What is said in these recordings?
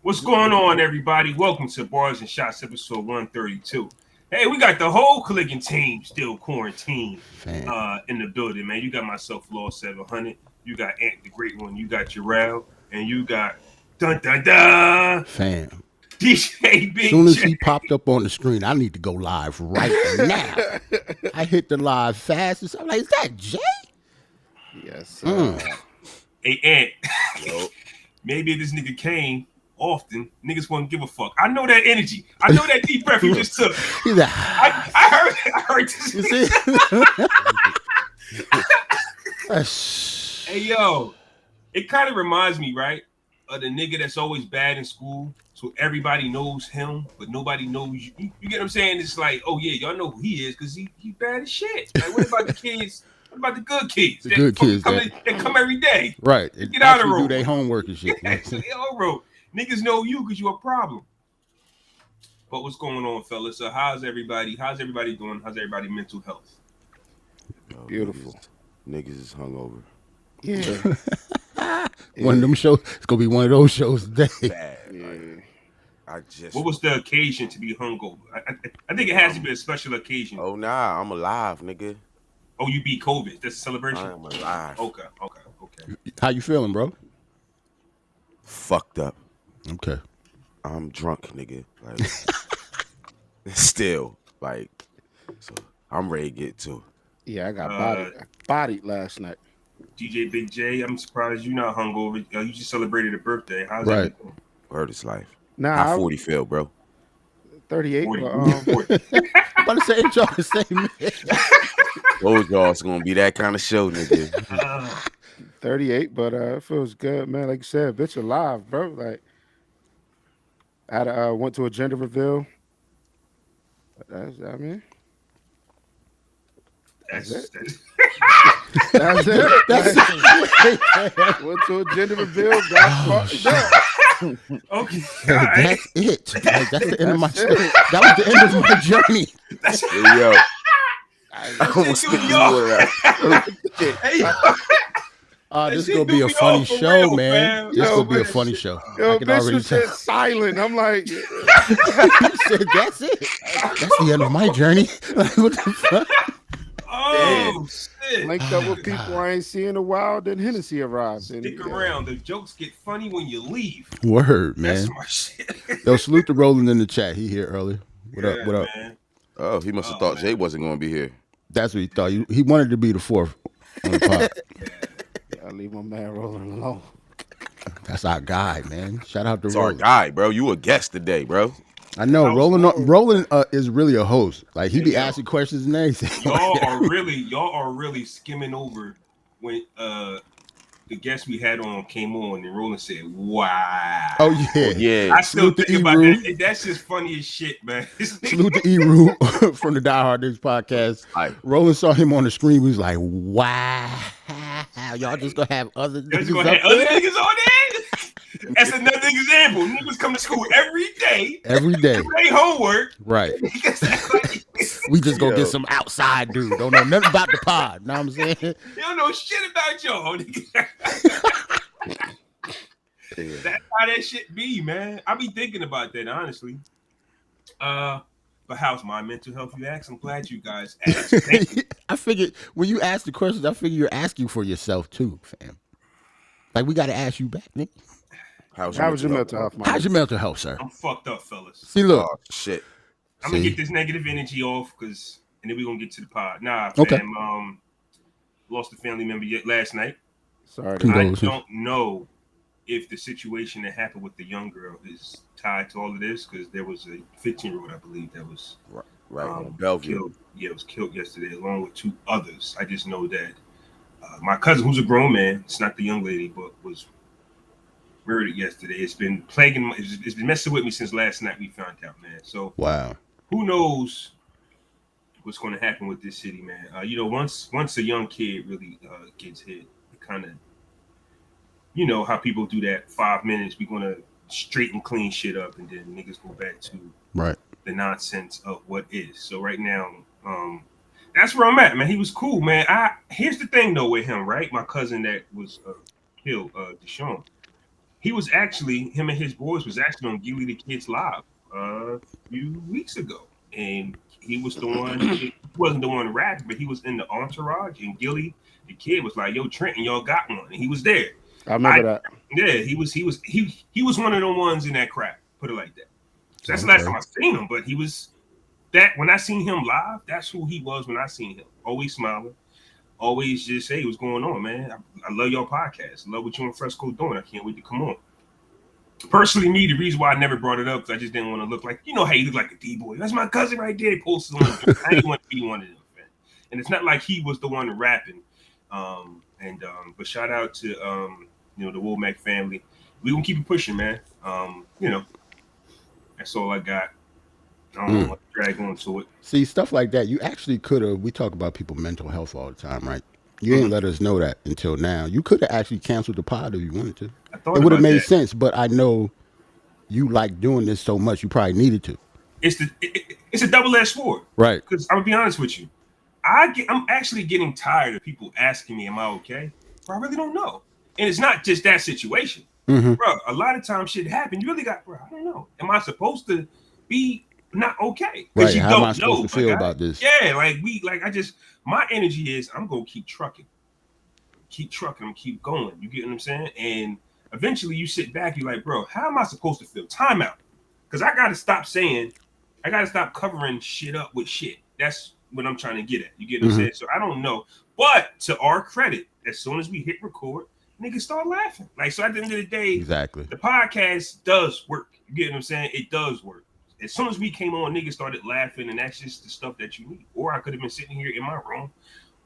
What's going on, everybody? Welcome to Barz and Shotz episode 132. Hey, we got the whole Clicking team still quarantined in the building, man. You got myself, Law 700. You got Ant the Great One. You got Jarrell. And you got Dun Dun Dun. Fam. DJ Big As soon as J. he popped up on the screen, I need to go live right now. I hit the live fast. I'm like, is that Jay? Yes. Hey, Ant. Maybe if this nigga came often, niggas won't give a fuck. I know that energy. I know that deep breath you just took. I heard this. You see? Hey, yo. It kind of reminds me, right, of the nigga that's always bad in school. So everybody knows him, but nobody knows you. You get what I'm saying? It's like, oh, yeah, y'all know who he is because he bad as shit. Like, what about the kids? What about the good kids? The good kids. They come every day. Right. Get out of the road. Do their homework and shit. Road. Niggas know you because you're a problem. But what's going on, fellas? So how's everybody doing? How's everybody mental health? Beautiful. Niggas is hungover. Yeah. One of them shows. It's gonna be one of those shows today. Bad. What was the occasion to be hungover? I think it has to be a special occasion. Oh nah, I'm alive, nigga. Oh, you beat COVID. That's a celebration. I'm alive. Okay. How you feeling, bro? Fucked up. Okay. I'm drunk, nigga. Like still, like, so I'm ready to get to it. Yeah, I got bodied last night. DJ Big J, I'm surprised you're not hungover. You just celebrated a birthday. How's right. that going? Word is life. Nah, how 40 feel, bro? 38. 40. I'm about to say, ain't y'all the same man? Those y'all's gonna be that kind of show, nigga. 38, but it feels good, man. Like you said, bitch alive, bro. Like, I went to a gender reveal. That's it. That's it. Went to a gender reveal. Got fucked up. Okay. That's it. Like, that's the end of my story. That was the end of my journey. Yo. I almost spit this water out. This is gonna be a funny show, real, man. This gonna be a funny show. Yo, I can already tell. Silent. I'm like, he said, "That's it. That's the end of my journey." Like, what the fuck? Oh shit! Linked up with people I ain't seen in a while. Then Hennessy arrives. Stick around. The jokes get funny when you leave. Word, man. That's my shit. Yo, salute to Roland in the chat. He here early. What up? What up? Man. Oh, he must have thought Jay wasn't gonna be here. That's what he thought. He wanted to be the fourth on the pod. I leave my man Roland alone. That's our guy, man. Shout out to It's Roland. our guy, bro. You a guest today, bro. I know Roland is really a host. Like he be asking questions and everything. Y'all are really skimming over when the guest we had on came on and Roland said, "Wow." Oh yeah. I still think about that. That's just funny as shit, man. Salute to E-Roo from the Die Hard Niggas podcast. Roland saw him on the screen. He was like, "Wow, y'all just gonna have other niggas on there?" That's another example. Niggas come to school every day. Every day. Do their homework. Right. We just gonna get some outside dude. Don't know nothing about the pod. Know what I'm saying? You don't know shit about y'all. That's how that shit be, man. I be thinking about that, honestly. But how's my mental health, you ask? I'm glad you guys asked. I figured when you ask the questions, I figure you're asking for yourself too, fam. Like we gotta ask you back, Nick. How was your mental health, man? How's your mental health, sir? I'm fucked up, fellas. See, look. Oh, shit. I'm gonna get this negative energy off and then we're gonna get to the pod. Nah, fam. Okay. Lost a family member last night. Sorry. I don't know if the situation that happened with the young girl is tied to all of this because there was a 15-year-old, I believe, that was Bellevue. It was killed yesterday along with two others. I just know that my cousin, who's a grown man, it's not the young lady, but was murdered yesterday. It's been plaguing. It's been messing with me since last night. We found out, man. So wow, who knows what's going to happen with this city, man? Once a young kid really gets hit, it kind of, how people do that. 5 minutes, we're gonna straighten, clean shit up, and then niggas go back to the nonsense of what is. So right now, that's where I'm at, man. He was cool, man. Here's the thing though with him, right? My cousin that was killed, Deshaun. He was actually, him and his boys was actually on Gilly the Kid's live a few weeks ago, and he was the one. He wasn't the one rapping, but he was in the entourage. And Gilly the Kid was like, "Yo, Trenton, y'all got one," and he was there. I remember that. Yeah, he was one of the ones in that crowd. Put it like that. So that's the last time I seen him. But he was that when I seen him live. That's who he was when I seen him. Always smiling. Always just, hey, what's going on, man? I love your podcast. I love what you and Fresco doing. I can't wait to come on. Personally, me, the reason why I never brought it up because I just didn't want to look like, you know how you look like a D-boy. That's my cousin right there. He posted on the I didn't want to be one of them, man. And it's not like he was the one rapping. But shout out to the Womack family. We gonna keep it pushing, man. That's all I got. I don't want to drag on to it. See, stuff like that, you actually could have. We talk about people's mental health all the time, right? You ain't let us know that until now. You could have actually canceled the pod if you wanted to. It would have made sense, but I know you like doing this so much, you probably needed to. It's a double-edged sword, right? Because I'm gonna be honest with you, I'm actually getting tired of people asking me, "Am I okay?" Bro, I really don't know, and it's not just that situation, bro. A lot of times shit happen. You really got, bro. I don't know. Am I supposed to be not okay? Right. How am I supposed to feel about this? Yeah, my energy is I'm gonna keep trucking, keep going. You get what I'm saying? And eventually you sit back, you're like, bro, how am I supposed to feel? Time out. Because I gotta stop covering shit up with shit. That's what I'm trying to get at. You get what I'm saying? So I don't know. But to our credit, as soon as we hit record, niggas start laughing. Like, so at the end of the day, exactly, the podcast does work. You get what I'm saying? It does work. As soon as we came on, niggas started laughing, and that's just the stuff that you need. Or I could have been sitting here in my room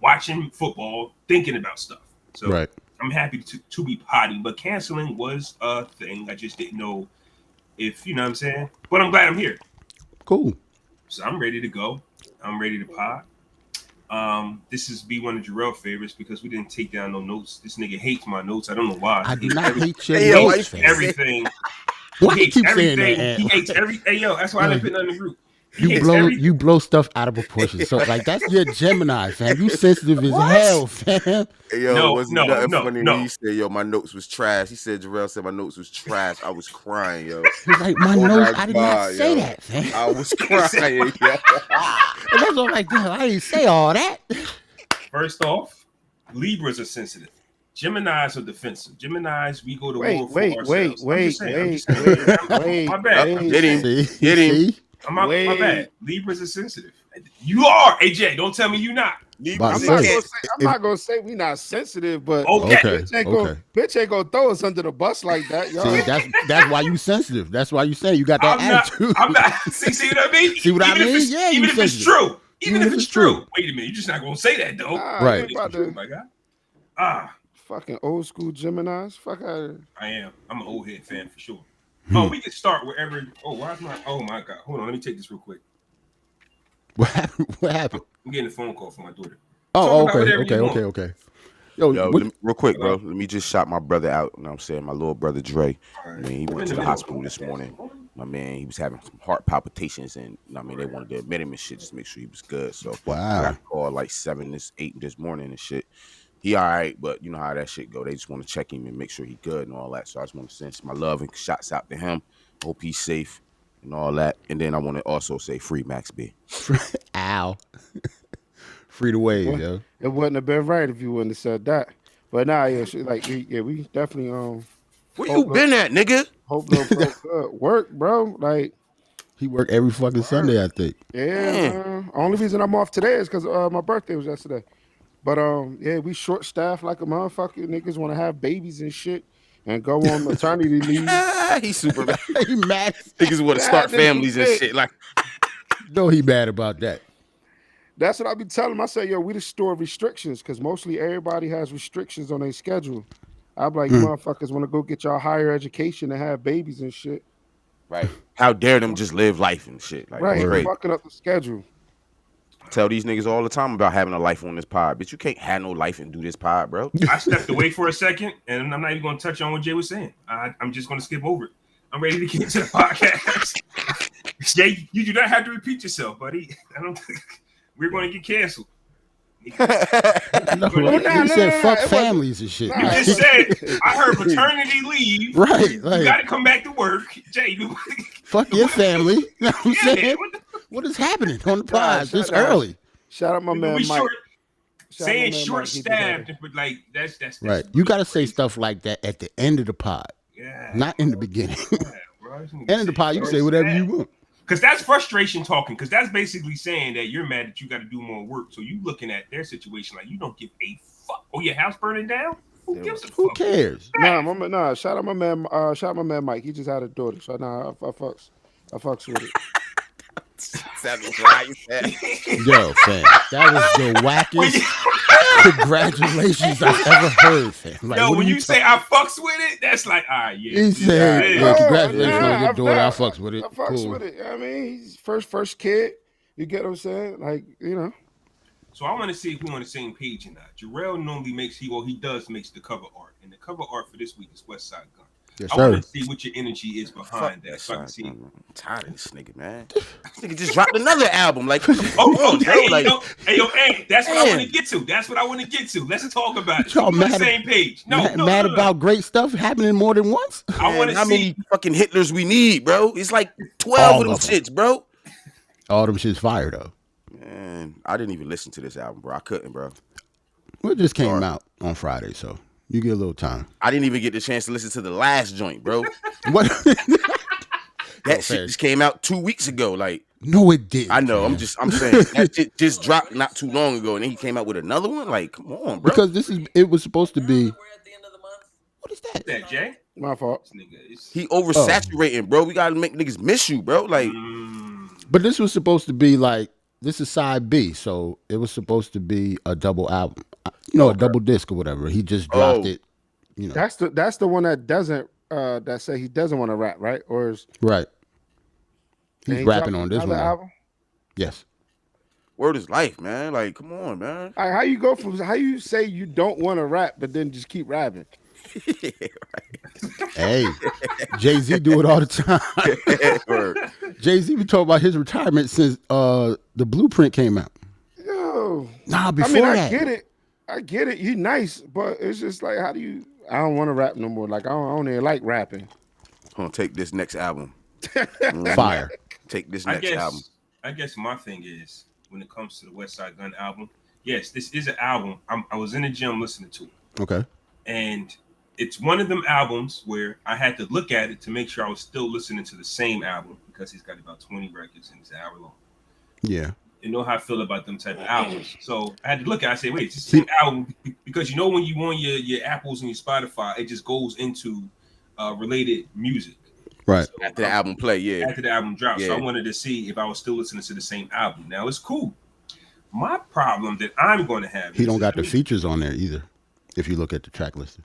watching football, thinking about stuff. So I'm happy to be potty, but canceling was a thing. I just didn't know if, you know what I'm saying? But I'm glad I'm here. Cool. So I'm ready to go. I'm ready to pod. This is be one of Jarrell's favorites because we didn't take down no notes. This nigga hates my notes. I don't know why. I do not hate your notes. Everything. Why you keep saying that? He hates every. Hey yo, that's why I didn't put none in the group. You blow stuff out of proportion. So like that's your Gemini, fam. You sensitive as hell, fam. Hey, yo, wasn't nothing funny when he said, yo, my notes was trash. He said Jarrell said my notes was trash. I was crying, yo. He's like, my notes, I did not say that, fam. I was crying, yo. And that's all like, damn, I didn't say all that. First off, Libras are sensitive. Geminis are defensive. Geminis, we go to war for ourselves. Wait. My bad. Get him. My bad. Libras are sensitive. You are, AJ. Don't tell me you not. I'm not gonna say we not sensitive, but bitch ain't gonna throw us under the bus like that, yo. See, that's why you sensitive. That's why you say you got that attitude. I'm not. See what I mean? See what I mean? Yeah, even if it's true. Even if it's true. Wait a minute. You're just not gonna say that though. Right. My God. Fucking old school Geminis. Fuck out of here. I am. I'm an old head fan for sure. Oh, we can start wherever. Oh, why is my? Oh my God! Hold on, let me take this real quick. What happened? I'm getting a phone call from my daughter. Oh, okay. Yo, real quick, bro. Let me just shout my brother out. You know what I'm saying? My little brother Dre. Right. I mean, he went to the hospital this morning. My man, he was having some heart palpitations, and I mean, they wanted to admit him and shit just to make sure he was good. So I got called like 8 this morning and shit. He all right, but you know how that shit go. They just want to check him and make sure he good and all that. So I just want to send my love and shots out to him. Hope he's safe and all that. And then I want to also say free Max B. Ow. Free the wave, yo. It wouldn't have been right if you wouldn't have said that. But nah, we definitely where you been at, nigga? Hope no good work, bro. Like he worked every fucking Sunday, I think. Yeah. Only reason I'm off today is because my birthday was yesterday. But we short staffed like a motherfucker. Niggas want to have babies and shit and go on maternity leave. He's super mad. He mad. Niggas want to start families and shit. Like, no, he mad about that. That's what I be telling him. I say, yo, we the store of restrictions because mostly everybody has restrictions on their schedule. I'm like, you motherfuckers want to go get y'all higher education and have babies and shit. Right. How dare them just live life and shit. Like, right. Fucking up the schedule. Tell these niggas all the time about having a life on this pod, but you can't have no life and do this pod, bro. I stepped away for a second, and I'm not even going to touch on what Jay was saying. I'm just going to skip over it. I'm ready to get into the podcast. Jay, you do not have to repeat yourself, buddy. I don't think we're going to get canceled. You said fuck families and shit. You just said, I heard paternity leave. Right. You got to come back to work. Jay, fuck your family. You know what I'm saying? What is happening on the pod this early? Shout out my man Mike. Saying short stabbed, but like that's right. You got to say stuff like that at the end of the pod. Yeah. Not in the beginning. End of the pod, you can say whatever you want. Because that's frustration talking. Because that's basically saying that you're mad that you got to do more work. So you looking at their situation like you don't give a fuck. Oh, your house burning down? Who gives a fuck? Who cares? Nah. Shout out my man. Shout out my man Mike. He just had a daughter. So I fucks with it. Yo, fam, that was the wackest congratulations I've ever heard, fam. Like, yo, when you say I fucks with it, that's like, all right, yeah. He said, congratulations on your daughter. I fucks with it. I fucks with it. I mean, he's first kid. You get what I'm saying? Like, you know. So I want to see if we're on the same page or not. Jarrell normally makes the cover art, and the cover art for this week is Westside Gunn. Yes, I want to see what your energy is behind that. So I can see. I'm tired of this nigga, man. This nigga just dropped another album. Like, hey, that's what I want to get to. That's what I want to get to. Let's talk about it. We're on the same page. Mad about great stuff happening more than once. I want to see how many fucking Hitlers we need, bro. It's like 12 of them shits, bro. All them shits fire though. Man, I didn't even listen to this album, bro. I couldn't, bro. Well, it just came out on Friday, so. You get a little time. I didn't even get the chance to listen to the last joint, bro. What? That shit just came out 2 weeks ago. Like, no, it didn't. I know. Man. I'm saying that shit just dropped not too long ago, and then he came out with another one. Like, come on, bro. Because it was supposed to be. What is that? What's that, Jay? My fault. He oversaturating, bro. We gotta make niggas miss you, bro. Like, but this was supposed to be like this is side B, so it was supposed to be a double album. A double disc or whatever. He just dropped it. You know, that's the one that doesn't that say he doesn't want to rap, right? Or is right? He's rapping on this one. Album? Yes. Word is life, man. Like, come on, man. Like, how you say you don't want to rap, but then just keep rapping? Hey, Jay-Z do it all the time. Jay-Z been talking about his retirement since the Blueprint came out. Yo, before that. I get it. You nice, but it's just like, how do you? I don't want to rap no more. Like, I don't even like rapping. I'm gonna take this next album. Fire. Take this next album. I guess my thing is when it comes to the Westside Gunn album. Yes, this is an album. I was in the gym listening to it. Okay. And it's one of them albums where I had to look at it to make sure I was still listening to the same album because he's got about 20 records and it's an hour long. Yeah. You know how I feel about them type of albums. So I had to look at it. I say, wait, it's the same album because you know when you on your Apples and your Spotify, it just goes into related music. Right. So after the album play, yeah. After the album drops. Yeah. So I wanted to see if I was still listening to the same album. Now it's cool. My problem that I'm going to have he don't got the features on there either. If you look at the track listing.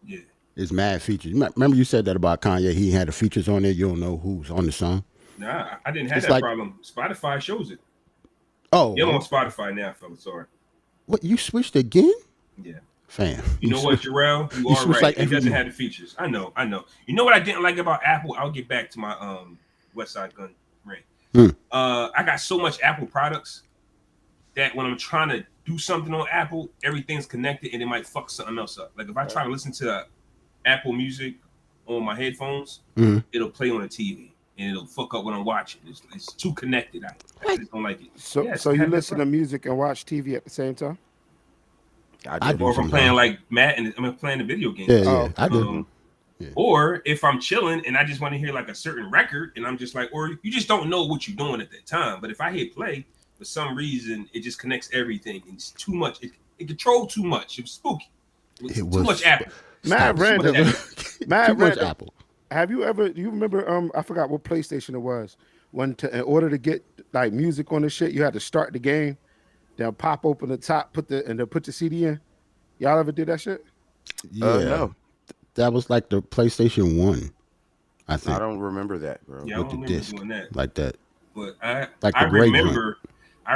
Yeah. It's mad features. Remember you said that about Kanye. He had the features on there. You don't know who's on the song. Nah, I didn't have that problem. Spotify shows it. Oh. You're on Spotify now, fellas. Sorry. What, you switched again? Yeah. Fam. You know what, Jarrell? You are right. Like it doesn't have the features. I know. You know what I didn't like about Apple? I'll get back to my Westside Gunn rant. I got so much Apple products that when I'm trying to do something on Apple, everything's connected and it might fuck something else up. Like if I try to listen to Apple Music on my headphones, it'll play on the TV and it'll fuck up what I'm watching. It's too connected. I just don't like it. So you listen to music and watch TV at the same time? I do. Or if I'm playing like Matt and I'm playing the video game. Yeah, I do. Or if I'm chilling and I just want to hear like a certain record and I'm just like, or you just don't know what you're doing at that time. But if I hit play, for some reason, it just connects everything. It's too much. It controlled too much. It was spooky. It was too much Apple. Mad random. Too much Apple. Have you ever? Do you remember? I forgot what PlayStation it was. In order to get like music on the shit, you had to start the game, then pop open the top, then put the CD in. Y'all ever did that shit? Yeah. No. That was like the PlayStation 1. I think. I don't remember that, bro. Yeah, with the disc doing that. like that. But I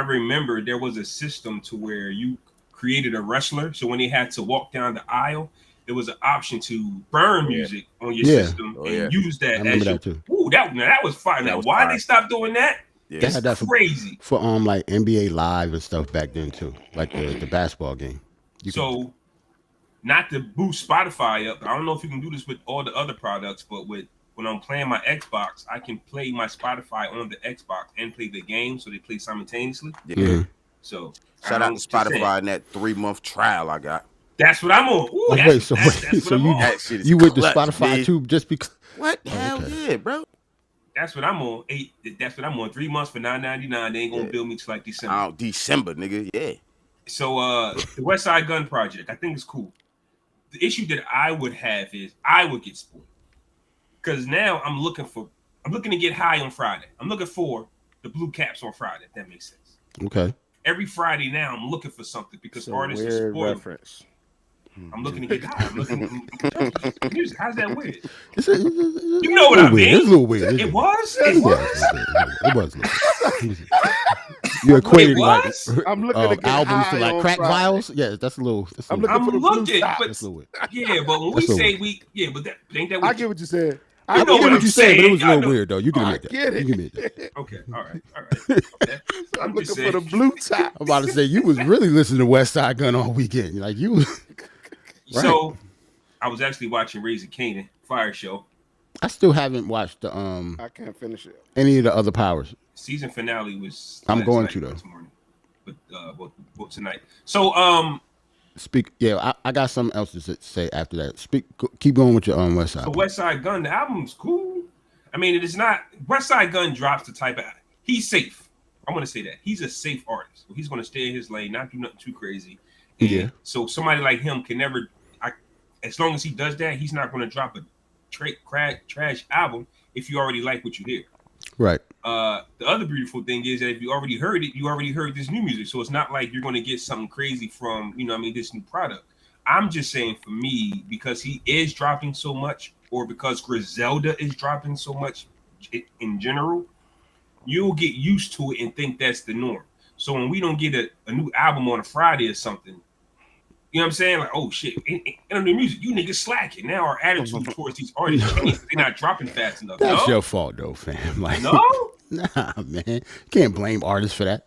remember there was a system to where you created a wrestler. So when they had to walk down the aisle, there was an option to burn music on your system and use that. I remember that too. Ooh, that was fire. Now, why they stopped doing that? Yeah. They had that crazy for like NBA Live and stuff back then too, like the basketball game. Not to boost Spotify up. I don't know if you can do this with all the other products, but when I'm playing my Xbox, I can play my Spotify on the Xbox and play the game, so they play simultaneously. Yeah. Mm-hmm. So shout out to Spotify and that 3-month trial I got. That's what I'm on. Ooh, so you went to Spotify too just because? What? Hell yeah, bro. That's what I'm on. That's what I'm on. 3 months for $9.99. They ain't gonna bill me till like December. December, nigga. Yeah. So the Westside Gunn project, I think it's cool. The issue that I would have is I would get spoiled. Because now I'm looking to get high on Friday. I'm looking for the blue caps on Friday, if that makes sense. Okay. Every Friday now I'm looking for something because artists are spoiled. Reference. I'm looking to get high. I'm looking music. How's that weird? You know what I mean? It's a little weird. It was? It was. You equated like I'm looking at albums to like crack vials. Yeah, that's a little. I'm looking for the blue top. Yeah, but when we say but that ain't that. I get what you said. I know what you said, but it was a little weird though. You can admit that. Get it. You can admit that. Okay, all right. Okay. I'm looking for the blue top. I'm about to say you was really listening to Westside Gunn all weekend. Like you. Right. So, I was actually watching Raising Kanan Fire Show. I still haven't watched the I can't finish it. Any of the other powers. Season finale was. I'm going to though. But well, tonight. So speak. Yeah, I got something else to say after that. Keep going with your Westside. So Westside Gunn, the album's cool. I mean, it is not. Westside Gunn drops the type of. He's safe. I'm gonna say that he's a safe artist. He's gonna stay in his lane, not do nothing too crazy. And so somebody like him can never. As long as he does that, he's not gonna drop a trash album if you already like what you hear. Right. The other beautiful thing is that if you already heard it, you already heard this new music. So it's not like you're going to get something crazy from, this new product. I'm just saying for me, because he is dropping so much, or because Griselda is dropping so much in general, you'll get used to it and think that's the norm. So when we don't get a new album on a Friday or something, you know what I'm saying? Like, oh shit, and the music, you niggas slacking. Now our attitude towards these artists, they're not dropping fast enough. That's your fault though, fam. Like, no, nah, man, you can't blame artists for that.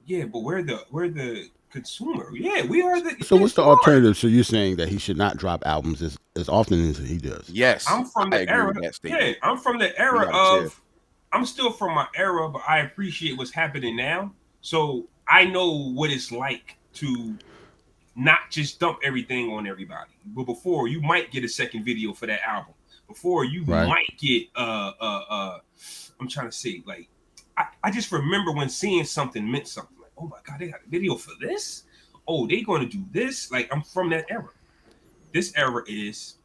Yeah, but we're the consumer. Yeah, we are the. So what's the alternative? So you're saying that he should not drop albums as often as he does? Yes, I'm from the era. Yeah, I'm from the era of. I'm still from my era, but I appreciate what's happening now. So I know what it's like to not just dump everything on everybody. But before, you might get a second video for that album. Before, you might get I'm trying to say, like, I just remember when seeing something meant something. Like, oh my God, they got a video for this? Oh, they going to do this? Like, I'm from that era. This era is.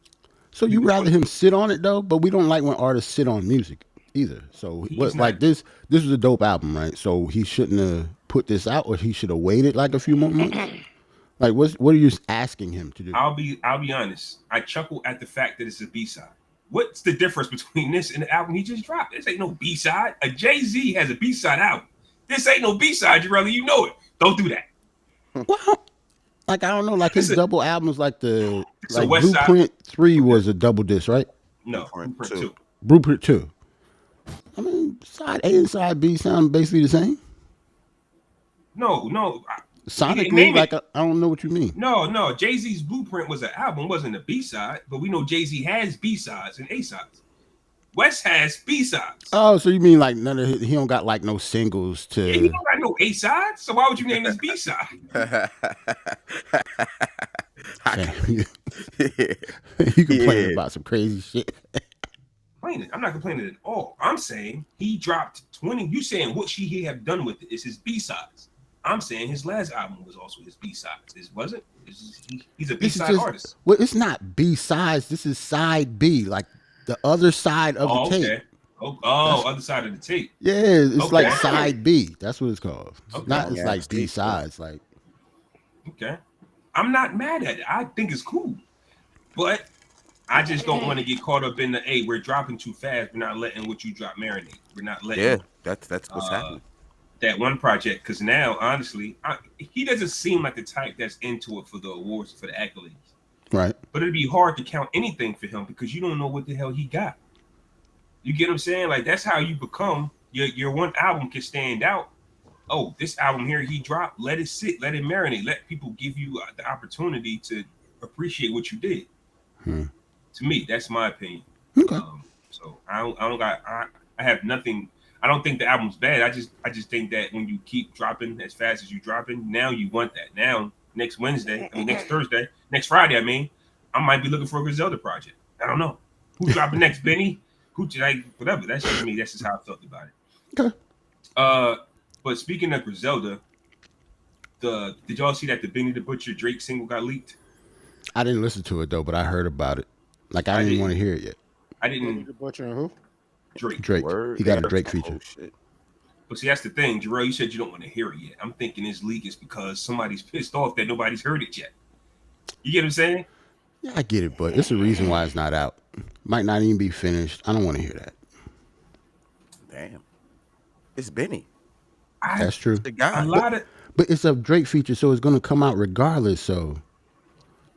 So you rather him sit on it though, but we don't like when artists sit on music either. So like this was a dope album, right? So he shouldn't have put this out, or he should have waited like a few more months. Like, what are you asking him to do? I'll be honest. I chuckle at the fact that it's a B-side. What's the difference between this and the album he just dropped? This ain't no B-side. A Jay-Z has a B-side album. This ain't no B-side, Jarrell. You know it. Don't do that. Well, like, I don't know. Like, his double albums, like Blueprint 3 was a double disc, right? No, Blueprint 2. Blueprint 2. I mean, side A and side B sound basically the same. No. Sonically, like, I don't know what you mean. No. Jay-Z's Blueprint was an album, wasn't a B-side, but we know Jay-Z has B-sides and A-sides. West has B-sides. Oh, so you mean like he don't got like no singles to... Yeah, he don't got no A-sides, so why would you name this B-side? You complain about some crazy shit. I'm not complaining at all. I'm saying he dropped 20. You saying what he have done with it is his B-sides. I'm saying his last album was also his B-sides. He's a B-side artist. Well, it's not B-sides. This is side B, like the other side of the tape. Other side of the tape. Yeah, it's like side B. That's what it's called. It's like B-sides. Like, okay. I'm not mad at it. I think it's cool. But I just don't want to get caught up in the, we're dropping too fast. We're not letting what you drop marinate. We're not letting. Yeah, that's what's happening. That one project, because now, honestly, he doesn't seem like the type that's into it for the awards, for the accolades. Right. But it'd be hard to count anything for him because you don't know what the hell he got. You get what I'm saying? Like, that's how you become your one album can stand out. Oh, this album here he dropped. Let it sit. Let it marinate. Let people give you the opportunity to appreciate what you did. To me, that's my opinion. Okay. So I don't got. I have nothing. I don't think the album's bad. I just think that when you keep dropping as fast as you dropping, now you want that. Now next Thursday, next Friday, I might be looking for a Griselda project. I don't know who's dropping next, Benny. Who like whatever. That's just me. That's just how I felt about it. Okay. But speaking of Griselda, did y'all see that the Benny the Butcher Drake single got leaked? I didn't listen to it though, but I heard about it. Like I didn't want to hear it yet. I didn't. Benny the Butcher and who? Drake. Word. He got a Drake feature. Oh, shit. But see, that's the thing, Jarrell. You said you don't want to hear it yet. I'm thinking this leak is because somebody's pissed off that nobody's heard it yet. You get what I'm saying? Yeah, I get it, but it's a reason why it's not out. Might not even be finished. I don't want to hear that. Damn. It's Benny. That's true. The guy. But it's a Drake feature, so it's gonna come out regardless. So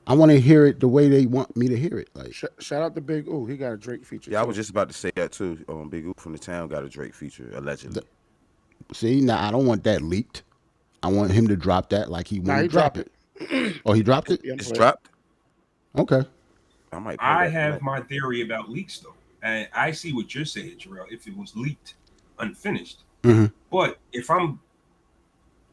I want to hear it the way they want me to hear it. Like shout out to Big Ooh, he got a Drake feature. Yeah, I was just about to say that too. Big Ooh from the town got a Drake feature allegedly. See, now I don't want that leaked. I want him to drop that like he wanted to drop it. Oh, he dropped it? It's dropped? Okay. I have my theory about leaks though. And I see what you're saying, Jarrell, if it was leaked unfinished. But if I'm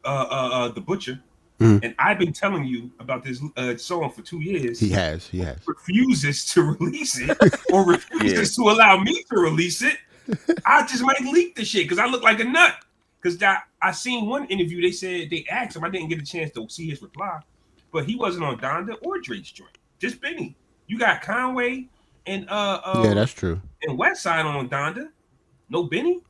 the Butcher, and I've been telling you about this song for 2 years. He has. Refuses to release it or refuses to allow me to release it. I just might leak the shit because I look like a nut. Because I seen one interview, they asked him, I didn't get a chance to see his reply, but he wasn't on Donda or Drake's joint. Just Benny. You got Conway and yeah, that's true. And Westside on Donda. No Benny.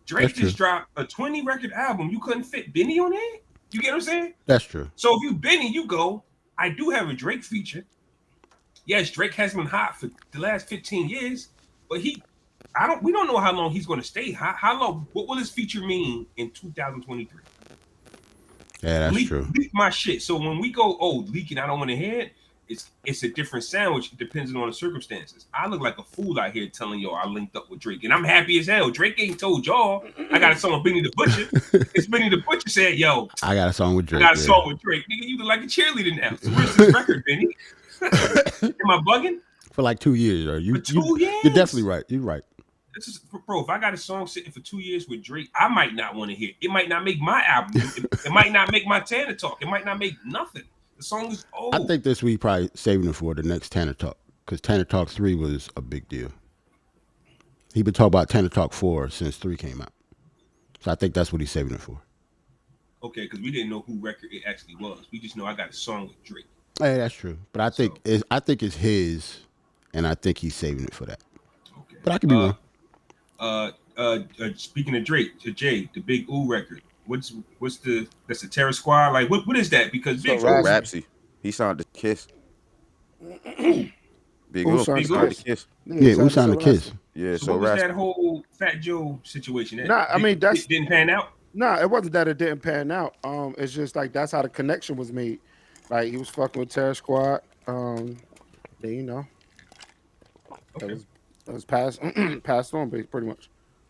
Drake just dropped a 20 record album. You couldn't fit Benny on it? You get what I'm saying? That's true. So if you Benny, you go, I do have a Drake feature. Yes, Drake has been hot for the last 15 years, but we don't know how long he's going to stay hot. How long? What will his feature mean in 2023? Yeah, that's true. Leak my shit. So when we go, leaking, I don't want to hear it. It's a different sandwich depending on the circumstances. I look like a fool out here telling y'all I linked up with Drake, and I'm happy as hell. Drake ain't told y'all I got a song with Benny the Butcher. It's Benny the Butcher said, "Yo, I got a song with Drake." I got a song with Drake. Nigga, you look like a cheerleader now. So where's this record, Benny? Am I bugging? For like 2 years, or for 2 years? You're definitely right. You're right. Bro, if I got a song sitting for 2 years with Drake, I might not want to hear it. It might not make my album. It might not make my Tanner Talk. It might not make nothing. The song is old. I think this week probably saving it for the next Tanner Talk because Tanner Talk 3 was a big deal. He been talking about Tanner Talk 4 since 3 came out, so I think that's what he's saving it for. Okay, because we didn't know who record it actually was. We just know I got a song with Drake. Hey, that's true, but I think it's his, and I think he's saving it for that. Okay, but I could be wrong. Speaking of Drake, Jay, the Big Ooh record. That's the Terror Squad? Like what is that? Because Big Rapsy. He signed the Kiss. Big Ooh signed the Kiss. Yeah, who signed the Kiss? Yeah, so what was that whole Fat Joe situation? That didn't pan out. Nah, it wasn't that it didn't pan out. It's just like that's how the connection was made. Like he was fucking with Terror Squad. Then okay. That was passed on, pretty much.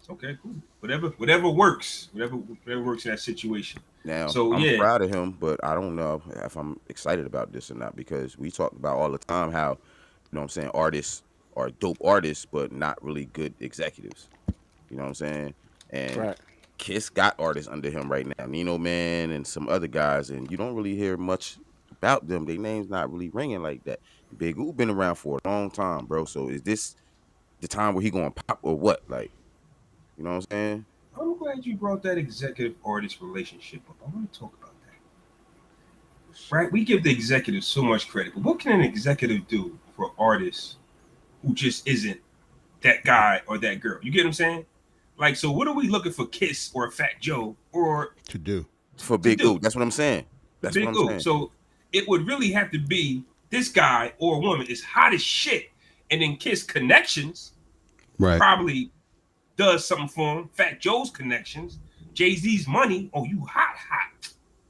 Okay, cool. Whatever works. Whatever works in that situation. Now, I'm proud of him, but I don't know if I'm excited about this or not because we talk about all the time how, you know what I'm saying, artists are dope artists, but not really good executives. You know what I'm saying? And Kiss got artists under him right now, Nino Man and some other guys, and you don't really hear much about them. Their name's not really ringing like that. Big Ooh been around for a long time, bro. So is this the time where he gonna pop or what? Like, you know what I'm saying? I'm glad you brought that executive artist relationship up. I want to talk about that. Right? We give the executive so much credit, but what can an executive do for artists who just isn't that guy or that girl? You get what I'm saying? Like, so what are we looking for Kiss or Fat Joe or to do for Big Ooh? That's what I'm saying. That's Big what I'm Ooh. saying. So it would really have to be this guy or woman is hot as shit, and then Kiss connections, probably does something for him. Fat Joe's connections, Jay-Z's money. Oh, you hot.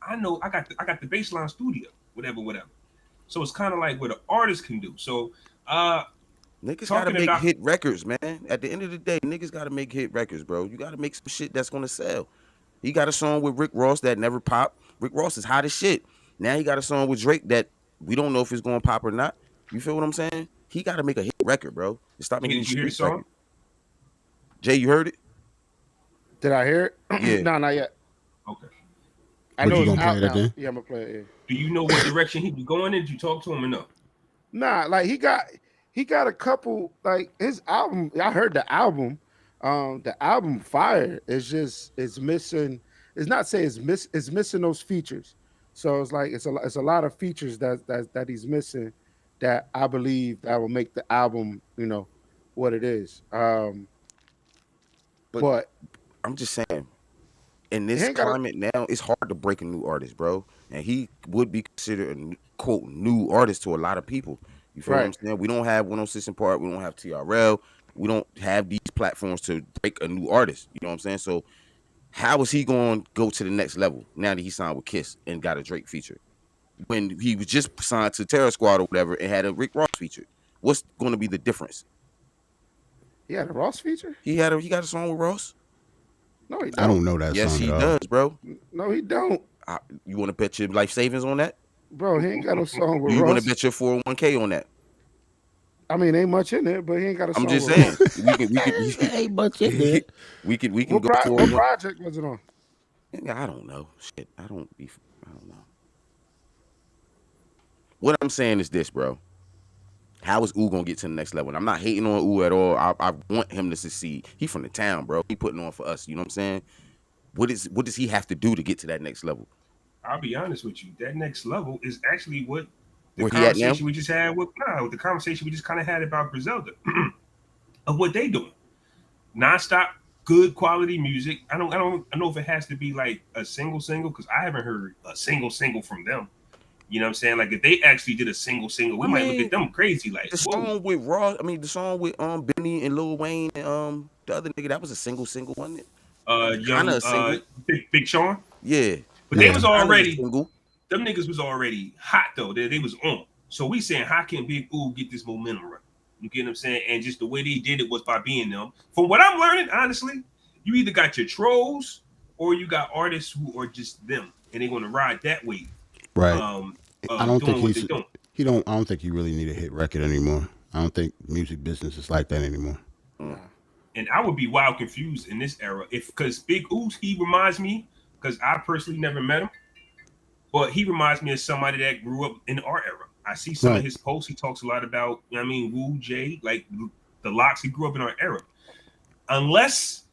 I know. I got the baseline studio. Whatever. So it's kind of like what an artist can do. So Niggas gotta make hit records, man. At the end of the day, niggas gotta make hit records, bro. You gotta make some shit that's gonna sell. He got a song with Rick Ross that never popped. Rick Ross is hot as shit. Now he got a song with Drake that we don't know if it's gonna pop or not. You feel what I'm saying? He gotta make a hit record, bro. And stop making these street records. Jay, you heard it? Did I hear it? Yeah. No, not yet. Okay. I know it's out now. Again? Yeah, I'm gonna play it. Yeah. Do you know what direction he be going in? Did you talk to him or no? Nah, like he got a couple, like his album. I heard the album. The album fire is just it's missing. It's not saying it's missing those features. So it's like it's a lot of features that he's missing that I believe that will make the album, what it is. But I'm just saying, in this climate now, it's hard to break a new artist, bro. And he would be considered a quote new artist to a lot of people. You feel what I'm saying? We don't have 106 in Park. We don't have TRL. We don't have these platforms to break a new artist. You know what I'm saying? So how is he going to go to the next level now that he signed with Kiss and got a Drake feature? When he was just signed to Terror Squad or whatever and had a Rick Ross feature. What's going to be the difference? He had a Ross feature? He got a song with Ross? No, he don't. I don't know that yes, song. Yes, he does, bro. No, he don't. You want to bet your life savings on that? Bro, he ain't got no song with Ross. You want to bet your 401k on that? I mean, ain't much in there, but he ain't got a song. I'm just saying. we could ain't much in there. We can what go for what project was it on? I don't know. Shit. I don't know. What I'm saying is this, bro. How is Ooh gonna get to the next level? And I'm not hating on Ooh at all. I want him to succeed. He from the town, bro. He putting on for us. You know what I'm saying? What does he have to do to get to that next level? I'll be honest with you. That next level is actually what the Where conversation we just had with the conversation we just kind of had about Griselda of what they doing. Nonstop, good quality music. I don't know if it has to be like a single because I haven't heard a single from them. You know what I'm saying? Like if they actually did a single, we might look at them crazy. Like the song with Ross, the song with Benny and LilWayne and the other nigga, that was a single, wasn't it? Young Big Sean. Yeah. But they was already them niggas was already hot though. They was on. So we saying how can Big Ooh get this momentum right? You get what I'm saying? And just the way they did it was by being them. From what I'm learning, honestly, you either got your trolls or you got artists who are just them and they're gonna ride that wave. Right. I don't think I don't think you really need a hit record anymore. I don't think music business is like that anymore. And I would be wild confused in this era because Big Ooh, he reminds me, because I personally never met him, but he reminds me of somebody that grew up in our era. I see some of his posts. He talks a lot about, Wu Jay, like the locks. He grew up in our era. Unless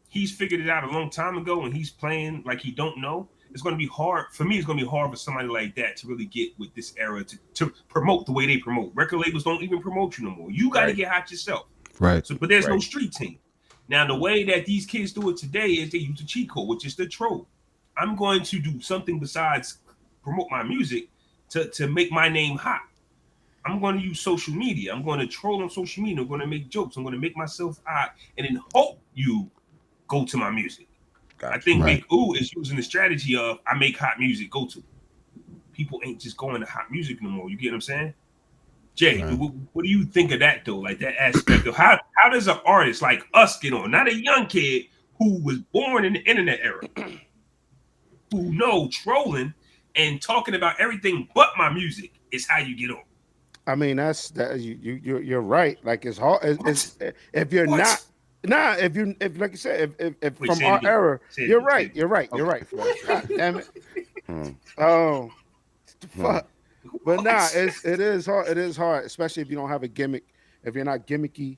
he's figured it out a long time ago and he's playing like he don't know, it's going to be hard. For me, it's going to be hard for somebody like that to really get with this era to promote the way they promote. Record labels don't even promote you no more. You got to get hot yourself. Right. So, but there's no street team. Now, the way that these kids do it today is they use a cheat code, which is the troll. I'm going to do something besides promote my music to make my name hot. I'm going to use social media. I'm going to troll on social media. I'm going to make jokes. I'm going to make myself hot and then hope you go to my music. Gotcha. I think Big Ooh is using the strategy of I make hot music, go to. People ain't just going to hot music no more. You get what I'm saying? Jay, what do you think of that though? Like that aspect of how does an artist like us get on? Not a young kid who was born in the internet era, who know trolling and talking about everything but my music is how you get on. I mean, you're right. Like it's hard. If you're not. Nah, if like you said, if from our era, you're right. God damn it. Oh, fuck. But nah, it is hard. It is hard, especially if you don't have a gimmick. If you're not gimmicky,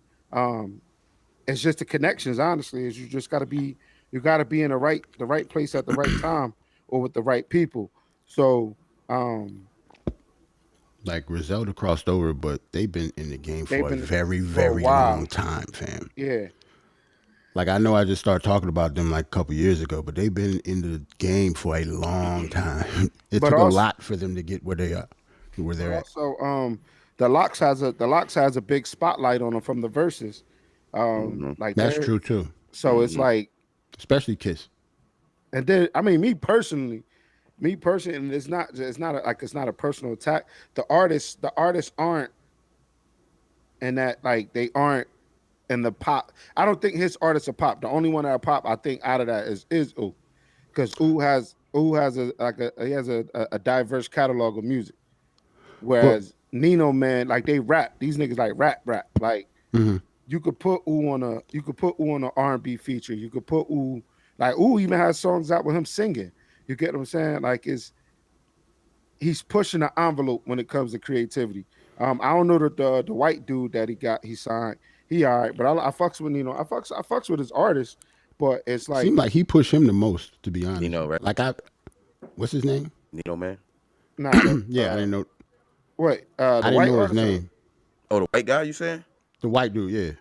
it's just the connections. Honestly, is you just got to be in the right place at the right time or with the right people. So, like Griselda crossed over, but they've been in the game for a very, very long time, fam. Yeah. Like I know I just started talking about them like a couple years ago, but they've been in the game for a long time. It took a lot for them to get where they are, where they're at. So the Locks has a big spotlight on them from the verses. Like that's true too. So it's like, especially Kiss. And then I mean, me personally, and it's not a personal attack. The artists aren't and that like they aren't in the pop. I don't think his artists are pop. The only one that are pop, I think, out of that is Ooh, because Ooh has a diverse catalog of music, whereas Nino, man, like they rap. These niggas like rap. Like you could put Ooh on a R&B feature. You could put Ooh, like Ooh even has songs out with him singing. You get what I'm saying? Like he's pushing the envelope when it comes to creativity. I don't know the white dude that he signed. He all right, but I fucks with Nino. I fucks with his artist, but it's like seemed like he pushed him the most, to be honest. Nino, right? Like what's his name? Nino, man. Nah, yeah, I didn't know. Wait, I didn't know his name. Oh, the white guy, you saying? The white dude, yeah.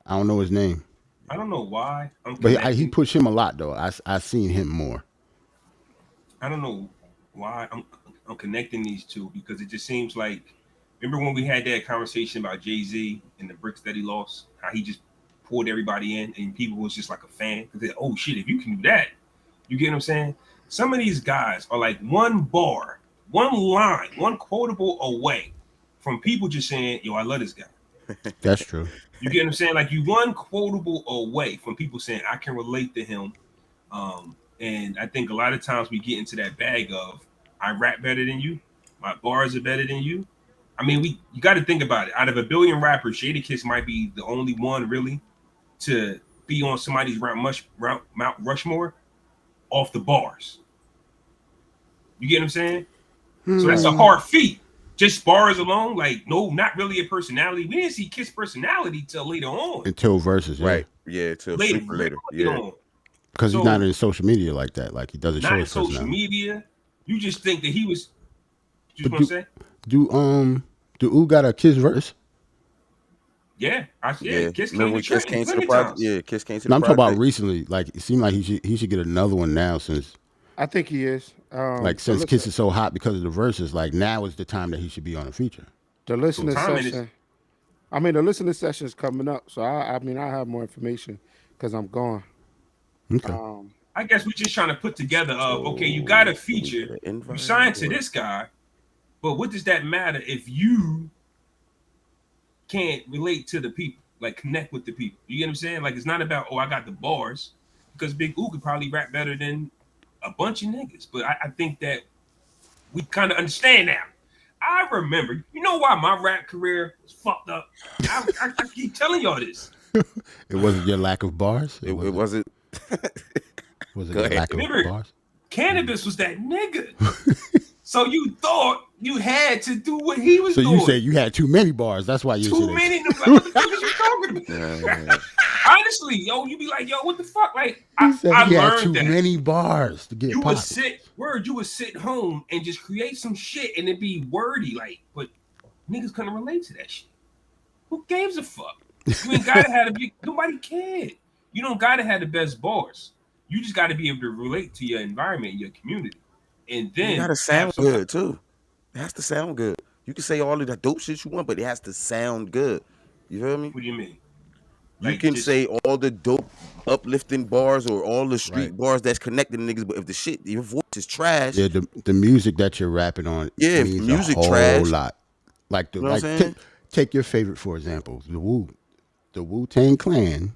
I don't know his name. I don't know why. But he pushed him a lot, though. I seen him more. I don't know why I'm connecting these two, because it just seems like, remember when we had that conversation about Jay-Z and the bricks that he lost, how he just pulled everybody in and people was just like a fan. Because oh shit, if you can do that, you get what I'm saying? Some of these guys are like one bar, one line, one quotable away from people just saying, yo, I love this guy. That's true. You get what I'm saying? Like you one quotable away from people saying, I can relate to him. And I think a lot of times we get into that bag of, I rap better than you, my bars are better than you. I mean, you got to think about it. Out of a billion rappers, Jadakiss might be the only one really to be on somebody's Mount Rushmore off the bars. You get what I'm saying? So that's a hard feat. Just bars alone, like no, not really a personality. We didn't see Kiss personality till later on. Until verses, yeah. Right? Yeah, till later. Yeah. Because he's not in social media like that. Like he doesn't show his personality. Not in social media. You just think that he was. Just want to say. Do Ooh got a Kiss verse? Yeah, Kiss came to the project. Yeah, Kiss came to the project. I'm talking about recently. Like it seemed like he should get another one now since. I think he is. Since Kiss is so hot because of the verses, like now is the time that he should be on a feature. The listening session. The listening session is coming up, so I have more information because I'm gone. Okay. I guess we're just trying to put together okay, you got a feature, you signed to this guy, but what does that matter if you can't relate to the people, like connect with the people? You get what I'm saying? Like it's not about, I got the bars, because Big Ooh could probably rap better than a bunch of niggas, but I think that we kind of understand now. I remember, you know why my rap career was fucked up? I keep telling y'all this. It wasn't your lack of bars? It wasn't. Was it your lack of bars? Cannabis was that nigga. So you thought you had to do what he was doing. So you said you had too many bars. That's why you said too many. What the fuck is you talking about? Honestly, yo, you be like, yo, what the fuck? Like, I learned had too many bars to get you would sit home and just create some shit and it be wordy, like, but niggas couldn't relate to that shit. Who gives a fuck? You ain't gotta have nobody cared. You don't gotta have the best bars. You just gotta be able to relate to your environment, your community. And then you gotta sound good too. It has to sound good. You can say all of the dope shit you want, but it has to sound good. You feel me? What do you mean? You can say all the dope uplifting bars or all the street bars that's connected to niggas, but if your voice is trash, the music that you're rapping on, means music a whole trash. lot. Like take your favorite for example, the Wu-Tang Clan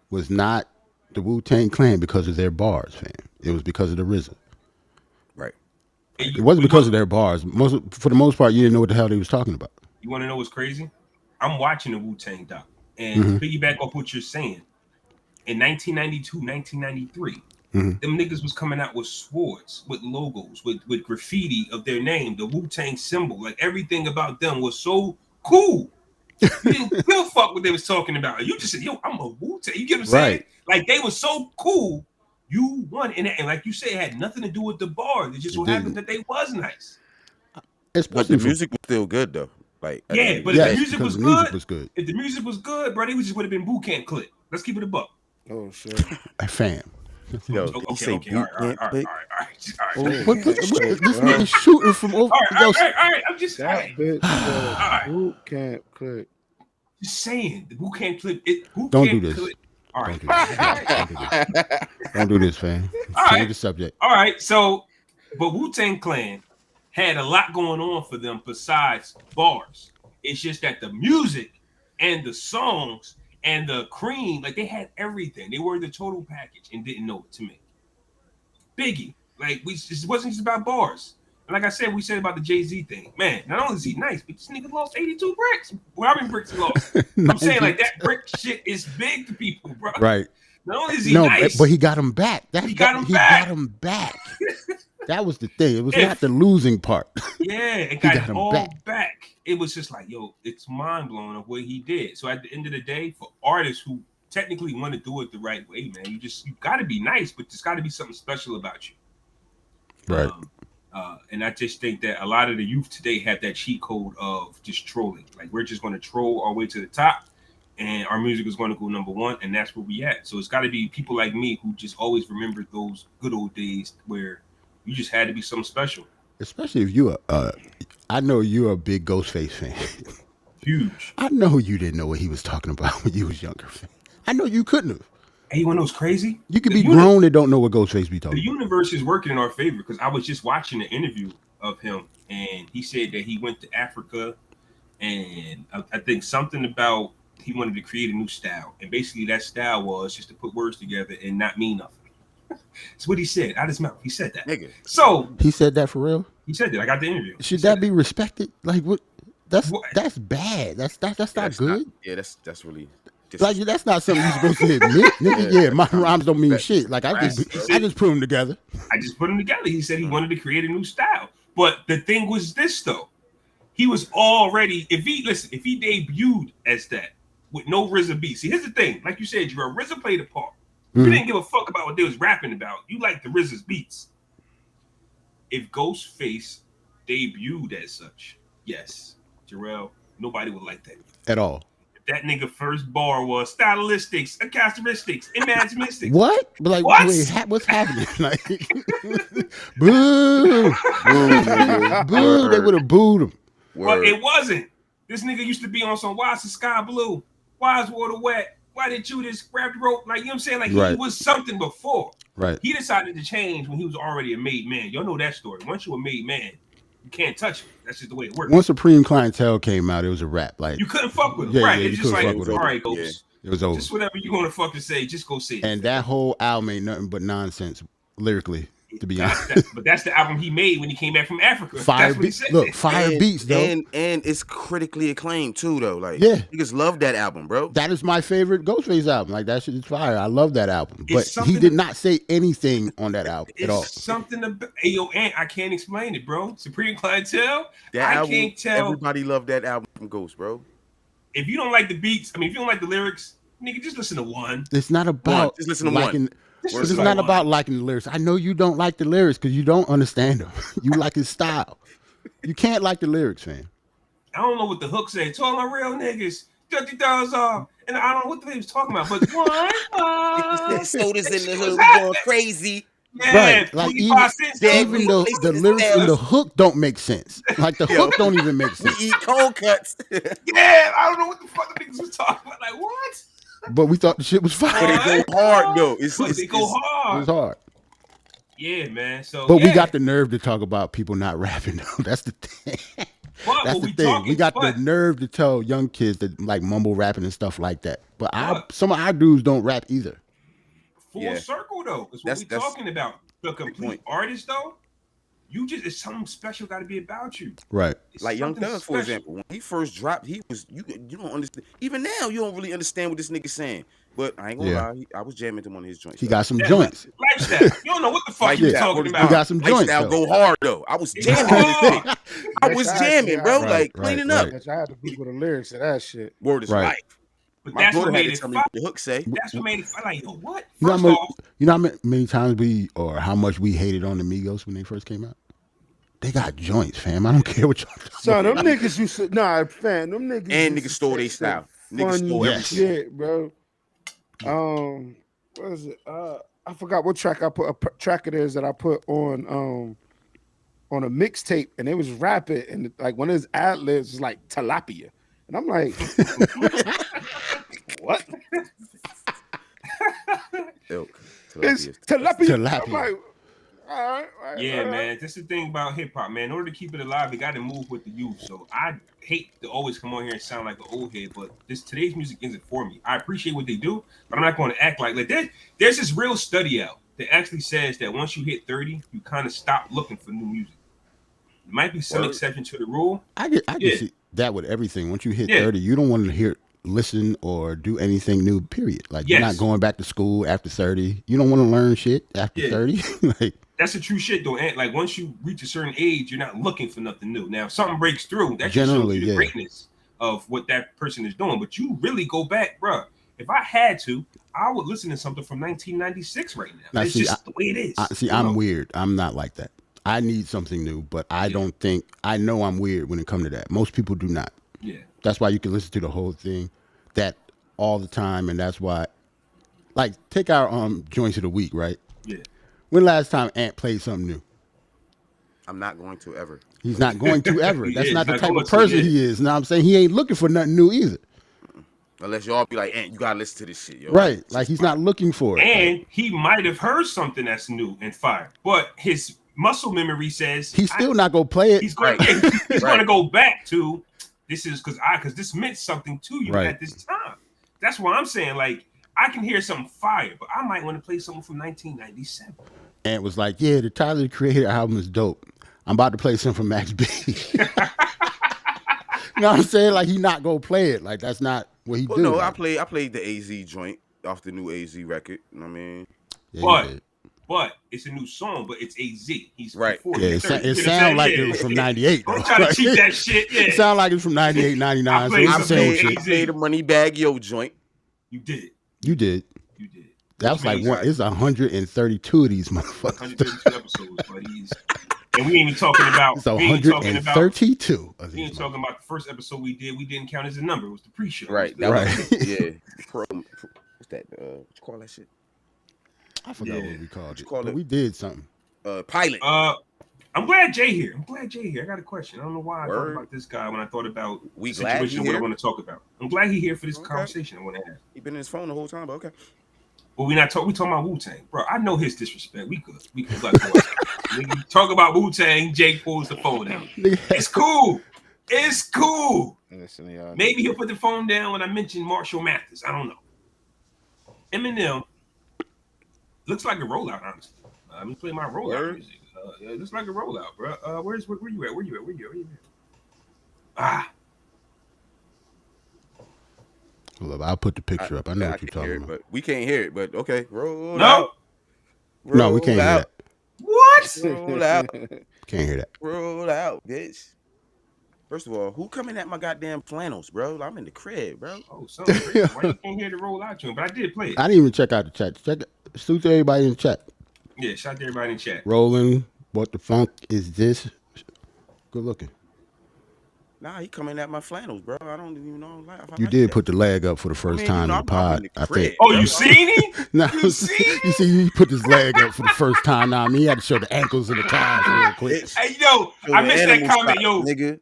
was not the Wu-Tang Clan because of their bars, fam. It was because of the RZA. Right. It wasn't because of their bars. For the most part, you didn't know what the hell they was talking about. You want to know what's crazy? I'm watching the Wu-Tang doc. And to piggyback off what you're saying, in 1992, 1993, them niggas was coming out with swords, with logos, with graffiti of their name, the Wu-Tang symbol. Like everything about them was so cool. You didn't give a fuck what they was talking about. You just said, yo, I'm a Wu-Tang. You get what I'm saying? Like they were so cool. You won. And like you said, it had nothing to do with the bar. It just so happened that they was nice. But the music was still good though. Like if the music was good. If the music was good, bro, it just would have been boot camp clip. Let's keep it a buck. Oh shit. Fam. Yo, okay. All right. What this nigga shooting from over? All right. I'm just that bitch. Boot camp clip. Just saying, the boot camp clip. Don't do this. Clip. All right. Don't do this, fam. Change the subject. All right. So, but Wu-Tang Clan had a lot going on for them besides bars. It's just that the music and the songs and the cream, like they had everything. They were the total package and didn't know what to make. Biggie, like it wasn't just about bars. And like I said, we said about the Jay-Z thing. Man, not only is he nice, but this nigga lost 82 bricks. Well, how many bricks he lost? I'm saying like that brick shit is big to people, bro. Right. Not only is he nice, but he got him back. He got him back. That was the thing. It was not the losing part. Yeah, it got him all back. It was just like, yo, it's mind blowing of what he did. So at the end of the day, for artists who technically want to do it the right way, man, you got to be nice, but there's got to be something special about you. Right. And I just think that a lot of the youth today have that cheat code of just trolling. Like we're just going to troll our way to the top, and our music is going to go number one, and that's where we at. So it's got to be people like me who just always remember those good old days where you just had to be something special. Especially if you I know you're a big Ghostface fan. Huge. I know you didn't know what he was talking about when you was younger. I know you couldn't have. Hey, you want to know what's crazy? You could be grown and don't know what Ghostface be talking about. The universe is working in our favor because I was just watching an interview of him, and he said that he went to Africa, and I think something about he wanted to create a new style, and basically that style was just to put words together and not mean nothing. That's what he said out of his mouth. He said that. Nigga. So he said that for real? He said that. I got the interview. Should that be respected? Like what? That's bad. That's not good. That's really. Like that's not something you're supposed to admit, nigga. Yeah, my rhymes don't mean shit. Like I just put them together. I just put them together. He said he wanted to create a new style, but the thing was this though. He was already if he debuted as that with no RZA beats. See, here's the thing. Like you said, RZA played a part. You didn't give a fuck about what they was rapping about. You liked the RZA's beats. If Ghostface debuted as such, yes, Jarrell, nobody would like that at all. That nigga first bar was stylistics, characteristics, imaginistics. What? But like, what? Wait, what's happening? Like, boo, boo. They would have booed him. Well, it wasn't. This nigga used to be on some why's the sky blue? Why's water wet? Why did you just grab the rope? Like, you know what I'm saying? Like, he was something before. Right. He decided to change when he was already a made man. Y'all know that story. Once you're a made man, you can't touch him. That's just the way it works. Once Supreme Clientele came out, it was a wrap. Like you couldn't fuck with him, right? It's just like, all right, Ghost. Yeah. It was over. Just whatever you're gonna fucking say, just go say it. And that whole album ain't nothing but nonsense lyrically, to be honest. But that's the album he made when he came back from Africa. Fire beats, look, fire beats, though. And it's critically acclaimed too, though. Like, niggas love that album, bro. That is my favorite Ghostface album. Like that shit is fire. I love that album. But he did not say anything on that album at all. Something about I can't explain it, bro. Supreme Clientele. That can't tell. Everybody loved that album from Ghost, bro. If you don't like the beats, if you don't like the lyrics, nigga, just listen to one. It's not about just listen to one. It's not about liking the lyrics. I know you don't like the lyrics because you don't understand them. You like his style. You can't like the lyrics, man. I don't know what the hook said. To all my real niggas, $30 off. And I don't know what the he was talking about, but one sodas in the hood, we going crazy. Yeah, right. Like even though the lyrics in the hook don't make sense. Like the hook don't even make sense. We eat cold cuts. Yeah, I don't know what the fuck the niggas was talking about. Like what? But we thought the shit was fire. They go hard though. They go hard. It's hard. Yeah, man. So, but we got the nerve to talk about people not rapping though. That's the thing. That's the thing. We got the nerve to tell young kids that like mumble rapping and stuff like that. But some of our dudes don't rap either. Full circle though. That's what we're talking about. The complete artist though. You just it's something special got to be about you, right? It's like Young Thug, for example, when he first dropped, he was you don't understand. Even now, you don't really understand what this nigga's saying. But I ain't gonna lie, I was jamming to one of his joints. He got some joints. Lifestyle. You don't know what the fuck you talking about. He got some joints. Lifestyle go hard though. I was jamming. I was jamming, bro. Like cleaning up. I had to Google the lyrics of that shit. Word is life. But that's what made it fun. The hook say. That's what made it fun. Like, yo, what? You know how many times how much we hated on the Migos when they first came out? They got joints, fam. I don't care what y'all Son, them niggas used to fam, them niggas and niggas stole their style. Niggas stole everything. Shit, bro. What is it? I forgot what track I put. A track it is that I put on a mixtape, and they was rapping, and like one of his ad libs was like tilapia, and I'm like, what? Ilk. It's tilapia. Tilapia. I'm like, all right, Yeah, man. That's the thing about hip hop, man. In order to keep it alive, it got to move with the youth. So I hate to always come on here and sound like an old head, but today's music isn't for me. I appreciate what they do, but I'm not going to act like there's this real study out that actually says that once you hit 30, you kind of stop looking for new music. There might be some exception to the rule. I can see that with everything. Once you hit 30, you don't want to listen or do anything new, period. Like you're not going back to school after 30. You don't want to learn shit after 30. Like that's the true shit though. And like once you reach a certain age, you're not looking for nothing new. Now if something breaks through, that generally shows you the greatness of what that person is doing. But you really go back, bro. If I had to, I would listen to something from 1996 right now. It's just the way it is. I'm weird. I'm not like that. I need something new, but I don't think I know I'm weird when it comes to that. Most people do not. Yeah. That's why you can listen to the whole thing that all the time, and that's why like take our joints of the week, right? Yeah. When last time Ant played something new? I'm not going to ever. He's not going to ever. That's not the type of person he is. Now I'm saying he ain't looking for nothing new either. Unless y'all be like, Ant, you gotta listen to this shit, yo. Right. Like he's not looking for it. And he might have heard something that's new and fire, but his muscle memory says he's still not gonna play it. He's going to go back to this is because this meant something to you at this time. That's why I'm saying like I can hear something fire, but I might want to play something from 1997. And it was like, yeah, the Tyler the Creator album is dope. I'm about to play something from Max B. You know what I'm saying? Like he not gonna play it. Like that's not what he do. No, like. I played the AZ joint off the new AZ record. You know what I mean? Yeah, but it's a new song, but it's AZ. He's right. Yeah, it sounds like it was from 98. Don't try to cheat that shit. Yeah. It sounds like it's from 98, 99. So it's the same shit. I played the Money Bag Yo joint. You did. That was like one. It's 132 of these motherfuckers. 132 episodes, buddies. And we ain't even talking about. It's 132. We ain't talking about the first episode we did. We didn't count as a number. It was the pre-show. Right. Yeah. What's that? What you call that shit? I forgot what we called it. But we did something. Pilot. I'm glad Jay here. I got a question. I don't know why I thought about this guy when I thought about the situation what I want to talk about. I'm glad he here for this conversation I want to have. He been in his phone the whole time, but okay. But we talking about Wu-Tang. Bro, I know his disrespect. We good. Nigga, talk about Wu-Tang, Jay pulls the phone out. It's cool. Listen, maybe he'll put the phone down when I mention Marshall Mathers. I don't know. Eminem looks like a rollout, honestly. Let me play my rollout music. It looks like a rollout, bro. Where you at? Where you at? Look, I'll put the picture up. I know what you're talking about. But we can't hear it, but okay. Roll out. No, we can't hear that. What? Roll out. Can't hear that. Roll out, bitch. First of all, who coming at my goddamn flannels, bro? I'm in the crib, bro. Oh, something. Why you can't hear the roll out tune? But I did play it. I didn't even check out the chat. Salute to everybody in the chat. Yeah, shout out to everybody in the chat. Rolling. What the funk is this? Good looking. Nah, he coming at my flannels, bro. I don't even know. You did put the leg up for the first time in the pod, I think. Oh, you seen him? No, you see, he put his leg up for the first time. Now, I mean, he had to show the ankles and the calves real quick. Hey, yo, I missed that comment, yo. Nigga.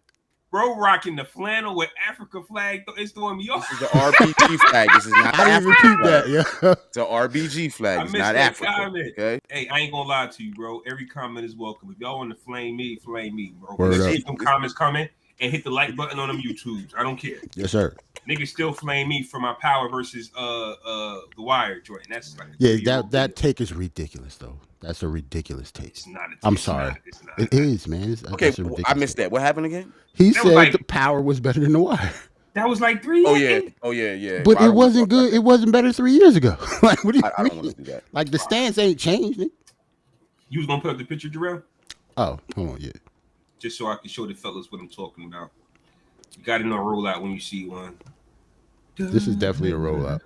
Bro, rocking the flannel with Africa flag. It's throwing me off. This is the RBG flag. This is not I didn't even keep that, yeah. It's an RBG flag. It's not Africa. Okay? Hey, I ain't gonna lie to you, bro. Every comment is welcome. If y'all want to flame me, bro. Let's keep them comments coming and hit the like button on them YouTubes. I don't care. Yes, sir. Niggas still flame me for my Power versus the Wire joint. That's like that take is ridiculous though. That's a ridiculous take. It's not. I'm sorry. It is, man. Okay, I missed that. What happened again? He said the Power was better than the Wire. That was like 3 years. Oh yeah. But it wasn't good. It wasn't better 3 years ago. Like, what do you mean? I don't want to do that. Like the stance ain't changed. You was gonna put up the picture, Jarrell? Oh, hold on, yeah. Just so I can show the fellas what I'm talking about. You got to know a rollout when you see one. This is definitely a rollout.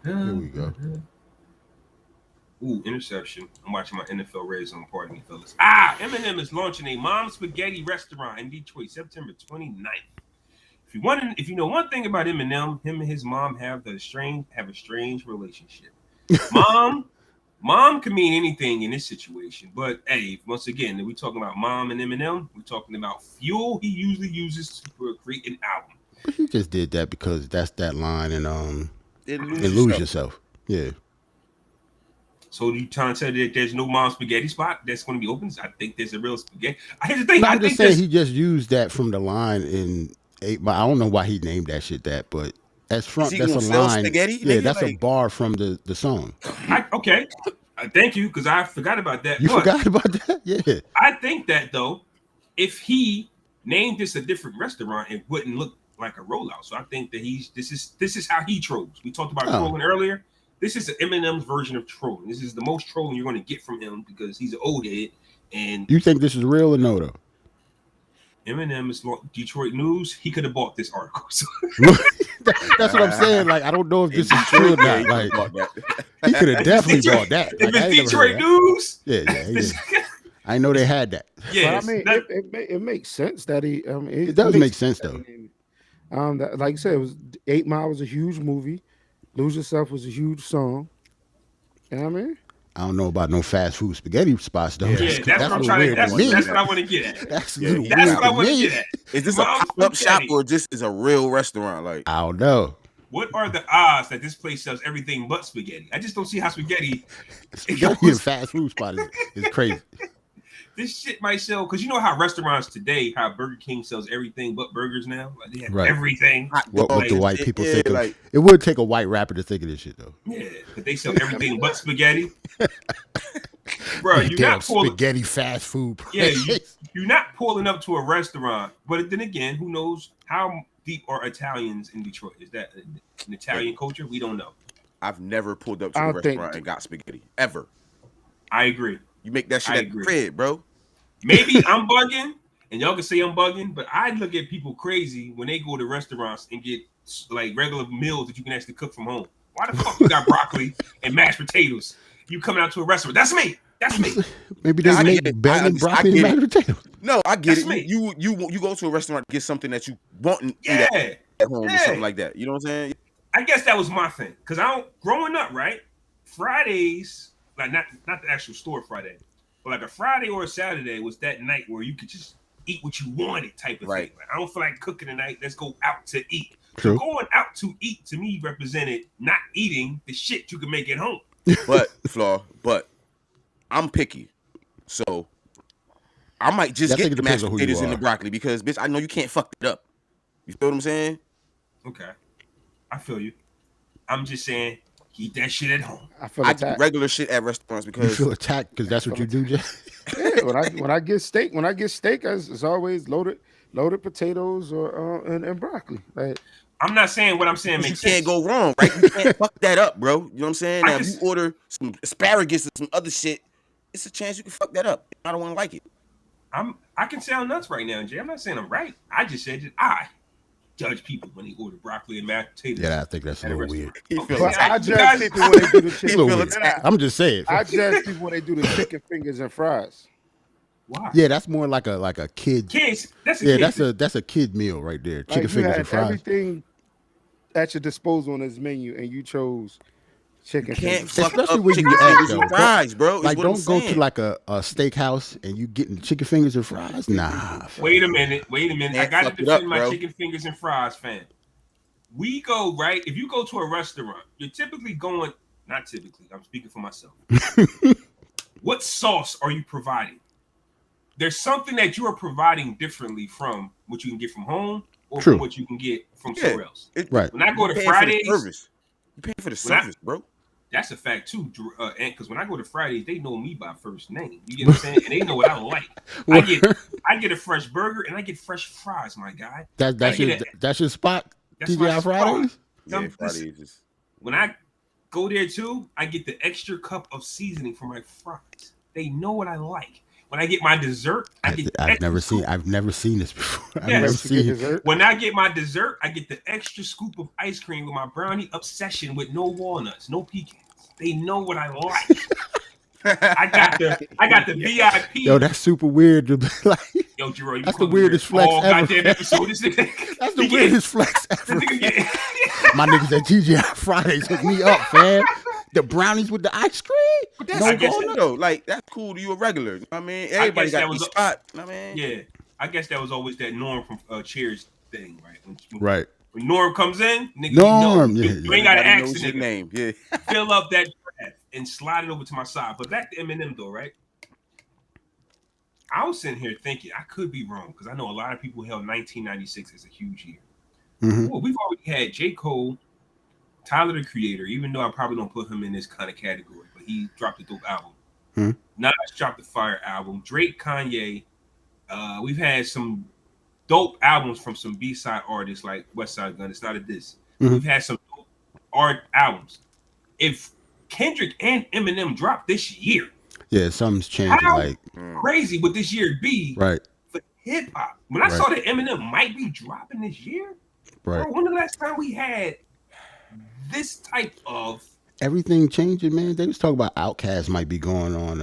Here we go. Ooh, interception. I'm watching my NFL Red Zone. Pardon me, fellas. Eminem is launching a mom spaghetti restaurant in Detroit, September 29th. If you know one thing about Eminem, him and his mom have a strange relationship. Mom can mean anything in this situation, but hey, once again, we talking about mom and Eminem. We're talking about fuel he usually uses to create an album. But he just did that because that's that line and lose yourself. Yeah. So you trying to say that there's no mom spaghetti spot that's going to be open? I think there's a real spaghetti. Here's the thing. No, I I'm think just saying he just used that from the line in 8 Mile. I don't know why he named that shit that, but that's from that's a line. Spaghetti, yeah, nigga? that's a bar from the song. Okay. Thank you, because I forgot about that. You forgot about that? Yeah. I think that though, if he named this a different restaurant, it wouldn't look like a rollout. So I think that this is how he trolls. We talked about trolling earlier. This is Eminem's version of trolling. This is the most trolling you're going to get from him because he's an old head. And you think this is real or no though? Eminem is Detroit News. He could have bought this article. So. That's what I'm saying. Like, I don't know if this is true or not. Like, he could have definitely bought that. Like, if it's Detroit News, yeah. I know they had that. Yeah, I mean, it makes sense that he. It does make sense though. Like I said, it was 8 Mile was a huge movie. Lose Yourself was a huge song. You know what I mean? I don't know about no fast food spaghetti spots though. Yeah, that's what I'm trying to. That's what I want to get at. That's what I want to get at. Is this a pop-up shop or just is a real restaurant? Like, I don't know. What are the odds that this place sells everything but spaghetti? I just don't see how spaghetti in fast food spot is crazy. This shit might sell because you know how restaurants today, how Burger King sells everything but burgers now. Like they have everything. What the white people think of? Like, it would take a white rapper to think of this shit though. Yeah, but they sell everything but spaghetti. Bro, you're not pulling spaghetti fast food place. Yeah, you're not pulling up to a restaurant. But then again, who knows how deep are Italians in Detroit? Is that an Italian culture? We don't know. I've never pulled up to a restaurant and got spaghetti ever. I agree. You make that shit at the crib, bro. Maybe I'm bugging, and y'all can say I'm bugging, but I look at people crazy when they go to restaurants and get like regular meals that you can actually cook from home. Why the fuck you got broccoli and mashed potatoes? You coming out to a restaurant? That's me. That's me. Maybe they make bacon, broccoli, and mashed potatoes. No, I get it. You go to a restaurant to get something that you want and eat at home or something like that. You know what I'm saying? I guess that was my thing because growing up, right? Fridays. Like not the actual store Friday, but like a Friday or a Saturday was that night where you could just eat what you wanted type of thing. Like, I don't feel like cooking tonight. Let's go out to eat. So going out to eat to me represented not eating the shit you can make at home. But I'm picky, so I might just get the mashed potatoes and the broccoli because bitch, I know you can't fuck it up. You feel what I'm saying? Okay, I feel you. I'm just saying. Eat that shit at home. I do regular shit at restaurants because you feel attacked because that's what you do, Jay. Yeah, when I get steak, it's always loaded potatoes or and broccoli. Like, I'm not saying what I'm saying makes sense. You can't go wrong, right? You can't fuck that up, bro. You know what I'm saying? Now, if you order some asparagus or some other shit, it's a chance you can fuck that up. I don't want to like it. I can sound nuts right now, Jay. I'm not saying I'm right. I just said that I judge people when they order broccoli and mashed potatoes. Yeah, I think that's a little weird. I judge people when they do the chicken. I'm just saying. I judge people when they do the chicken fingers and fries. Why? Yeah, that's more like a kid. Kids. That's a kid meal right there. Chicken fingers and fries. Everything at your disposal on this menu, and you chose chicken fingers. Especially when you ask though, fries, bro. Like, don't go to like a steakhouse and you getting chicken fingers and fries. Nah. Wait a minute. I got to defend my chicken fingers and fries fan. We go right. If you go to a restaurant, you're typically going. Not typically. I'm speaking for myself. What sauce are you providing? There's something that you are providing differently from what you can get from home or from what you can get from somewhere else. Right. When I go to Fridays, you pay for the service, bro. That's a fact too, and because when I go to Fridays, they know me by first name. You get what I'm saying? And they know what I like. I get a fresh burger and I get fresh fries, my guy. That's your spot. TGI Fridays. Yeah, Fridays. When I go there too, I get the extra cup of seasoning for my fries. They know what I like. When I get my dessert, I've never seen this before. I've never seen dessert. When I get my dessert, I get the extra scoop of ice cream with my brownie obsession with no walnuts, no pecans. They know what I like. I got the VIP. Yo, that's super weird to be like. Yo, Jerome, that's the weirdest flex ever. Goddamn episode. That's the weirdest flex ever. My niggas at TGI Fridays hook me up, fam. The brownies with the ice cream? But that's though. Like, that's cool to you a regular. You know what I mean? Everybody got a spot. You know what I mean? Yeah. I guess that was always that Norm from Cheers thing, right? Right. When Norm comes in, nigga, Norm, you ain't got to ask the name. Yeah. Fill up that draft. and slide it over to my side. But back to Eminem though, right? I was sitting here thinking I could be wrong because I know a lot of people held 1996 as a huge year. Well, we've already had J. Cole, Tyler the Creator, even though I probably don't put him in this kind of category, but he dropped a dope album. Nas dropped a fire album. Drake, Kanye. We've had some dope albums from some B-side artists like Westside Gunn. It's not a diss. We've had some dope art albums. If Kendrick and Eminem dropped this year, something's changing. How like crazy would this year be for hip hop? When I saw that Eminem might be dropping this year, bro, when the last time we had this type of everything changing, man? They was talking about Outkast might be going on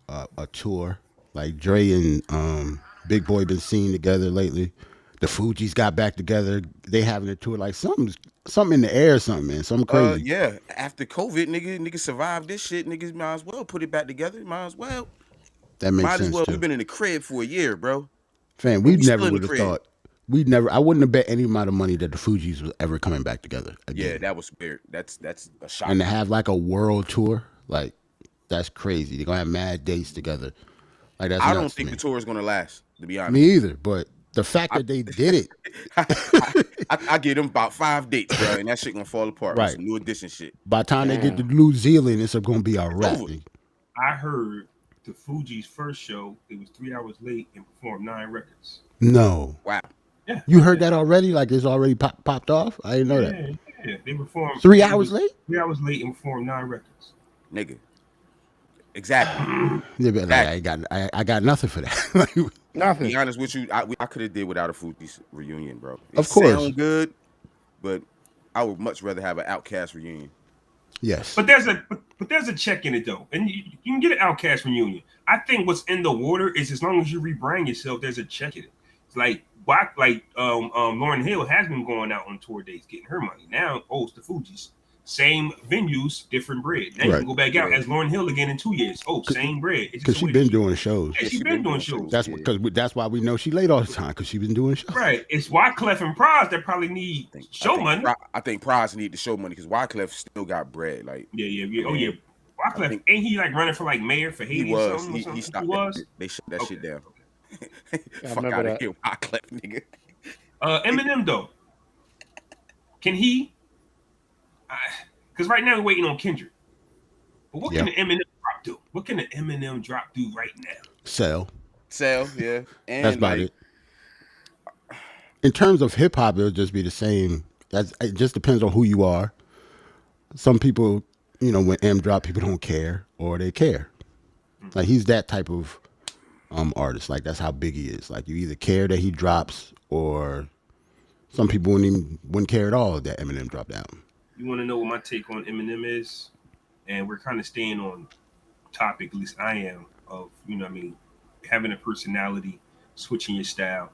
a tour. Like Dre and Big Boy been seen together lately. The Fugees got back together. They having a tour. Like something in the air, man. Something crazy. Yeah. After COVID, niggas survived this shit. Niggas might as well put it back together. Might as well. That makes sense too. We've been in the crib for a year, bro. Fam, we never would have thought. I wouldn't have bet any amount of money that the Fugees was ever coming back together again. Yeah, that was weird. That's a shock. And to have like a world tour, like that's crazy. They're gonna have mad dates together. Like that's I don't think the tour is gonna last, to be honest. Me either, but the fact that they did it, I give them about 5 dates, bro, and that shit gonna fall apart. Right, some new edition shit. By the time they get to New Zealand, it's gonna be a wrap. I heard the Fugees' first show. It was 3 hours late and performed 9 records. No, wow. Yeah, you heard that already? Like it's already popped off? I didn't know that. Yeah, they performed 3 hours late. 3 hours late and performed 9 records. Nigga. Exactly. Yeah, but like, I got nothing for that. Nothing. To be honest with you, I could have did without a Fugees reunion, bro. Of course, sound good, but I would much rather have an Outkast reunion. Yes, but there's a check in it though, and you can get an Outkast reunion. I think what's in the water is as long as you rebrand yourself, there's a check in it. It's like Lauryn Hill has been going out on tour dates getting her money. Now, it's the Fugees. Same venues, different bread. Now you can go back out as Lauryn Hill again in 2 years. Same bread. Because she's been doing shows. Yeah, she's been doing shows. That's why we know she late all the time, because she's been doing shows. Right. It's Wyclef and Barz that probably need show money. I think Barz need the show money because Wyclef still got bread. Like yeah. Oh yeah. Wyclef, ain't he like running for like mayor for Haiti or something? He stopped. They shut that shit down. Fuck out of here, Wyclef, nigga. Eminem though, can he? Because right now we're waiting on Kendrick. But what can the Eminem drop do? What can the Eminem drop do right now? Sell, yeah. And that's about it. In terms of hip hop, it'll just be the same. It just depends on who you are. Some people, when M drop, people don't care, or they care. Like he's that type of artist. Like that's how big he is. Like you either care that he drops, or some people wouldn't care at all that Eminem dropped out. You want to know what my take on Eminem is? And we're kind of staying on topic, at least I am, of, having a personality, switching your style.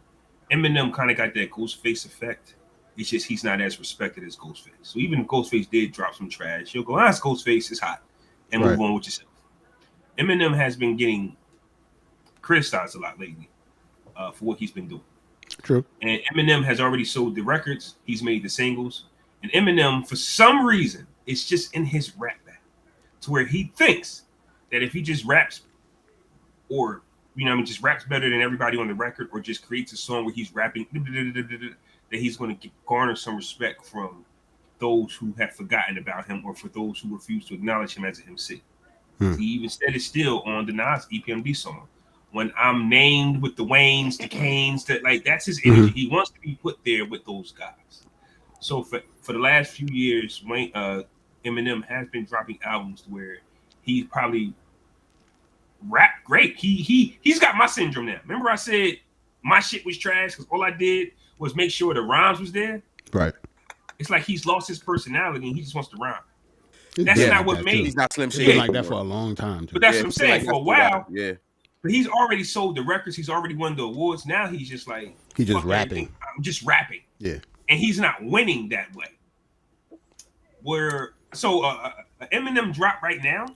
Eminem kind of got that Ghostface effect. It's just he's not as respected as Ghostface. So even if Ghostface did drop some trash, you'll go, it's Ghostface, it's hot, and move on with yourself. Eminem has been getting criticized a lot lately for what he's been doing. True. And Eminem has already sold the records. He's made the singles. And Eminem, for some reason, it's just in his rap battle to where he thinks that if he just raps or, just raps better than everybody on the record or just creates a song where he's rapping, that he's going to garner some respect from those who have forgotten about him or for those who refuse to acknowledge him as a MC. He even said it still on the Nas EPMD song. When I'm named with the Waynes, the Canes, that's his energy. He wants to be put there with those guys. So for the last few years, Eminem has been dropping albums where he probably rap great. He's got my syndrome now. Remember I said my shit was trash because all I did was make sure the rhymes was there? Right. It's like he's lost his personality and he just wants to rhyme. That's not what made. He's not Slim Shady. It's been like that for a long time. Too. But that's what I'm saying. For a while. Yeah. But he's already sold the records. He's already won the awards. Now he's just like. He's just rapping. Everything. I'm just rapping. Yeah. And he's not winning that way. Eminem drop right now.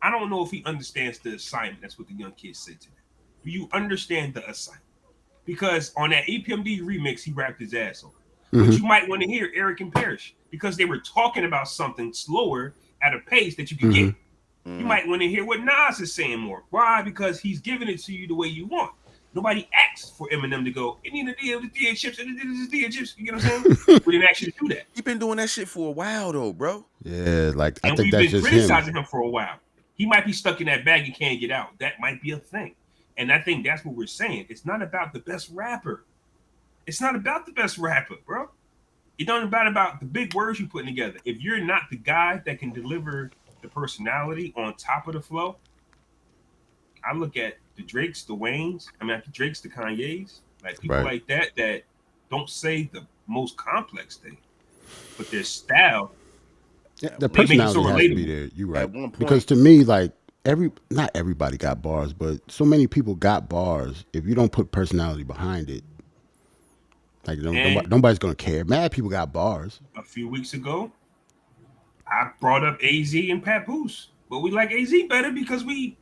I don't know if he understands the assignment. That's what the young kids say today. Do you understand the assignment? Because on that EPMD remix, he rapped his ass off. But you might want to hear Eric and Parrish because they were talking about something slower at a pace that you can get. You might want to hear what Nas is saying more. Why? Because he's giving it to you the way you want. Nobody asked for Eminem to go, it need the chips, and the chips. You get what I'm saying? We didn't actually do that. He been doing that shit for a while though, bro. Yeah, like I and think we've that's been just criticizing him for a while. He might be stuck in that bag and can't get out. That might be a thing. And I think that's what we're saying. It's not about the best rapper. It's not about the best rapper, bro. It's not about the big words you're putting together. If you're not the guy that can deliver the personality on top of the flow, I look at the Drakes, the Waynes, the Drakes, the Kanyes, like people like that don't say the most complex thing, but their style, the personality has to be there. You're right. Because to me, like not everybody got bars, but so many people got bars. If you don't put personality behind it, like nobody's gonna care. Mad people got bars. A few weeks ago, I brought up AZ and Papoose, but we like AZ better because we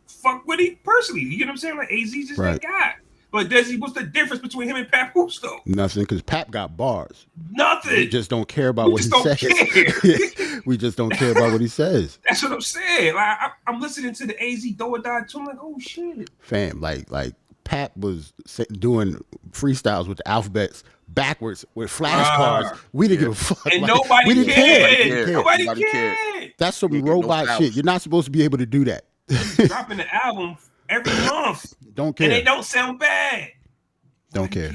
fuck with him personally. You get what I'm saying? Like AZ's just that guy. But what's the difference between him and Papoose though? Nothing, because Pap got bars. Nothing. We just don't care about what he says. We just don't care about what he says. That's what I'm saying. Like I'm listening to the AZ Do or Die too. I'm like, oh shit. Fam, like Pap was doing freestyles with the alphabets backwards with flashcards. We didn't give a fuck. And nobody cared. Nobody cared. That's some robot shit. You're not supposed to be able to do that. Dropping the album every month. Don't care. And they don't sound bad. Don't care.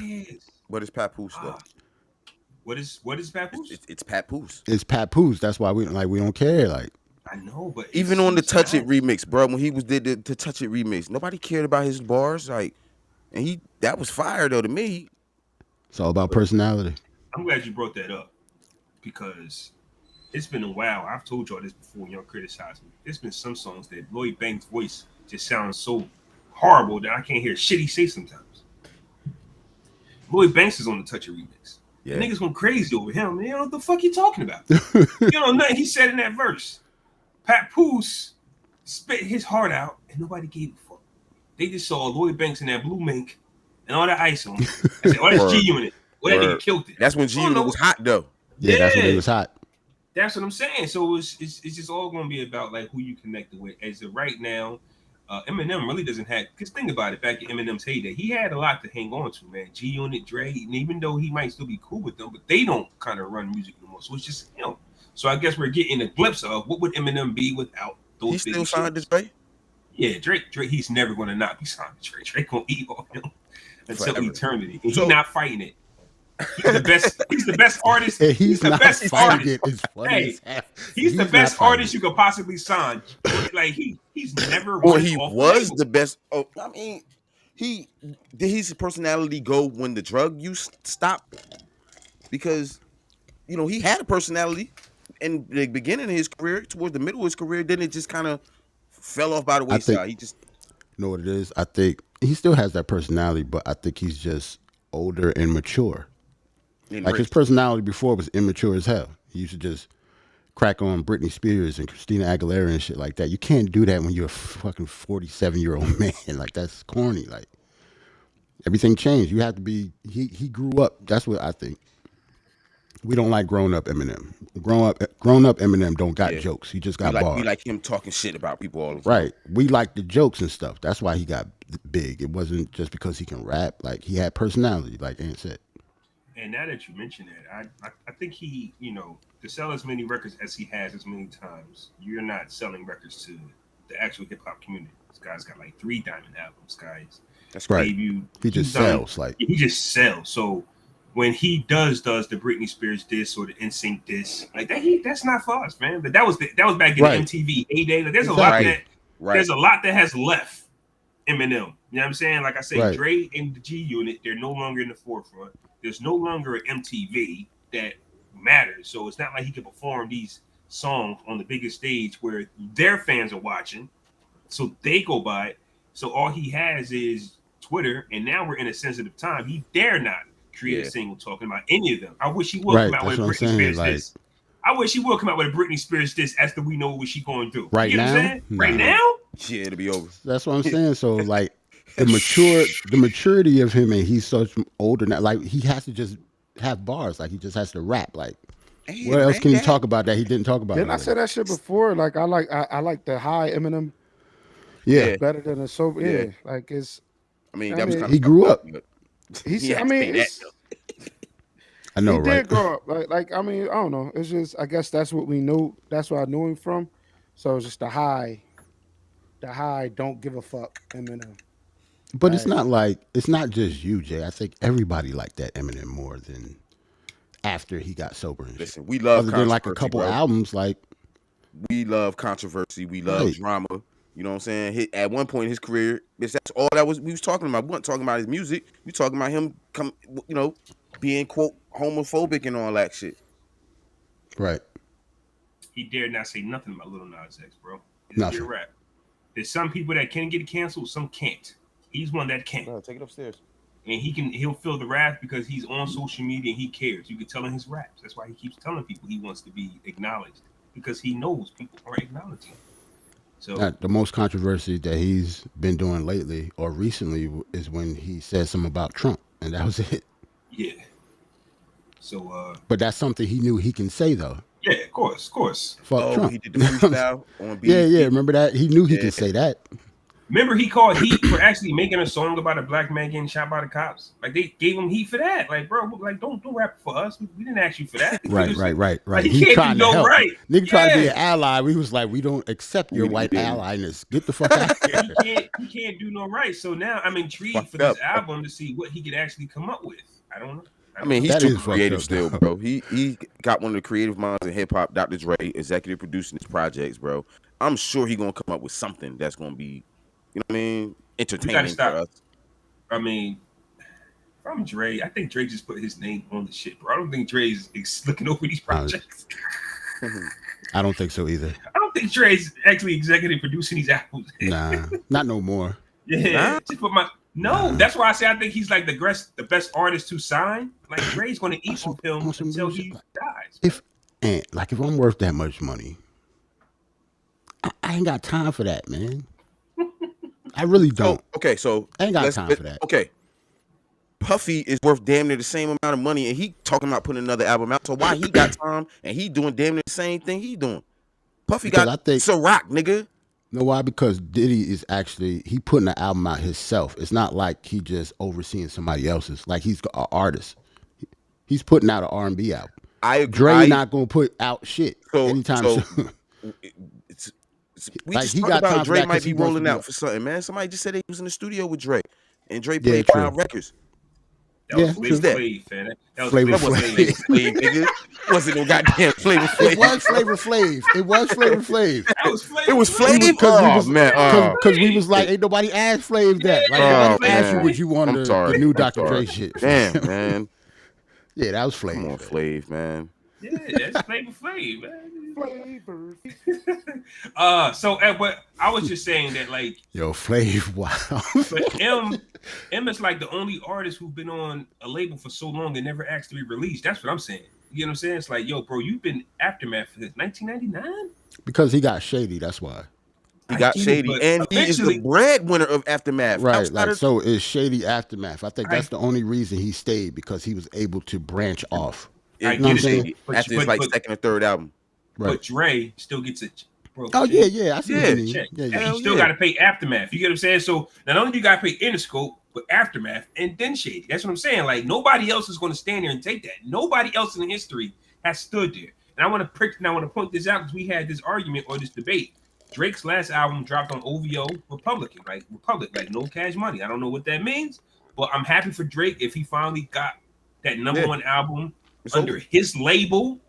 What is Papoose though? What is Papoose? It's Papoose. It's Papoose. That's why we don't care. Like I know, but even on the Touch It remix, bro, when he did the Touch It remix, nobody cared about his bars. Like, and that was fire though to me. It's all about personality. I'm glad you brought that up because it's been a while. I've told y'all this before. Y'all criticize me. There's been some songs that Lloyd Banks' voice just sounds so horrible that I can't hear shit he say sometimes. Lloyd Banks is on the Touch It remix. Yeah. Niggas went crazy over him. You know what the fuck you talking about? You know nothing he said in that verse. Papoose spit his heart out and nobody gave a fuck. They just saw Lloyd Banks in that blue mink and all that ice on it. I said, oh, that's G-Unit. Well, that nigga killed it. That's when G-Unit was hot though. Yeah, that's when it was hot. That's what I'm saying. So it's just all going to be about like who you connected with. As of right now, Eminem really doesn't have. Because think about it, back in Eminem's heyday, he had a lot to hang on to, man. G-Unit, Dre, and even though he might still be cool with them, but they don't kind of run music anymore. So it's just So I guess we're getting a glimpse of what would Eminem be without those. He still signed to Dre? Yeah, Drake. He's never going to not be signed to Dre. Drake gonna eat on him until eternity. And he's not fighting it. He's the best. He's the best artist. He's the best artist. He's the best artist you could possibly sign. Like he's never. Or he was the best. Oh, I mean, did his personality go when the drug use stopped? Because he had a personality in the beginning of his career, towards the middle of his career. Then it just kind of fell off by the wayside. You know what it is? I think he still has that personality, but I think he's just older and mature. Like his personality before was immature as hell. He used to just crack on Britney Spears and Christina Aguilera and shit like that. You can't do that when you're a fucking 47-year-old man. Like that's corny. Like everything changed. You have to be. He grew up. That's what I think. We don't like grown up Eminem. Grown up Eminem don't got jokes. He just got bars. We like him talking shit about people all the time. Right. We like the jokes and stuff. That's why he got big. It wasn't just because he can rap. Like he had personality, like Ant said. And now that you mention that, I think he, to sell as many records as he has as many times, you're not selling records to the actual hip hop community. This guy's got like 3 diamond albums, guys. That's right. He just sells. He just sells. So when he does the Britney Spears diss or the NSYNC diss, like that's not for us, man. But that was back in the MTV heyday. Like, there's a lot there's a lot that has left Eminem. You know what I'm saying? Like I say, Dre and the G-Unit, they're no longer in the forefront. There's no longer an MTV that matters. So it's not like he can perform these songs on the biggest stage where their fans are watching. So they go by it. So all he has is Twitter. And now we're in a sensitive time. He dare not create a single talking about any of them. I wish he would come out with a Britney Spears diss. I wish he would come out with a Britney Spears diss after we know what she's going to do. Right now? What I'm saying? Right now? Yeah, it'll be over. That's what I'm saying. So like the maturity of him, and he's such older now. Like he has to just have bars. Like he just has to rap. Like What else can you talk about that he didn't talk about? Didn't I say that shit before? Like I like the high Eminem. Yeah, better than a sober. Yeah, like it's. I mean, that was kind of he grew up. He I mean, I know, he right? did grow up. Like I mean, I don't know. It's just I guess that's what we knew. That's where I knew him from. So it's just the high. Don't give a fuck Eminem. But it's not just you, Jay. I think everybody liked that Eminem more than after he got sober. And listen, we love other than like a couple albums, like we love controversy, we love drama. You know what I'm saying? At one point in his career, that's all that we was talking about. We weren't talking about his music. We talking about him being quote homophobic and all that shit. Right. He dared not say nothing about Lil Nas X, bro. Nothing. Rap. There's some people that can get canceled, some can't. He's one that can't. No, take it upstairs. And he'll feel the wrath because he's on social media and he cares. You can tell in his raps. That's why he keeps telling people he wants to be acknowledged because he knows people aren't acknowledging him. So the most controversy that he's been doing lately or recently is when he said something about Trump, and that was it. Yeah. So but that's something he knew he can say though. Yeah, of course. Fuck Trump. He did the freestyle on BET. Yeah, remember that? He knew he could say that. Remember he called heat for actually making a song about a black man getting shot by the cops. Like they gave him heat for that. Like, bro, like don't rap for us. We didn't ask you for that. Right. Like, he trying to help. Right. Nigga tried to be an ally. We was like, we don't accept your white allies. Get the fuck out of here. He can't do no right. So now I'm intrigued for this album to see what he could actually come up with. I don't know. I mean, he's too creative still, bro. He got one of the creative minds in hip hop, Dr. Dre, executive producing his projects, bro. I'm sure he's gonna come up with something that's gonna be, you know what I mean, entertaining for us. I mean, if I'm Dre, I think Dre just put his name on the shit, bro. I don't think Dre's looking over these projects. I don't think so either. I don't think Dre's actually executive producing these albums. Nah, not no more. Yeah, just put my. No, that's why I say I think he's like the best artist to sign. Like Dre's going to eat with him until he dies. If I'm worth that much money, I ain't got time for that, man. I really don't. So I ain't got time for that. Okay, Puffy is worth damn near the same amount of money, and he talking about putting another album out. So why he got time and he doing damn near the same thing he doing? Puffy got Ciroc, nigga. You know why? Because Diddy is actually he putting the album out himself. It's not like he just overseeing somebody else's. Like he's an artist. He's putting out an R&B album. I agree. Dre not gonna put out shit anytime soon. We just talked about Dre might be rolling out for something, man. Somebody just said he was in the studio with Dre, and Dre played 5 records. That was Flavor Flav, man. That was Flavor Flav, nigga. Wasn't no goddamn Flavor Flav. It was Flavor Flav. It was Flavor Flav. It was Flav. Because we was like, ain't nobody asked Flav that. Like, nobody asked you what you wanted the new Dr. Dre shit. Damn, man. Yeah, that was Flav. Come on, Flav, man. Yeah, that's Flavor Flav, man. So what I was just saying that like Flav, wow. But M is like the only artist who's been on a label for so long and never asked to be released. That's what I'm saying. You know what I'm saying? It's like, bro, you've been Aftermath since 1999. Because he got shady. That's why. He got shady, and he is the breadwinner of Aftermath. Right, so is Shady Aftermath. I think that's the only reason he stayed, because he was able to branch off. You know what I'm saying? After his second or third album. Right. But Dre still gets a bro. Oh yeah, I see what you mean. Check. Yeah. You still got to pay Aftermath. You get what I'm saying? So not only do you got to pay Interscope, but Aftermath and then Shady. That's what I'm saying. Like nobody else is going to stand there and take that. Nobody else in history has stood there. And I want to point this out because we had this argument or this debate. Drake's last album dropped on OVO Republic, like no Cash Money. I don't know what that means, but I'm happy for Drake if he finally got that number one album under his label.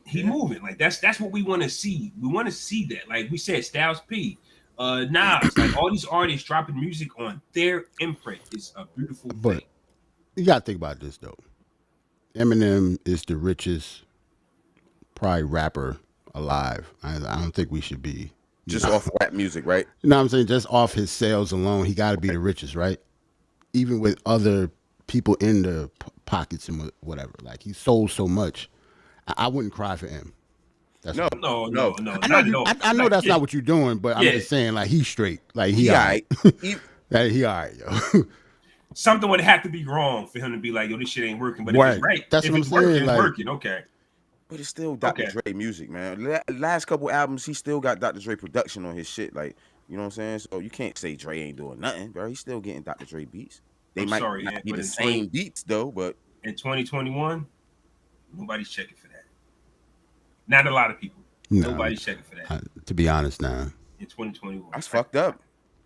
He moving like that's what we want to see. We want to see that, like we said, Styles P, Nas, like all these artists dropping music on their imprint is a beautiful thing. You gotta think about this though. Eminem is the richest, probably rapper alive. I don't think we should be just off rap music, right? You know what I'm saying? Just off his sales alone, he got to be the richest, right? Even with other people in the pockets and whatever, like he sold so much. I wouldn't cry for him. No. I know that's not what you're doing, but I'm just saying, like he's straight, like he all right. He all right, yo. something would have to be wrong for him to be like, yo, this shit ain't working. But if it's right, that's if what I'm it's saying. Working, like, it's working. Okay. But it's still Dr. Dre music, man. Last couple albums, he still got Dr. Dre production on his shit. Like, you know what I'm saying? So you can't say Dre ain't doing nothing, bro. He's still getting Dr. Dre beats. They might not be the same beats though, but in 2021, nobody's checking for that. Not a lot of people. No, nobody's checking for that. To be honest, now in 2021, that's fucked up.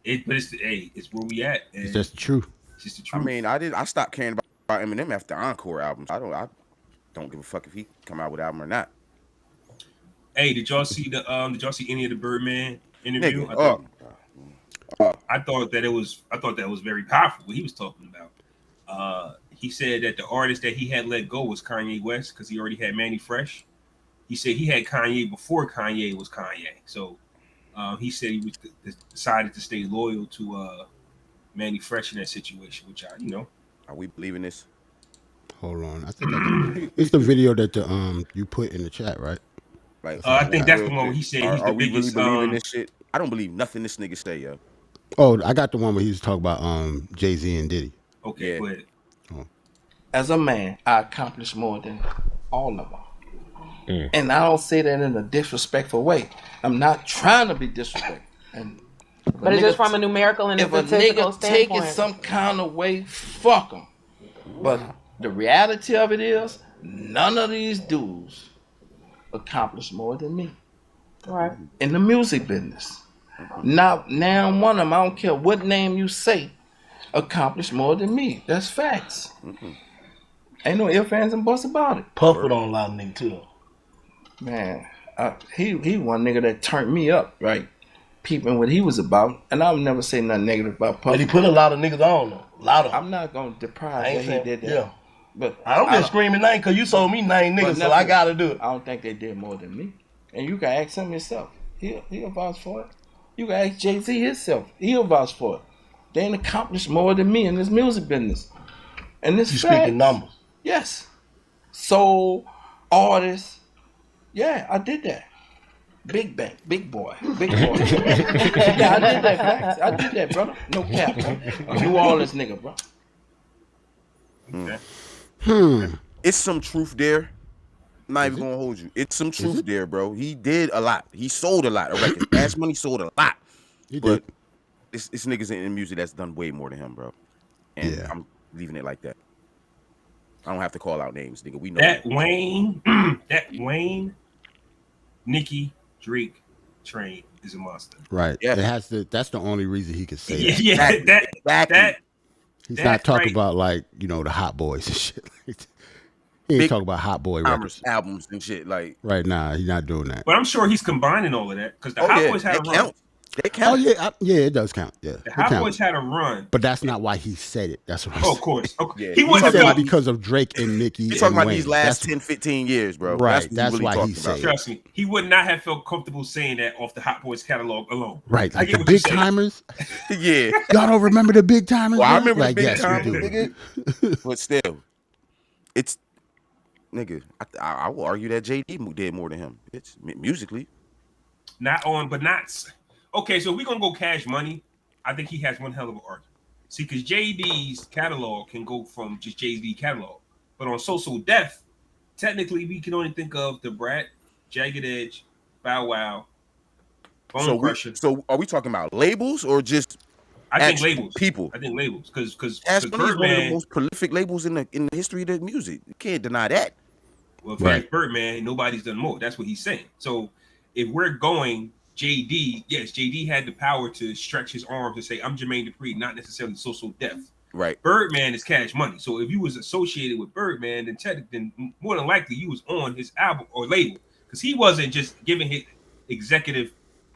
But it's where we at. It's just the truth. It's just the truth. I mean, I stopped caring about Eminem after Encore albums. I don't give a fuck if he come out with an album or not. Hey, did y'all see any of the Birdman interview? I thought that was very powerful what he was talking about. He said that the artist that he had let go was Kanye West because he already had Manny Fresh. He said he had Kanye before Kanye was Kanye. So he said he was decided to stay loyal to Manny Fresh in that situation, which Are we believing this? Hold on. I think it's the video that you put in the chat, right? Like, I think that's the one where he said he's the we biggest. Really believing this shit? I don't believe nothing this nigga say, yo. Oh, I got the one where he was talking about Jay-Z and Diddy. Okay, go ahead. Oh. As a man, I accomplished more than all of them. And I don't say that in a disrespectful way. I'm not trying to be disrespectful. But it's just from a numerical and a statistical standpoint. If a nigga take it some kind of way, fuck him. But the reality of it is, none of these dudes accomplished more than me. Right. In the music business. Now one of them, I don't care what name you say, accomplished more than me. That's facts. Ain't no ifs, ands, and buts about it. Pufford on a lot of niggas too. Man, he one nigga that turned me up, right? Peeping what he was about, and I would never say nothing negative about Pufford. But he put a lot of niggas on though. A lot of them. I'm not gonna deprive that he did that. Yeah. But I don't get screaming name because you sold me 9 niggas, so I gotta do it. I don't think they did more than me. And you can ask him yourself. He'll vouch for it. You can ask Jay-Z himself. He'll vouch for it. They ain't accomplished more than me in this music business. And this you speaking numbers. Yes. Soul, artists. Yeah, I did that. Big bank, big boy. Yeah, I did that, facts. I did that, brother. No cap, bro. You all this nigga, bro. It's some truth there. I'm not even gonna hold you. It's some truth there, bro. He did a lot. He sold a lot of records. Cash Money sold a lot. But it's niggas in music that's done way more than him, bro. And I'm leaving it like that. I don't have to call out names, nigga. We know that Wayne, Nicki, Drake train is a monster. Right. Yeah. It has to. That's the only reason he could say that. Yeah. He's not talking about like the Hot Boys and shit. He ain't talking about Hot Boy records, albums and shit. Like right now, he's not doing that. But I'm sure he's combining all of that because the Hot Boys had a run. They count. Oh yeah, it does count. Yeah, the Hot Boys had a run, but that's not why he said it. That's what I'm saying. Of course, okay. He said it because of Drake and Nicki. He's talking about these last 10, 15 years, bro. Right, that's why he said it. Trust me, he would not have felt comfortable saying that off the Hot Boys catalog alone. Right, like the Big Timers. Yeah, y'all don't remember the Big Timers? Well, I remember the Big Timers, nigga. But still, it's nigga. I will argue that JD did more than him. It's musically. Not. Okay, so if we're gonna go Cash Money, I think he has one hell of an argument. See, because JD's catalog can go from just Jay-Z catalog, but on So Def, technically we can only think of the Brat, Jagged Edge, Bow Wow, Bone Crusher. So are we talking about labels or just? I think labels. People. I think labels because Cash Money is one of the most prolific labels in the history of the music. You can't deny that. Well, if Birdman, nobody's done more. That's what he's saying. So if we're going JD, yes, JD had the power to stretch his arms and say, I'm Jermaine Dupri, not necessarily So Def. Right. Birdman is Cash Money. So if you was associated with Birdman, then more than likely you was on his album or label. Because he wasn't just giving his executive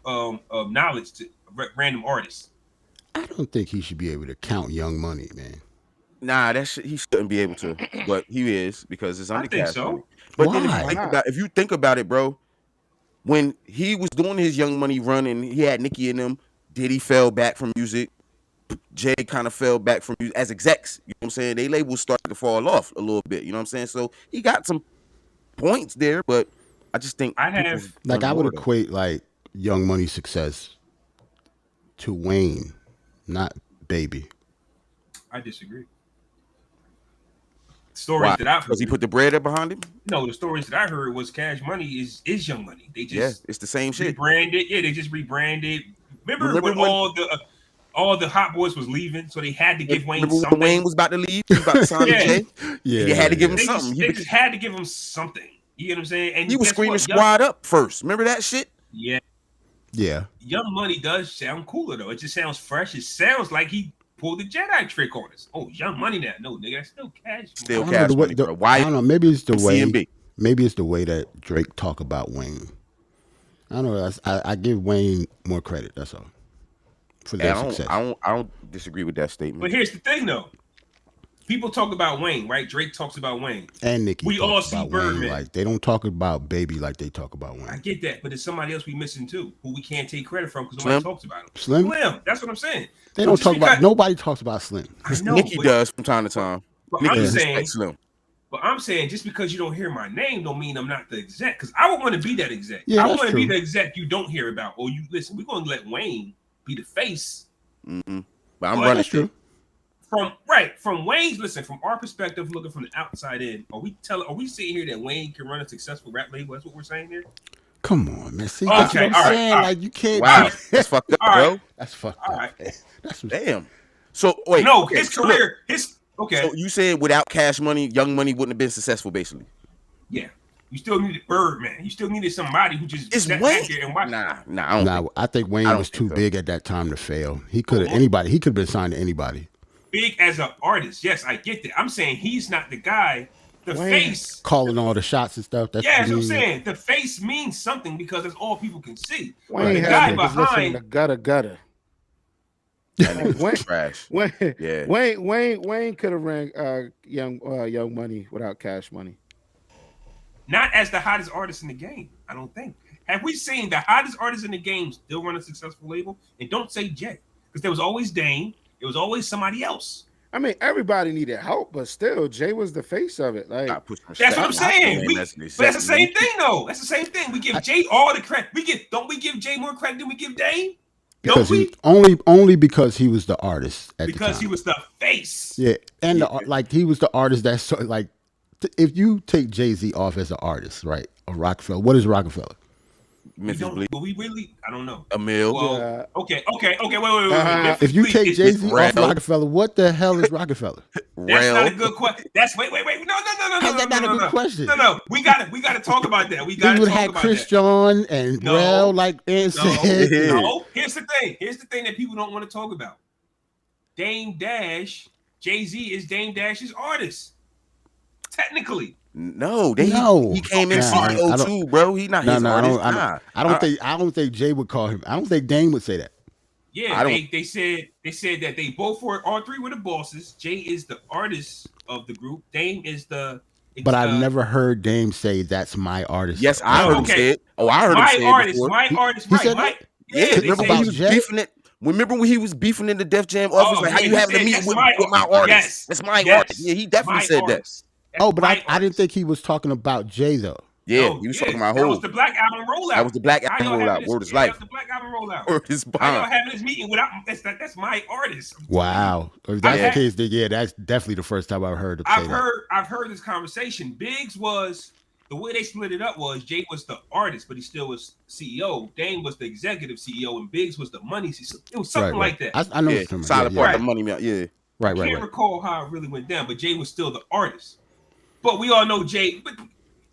knowledge to random artists. I don't think he should be able to count Young Money, man. Nah, he shouldn't be able to. But he is because it's under Cash Money. But why? Then if you think about it, bro, when he was doing his Young Money run and he had Nicki in them, Diddy fell back from music. Jay kind of fell back from music as execs. You know what I'm saying? They labels started to fall off a little bit. You know what I'm saying? So he got some points there, but I just think I would equate like Young Money success to Wayne, not Baby. I disagree. Stories that I've heard. Because he put the bread up behind him? No, the stories that I heard was Cash Money is Young Money. They just it's the same shit. Rebranded. Yeah, they just rebranded. Remember when all the hot boys was leaving, so they had to give Wayne something. When Wayne was about to leave, he was about to sign to Jay. Yeah, they had to give him something. They just had to give him something. You know what I'm saying? And he was screaming "Squad up" first. Remember that shit? Yeah. Yeah. Young Money does sound cooler though. It just sounds fresh. It sounds like he pulled the Jedi trick on us. Oh, Young Money now. No, nigga, that's still Cash. Still Cash Money, bro. Why? I don't know. Maybe it's the way. Maybe it's the way that Drake talk about Wayne. I don't know. I give Wayne more credit. That's all. For their success. I don't disagree with that statement. But here's the thing, though. People talk about Wayne, right? Drake talks about Wayne. And Nicki. We all see Birdman. Like, they don't talk about Baby like they talk about Wayne. I get that, but there's somebody else we missing too, who we can't take credit from because nobody talks about him. Slim? That's what I'm saying. They don't talk about. Nobody talks about Slim. I know, Nicki does from time to time. But I'm saying just because you don't hear my name don't mean I'm not the exec. Because I would want to be that exec. Yeah, I want to be the exec you don't hear about. Or you listen. We're going to let Wayne be the face. Mm-hmm. But I'm running true. From Wayne's, listen, from our perspective, looking from the outside in, are we sitting here that Wayne can run a successful rap label? That's what we're saying here? Come on, man. See, that's what I'm saying. Like, you can't. Wow, that's fucked up, bro. That's fucked up. That's damn. So wait, no, his career, okay. So you said without Cash Money, Young Money wouldn't have been successful, basically. Yeah. You still needed Birdman. You still needed somebody who just sat back there and watched. I think Wayne was too big at that time to fail. He could have anybody. He could have been signed to anybody. Big as an artist, yes, I get that. I'm saying he's not the guy. The face calling all the shots and stuff. That's what I'm saying. The face means something because that's all people can see. Wayne the guy behind the gutter. Wayne trash. Wayne could have ran Young Money without Cash Money. Not as the hottest artist in the game, I don't think. Have we seen the hottest artist in the game still run a successful label? And don't say Jay, because there was always Dame. It was always somebody else. I mean, everybody needed help, but still, Jay was the face of it. Like that's what I'm saying. But that's the same thing, though. That's the same thing. We give Jay all the credit. Don't we give Jay more credit than we give Dame? Because only because he was the artist at the time. Because he was the face. Yeah, and he was the artist that's so, like, if you take Jay-Z off as an artist, right? A Rockefeller. What is Rockefeller? But we really, I don't know. A mill. Well, okay. Wait. If you take Jay-Z off Rockefeller, what the hell is Rockefeller? That's not a good question. Wait. No. How's that not a good question? No. We got to talk about that. We got to talk about that. Chris John and Rel, like Ant said. No. Here's the thing that people don't want to talk about. Dame Dash, Jay-Z is Dame Dash's artist. Technically. No, he came in CO2, bro. He not his artist. I don't think Jay would call him. I don't think Dame would say that. Yeah, they said that they both were all three were the bosses. Jay is the artist of the group. Dame is the. But I've never heard Dame say that's my artist. Yes, I heard him say it. Oh, I heard him say it. My artist. He said that? Yeah, remember when he was beefing it? Remember when he was beefing in the Def Jam office? Like, how you having a meeting with my artist? Yes. That's my artist. Yeah, he definitely said that. But I didn't think he was talking about Jay though. Yeah, he was talking about who? That was the Black Album rollout. That was the Black Album rollout. Word is life. That was the Black Album rollout. Word is bond. How y'all having this meeting without? That's my artist. Wow. If that's the case, then that's definitely the first time I've heard. I've heard this conversation. Biggs was the way they split it up was Jay was the artist, but he still was CEO. Dame was the executive CEO, and Biggs was the money CEO. It was something like that. I know. Solid part of the money. Yeah. Right. I can't recall how it really went down, but Jay was still the artist. But we all know Jay. But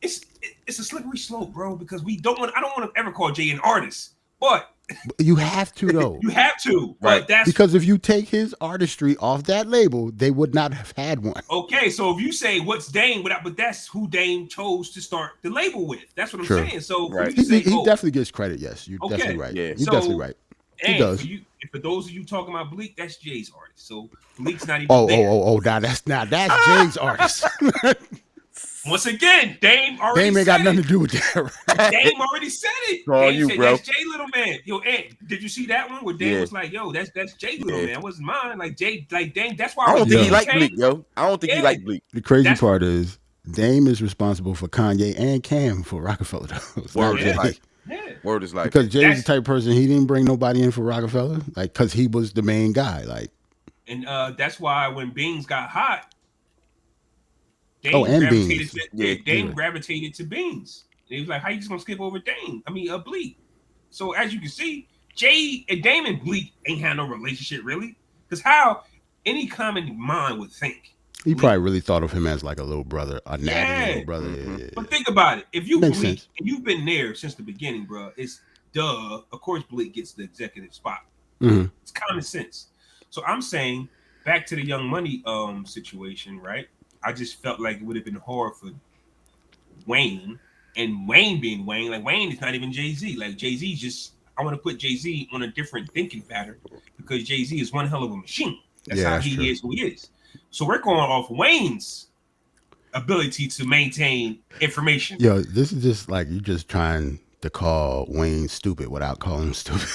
it's a slippery slope, bro. Because I don't want to ever call Jay an artist. But you have to, though. You have to. Right. But that's because if you take his artistry off that label, they would not have had one. Okay, so if you say what's Dame, but that's who Dame chose to start the label with. That's what I'm saying. So he definitely gets credit. Yes, you're definitely right. Yeah, you're definitely right. He does. For those of you talking about Bleak, that's Jay's artist. So Bleak's not even there. That's Jay's artist. Once again, Dame already ain't got nothing to do with that. Dame already said it. Dame said, that's Jay Little Man. Yo, Ant, did you see that one where Dame was like, yo, that's Jay Little Man. It wasn't mine. Like Dame, that's why I don't think he liked Bleak, yo. I don't think he liked Bleak. The crazy part is Dame is responsible for Kanye and Cam for Rockefeller. Word is like. Word is like because Jay's the type of person he didn't bring nobody in for Rockefeller, like because he was the main guy. Like And that's why when Beans got hot, Dame gravitated to Beans. They was like, how you just gonna skip over Dame? I mean, Bleak. So as you can see, Jay and Dame and Bleak ain't had no relationship really. Because how any common mind would think. He probably really thought of him as like a little brother, a nagging little brother. Mm-hmm. Yeah. But think about it. If you Bleak and you've been there since the beginning, bro, it's duh. Of course, Bleak gets the executive spot. Mm-hmm. It's common sense. So I'm saying back to the Young Money situation, right? I just felt like it would have been hard for Wayne, and Wayne being Wayne, like Wayne is not even Jay-Z. Like Jay-Z just, I want to put Jay-Z on a different thinking pattern because Jay-Z is one hell of a machine. That's how he is who he is. So we're going off Wayne's ability to maintain information. Yo, this is just like you just trying to call Wayne stupid without calling him stupid.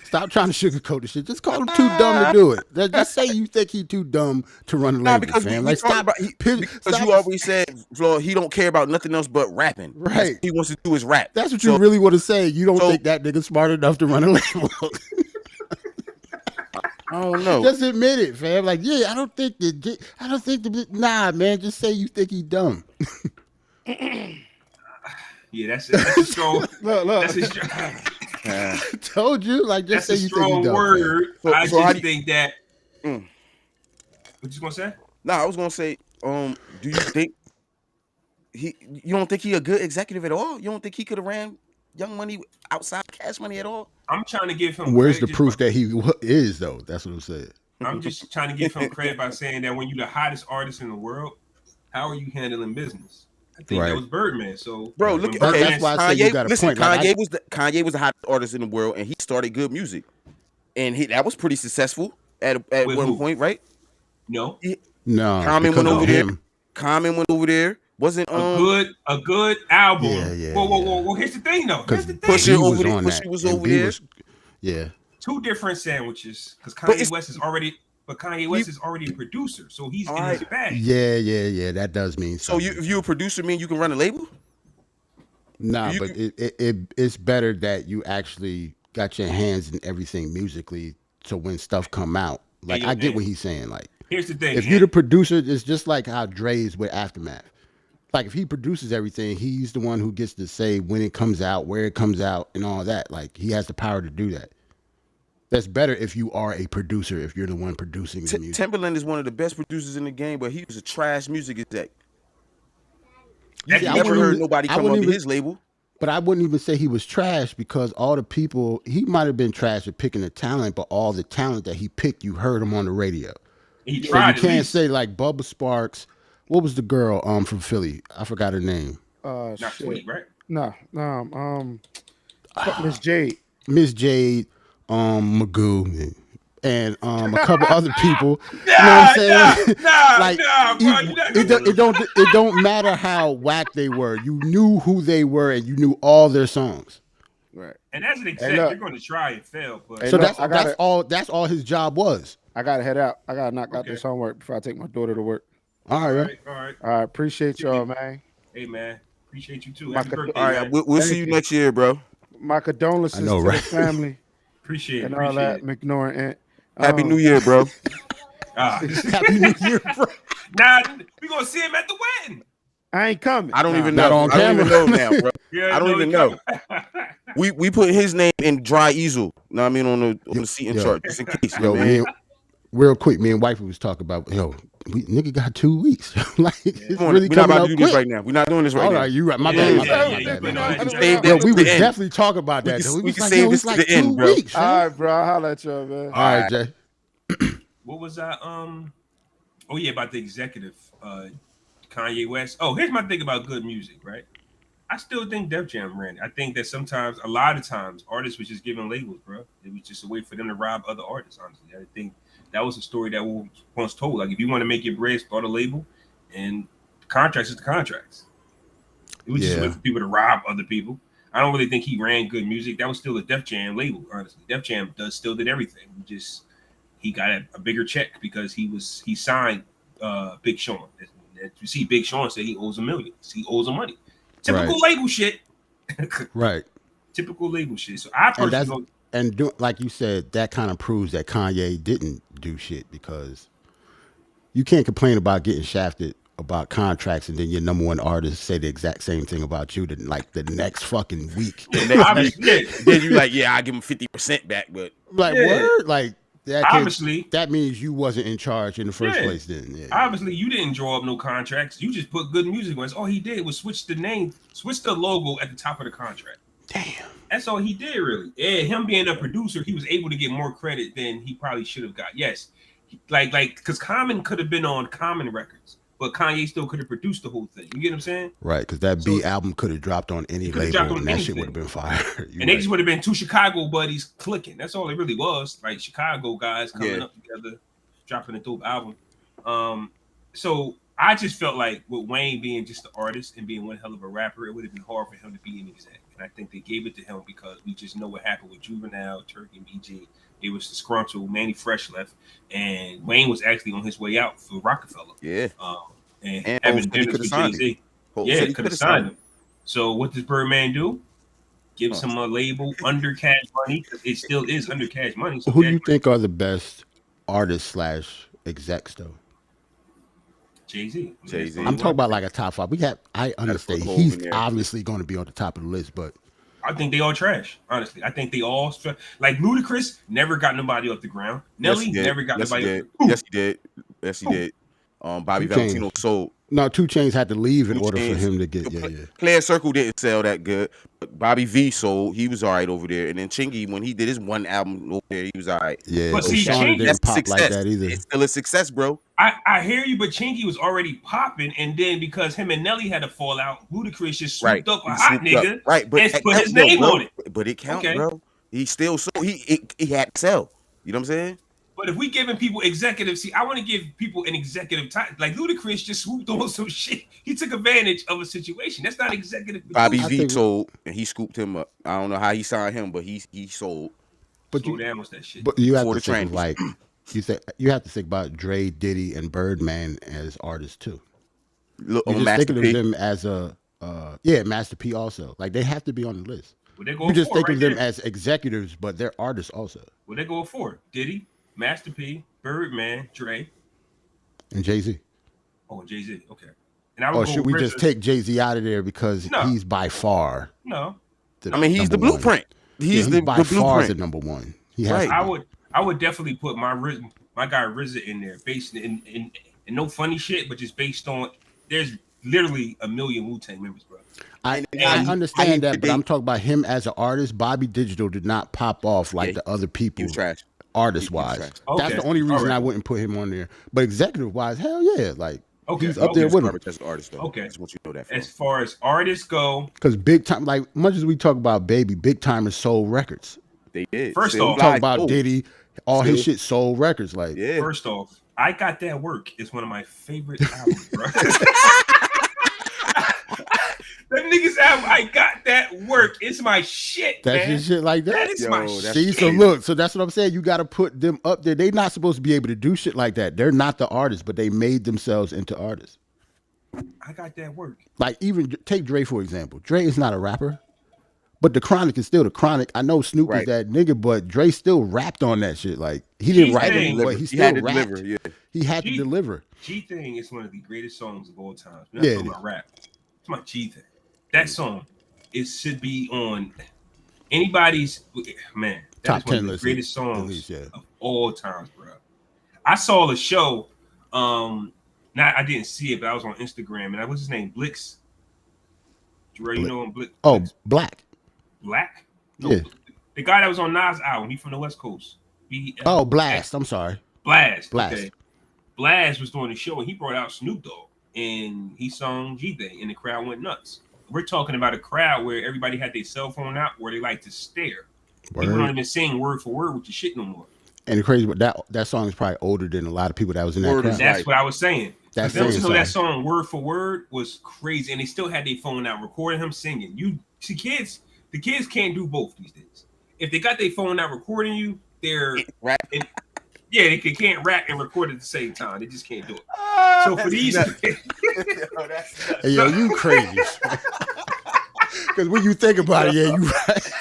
Stop trying to sugarcoat the shit. Just call him too dumb to do it. Just say you think he's too dumb to run a label, because fam. Like stop. Because you always said, Flo, he don't care about nothing else but rapping. Right. That's what he wants to do is rap. That's what you really want to say. You don't think that nigga's smart enough to run a label. I don't know. Just admit it, fam. Like, yeah, I don't think nah, man. Just say you think he's dumb. Yeah, that's a strong. Look. That's a strong. Told you, like, just that's say you think he's dumb. That's a strong word. I just think that. What you gonna say? No, I was gonna say, do you think you don't think he a good executive at all? You don't think he could have ran Young Money outside Cash Money at all? I'm trying to give him. Where's the proof that he is though? That's what I'm saying. I'm just trying to give him credit by saying that when you're the hottest artist in the world, how are you handling business? I think that was Birdman. So, bro, look at that's why I say you got a point. Kanye was the hottest artist in the world, and he started good music, and that was pretty successful at one point, right? No, Common went over there. Common went over there. Wasn't a good album. Yeah. Whoa. Here's the thing, though. Pusha was over there. Yeah. Two different sandwiches because Kanye West is already. But Kanye West is already a producer, so he's in his bag. Yeah. That does mean something. So if you're a producer, mean you can run a label? Nah, but it's better that you actually got your hands in everything musically. So when stuff come out, like I get what he's saying. Like, here's the thing: if you're the producer, it's just like how Dre's with Aftermath. Like if he produces everything, he's the one who gets to say when it comes out, where it comes out, and all that. Like he has the power to do that. That's better if you are a producer, if you're the one producing the music. Timberland is one of the best producers in the game, but he was a trash music exec. I never heard nobody come up to his label. But I wouldn't even say he was trash because all the people, he might have been trash at picking the talent, but all the talent that he picked, you heard him on the radio. He tried. So you can't say like Bubba Sparks. What was the girl from Philly? I forgot her name. Not Sweet, right? No. Miss Jade. Miss Jade. Magoo and a couple other people. You know what I'm saying? It don't matter how whack they were. You knew who they were and you knew all their songs. Right. And as an exec, you're going to try and fail. But so that's all his job was. I gotta head out. I gotta knock out this homework before I take my daughter to work. All right. All right. Appreciate y'all, man. Hey, man. Appreciate you too. Happy birthday, all right. We'll see you next year, bro. My condolences to the family. Appreciate and all that, McNaughton Aunt. Happy New Year, bro. Happy New Year, bro. Nah, we gonna see him at the wedding. I ain't coming. I don't even know. On camera. I don't even know now, bro. I don't even know. We put his name in dry easel. Know what I mean on the seating chart just in case. Man. Real quick, me and wifey was talking about nigga got 2 weeks. Like it's really we're not about to do quick. this right now. We're not doing this right now. All right, you right. My bad. We would definitely talk about that. We can save this to the end, bro. All right, bro. I'll holler at y'all, man. All right, Jay. What was that? Oh yeah, about the executive, Kanye West. Oh, here's my thing about good music, right? I still think Def Jam ran it. I think that a lot of times, artists were just given labels, bro. It was just a way for them to rob other artists, honestly. I think that was a story that was once told. Like, if you want to make your bread, start a label, and contracts is the contracts. It was just a way for people to rob other people. I don't really think he ran good music. That was still a Def Jam label, honestly. Def Jam still did everything. He got a bigger check because he signed Big Sean. You see, Big Sean said he owes $1 million. He owes him money. Typical label shit. Right. Typical label shit. So I personally And like you said, that kind of proves that Kanye didn't do shit, because you can't complain about getting shafted about contracts and then your number one artist say the exact same thing about you like the next fucking week. Then you like, yeah, I give him 50% back, but like word, like that. Obviously, that means you wasn't in charge in the first place. Then obviously you didn't draw up no contracts. You just put good music on. All he did was switch the logo at the top of the contract. Damn. That's all he did, really. Yeah, him being a producer, he was able to get more credit than he probably should have got. Yes, like because Common could have been on Common Records, but Kanye still could have produced the whole thing. You get what I'm saying? Right, because that B album could have dropped on any label, and that shit would have been fire. And they just would have been two Chicago buddies clicking. That's all it really was. Like Chicago guys coming up together, dropping a dope album. So I just felt like with Wayne being just an artist and being one hell of a rapper, it would have been hard for him to be an exec. And I think they gave it to him because we just know what happened with Juvenile, Turkey, and BG. It was disgruntled. Manny Fresh left, and Wayne was actually on his way out for Rockefeller. Yeah. And having dinner with Jay-Z. Yeah, could have signed him. So what does Birdman do? Gives him a label under Cash Money, because it still is under Cash Money. So who do you think are the best artists / execs though? Jay-Z. I'm talking about like a top 5. I understand he's obviously going to be on the top of the list, but I think they all trash. Honestly, I think they all like Ludacris never got nobody off the ground. Nelly never got nobody. Yes, he did. Bobby Valentino sold. No, 2 Chainz had to leave in order for him to get. Player Circle didn't sell that good, but Bobby V sold. He was all right over there. And then Chingy, when he did his one album over there, he was all right. Yeah, but see, Chingy didn't pop like that either. It's still a success, bro. I hear you, but Chingy was already popping, and then because him and Nelly had a fallout, Ludacris just swooped up a hot nigga, and put his name on it. But it counts, bro. He still sold. He had to sell. You know what I'm saying? But if we giving people executives, I want to give people an executive time. Like Ludacris just swooped on some shit. He took advantage of a situation. That's not executive. Bobby V sold, and he scooped him up. I don't know how he signed him, but he sold. But that shit. But you have to think like you have to think about Dre, Diddy, and Birdman as artists too. You just think of them as Master P also. Like they have to be on the list. You just think of them as executives, but they're artists also. Well, they go for Diddy, Master P, Birdman, Dre, and Jay-Z. Oh, Jay-Z. Okay. And I would should we just take Jay-Z out of there because he's by far? No. He's the blueprint. He's by far the number one. He has I would definitely put my guy RZA in there, based in no funny shit, but just based on there's literally a million Wu-Tang members, bro. I understand that, but I'm talking about him as an artist. Bobby Digital did not pop off like the other people. He was trash. Artist-wise. That's the only reason I wouldn't put him on there. But executive-wise, hell yeah. Like, he's up there with him. As an artist, though. Okay. That's what you know that for. As far as artists go. Because Big Time, like, much as we talk about Baby, Big Timers sold records. They did. First off. Talk about Diddy, all his shit sold records. Like, First off, I Got That Work is one of my favorite albums, bro. That nigga's album, I Got That Work. It's my shit, that's man. His shit like that? That is my shit. So look, so that's what I'm saying. You got to put them up there. They're not supposed to be able to do shit like that. They're not the artists, but they made themselves into artists. I Got That Work. Like, even take Dre, for example. Dre is not a rapper, but the Chronic is still the Chronic. I know Snoop is that nigga, but Dre still rapped on that shit. Like, he didn't write it, but he still rapped. He had to deliver. G-Thing is one of the greatest songs of all time. We're not talking about rap. It's my G-Thing. That song, should be on anybody's top 10 list. Greatest songs of all times, bro. I saw a show. I didn't see it, but I was on Instagram, and what's his name? Blix. Dre, you know him? Blix. Oh, Black. Black? No, yeah. The guy that was on Nas' album. He from the West Coast. Blast. I'm sorry. Blast. Okay. Blast was doing the show, and he brought out Snoop Dogg, and he sung G-Thing, and the crowd went nuts. We're talking about a crowd where everybody had their cell phone out, where they like to stare. People don't even sing word for word with your shit no more. And the crazy, but that song is probably older than a lot of people that was in that crowd. That's what I was saying. That song word for word was crazy, and they still had their phone out recording him singing. The kids can't do both these days. If they got their phone out recording you, they're rapping. They can't rap and record at the same time. They just can't do it. So for these, you crazy. Because when you think about it, you right.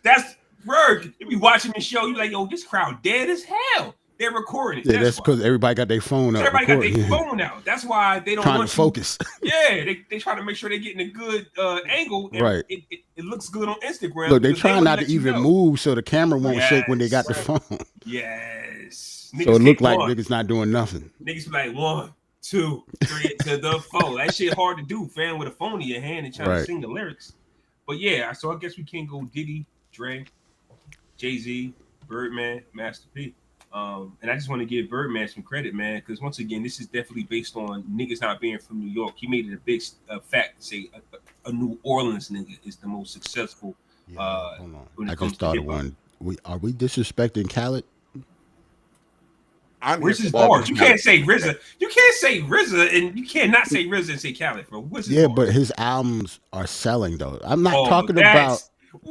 That's Bro, you be watching the show, you like, yo, this crowd dead as hell. They're recording it. Yeah, that's because everybody got their phone out. Everybody got their phone out. That's why they don't trying want to focus. Yeah, they try to make sure they're getting a good angle. And right. It looks good on Instagram. Look, they trying not to even move so the camera won't shake when they got the phone. Yes. So it looked like niggas not doing nothing. Niggas be like 1, 2, 3 to the 4. That shit hard to do, fam, with a phone in your hand and trying to sing the lyrics. But yeah, so I guess we can go Diddy, Dre, Jay-Z, Birdman, Master P. And I just want to give Birdman some credit, man, because once again, this is definitely based on niggas not being from New York. He made it a big fact to say a New Orleans nigga is the most successful. Hold on. I just thought of one. Are we disrespecting Khaled? Where's his bars? You can't say RZA. You can't say RZA, and you can't not say RZA and say Khaled, bro. But his albums are selling though. I'm not talking about.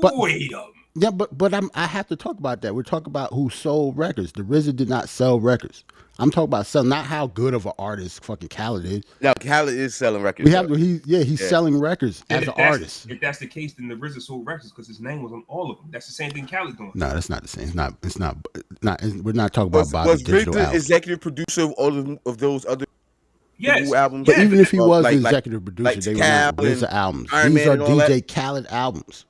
But, wait up. Yeah, but I have to talk about that. We're talking about who sold records. The RZA did not sell records. I'm talking about selling, not how good of an artist fucking Khaled is. No, Khaled is selling records. He's selling records as an artist. If that's the case, then the RZA sold records because his name was on all of them. That's the same thing Khaled doing. No, that's not the same. It's not. We're not talking about Bobby digital RZA executive producer of all of those other albums? But even if he was the executive producer, they were not RZA albums. These are DJ Khaled albums.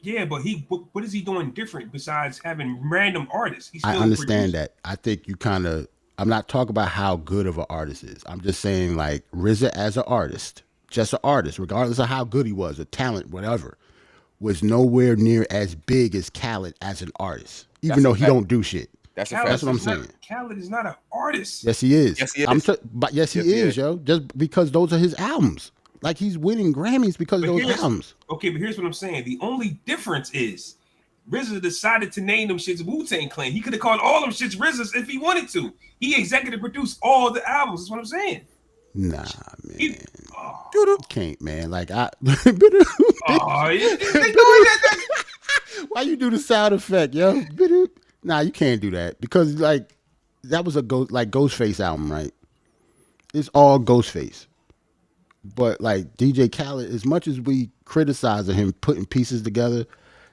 Yeah, but what is he doing different besides having random artists? I understand that. I think I'm not talking about how good of an artist is. I'm just saying like RZA as an artist, just an artist, regardless of how good he was, a talent, whatever, was nowhere near as big as Khaled as an artist, even though he don't do shit. That's what I'm saying. Khaled is not an artist. Yes, he is. Yes, he is. He is, yo. Just because those are his albums. Like he's winning Grammys because of those albums. Okay, but here's what I'm saying. The only difference is RZA decided to name them shits Wu-Tang Clan. He could have called all them shits RZA's if he wanted to. He executive produced all the albums. That's what I'm saying. Nah, man. Can't, man. Like they doing that. Why you do the sound effect, yo? Nah, you can't do that because like that was a Ghostface album, right? It's all Ghostface. But like DJ Khaled, as much as we criticize him putting pieces together,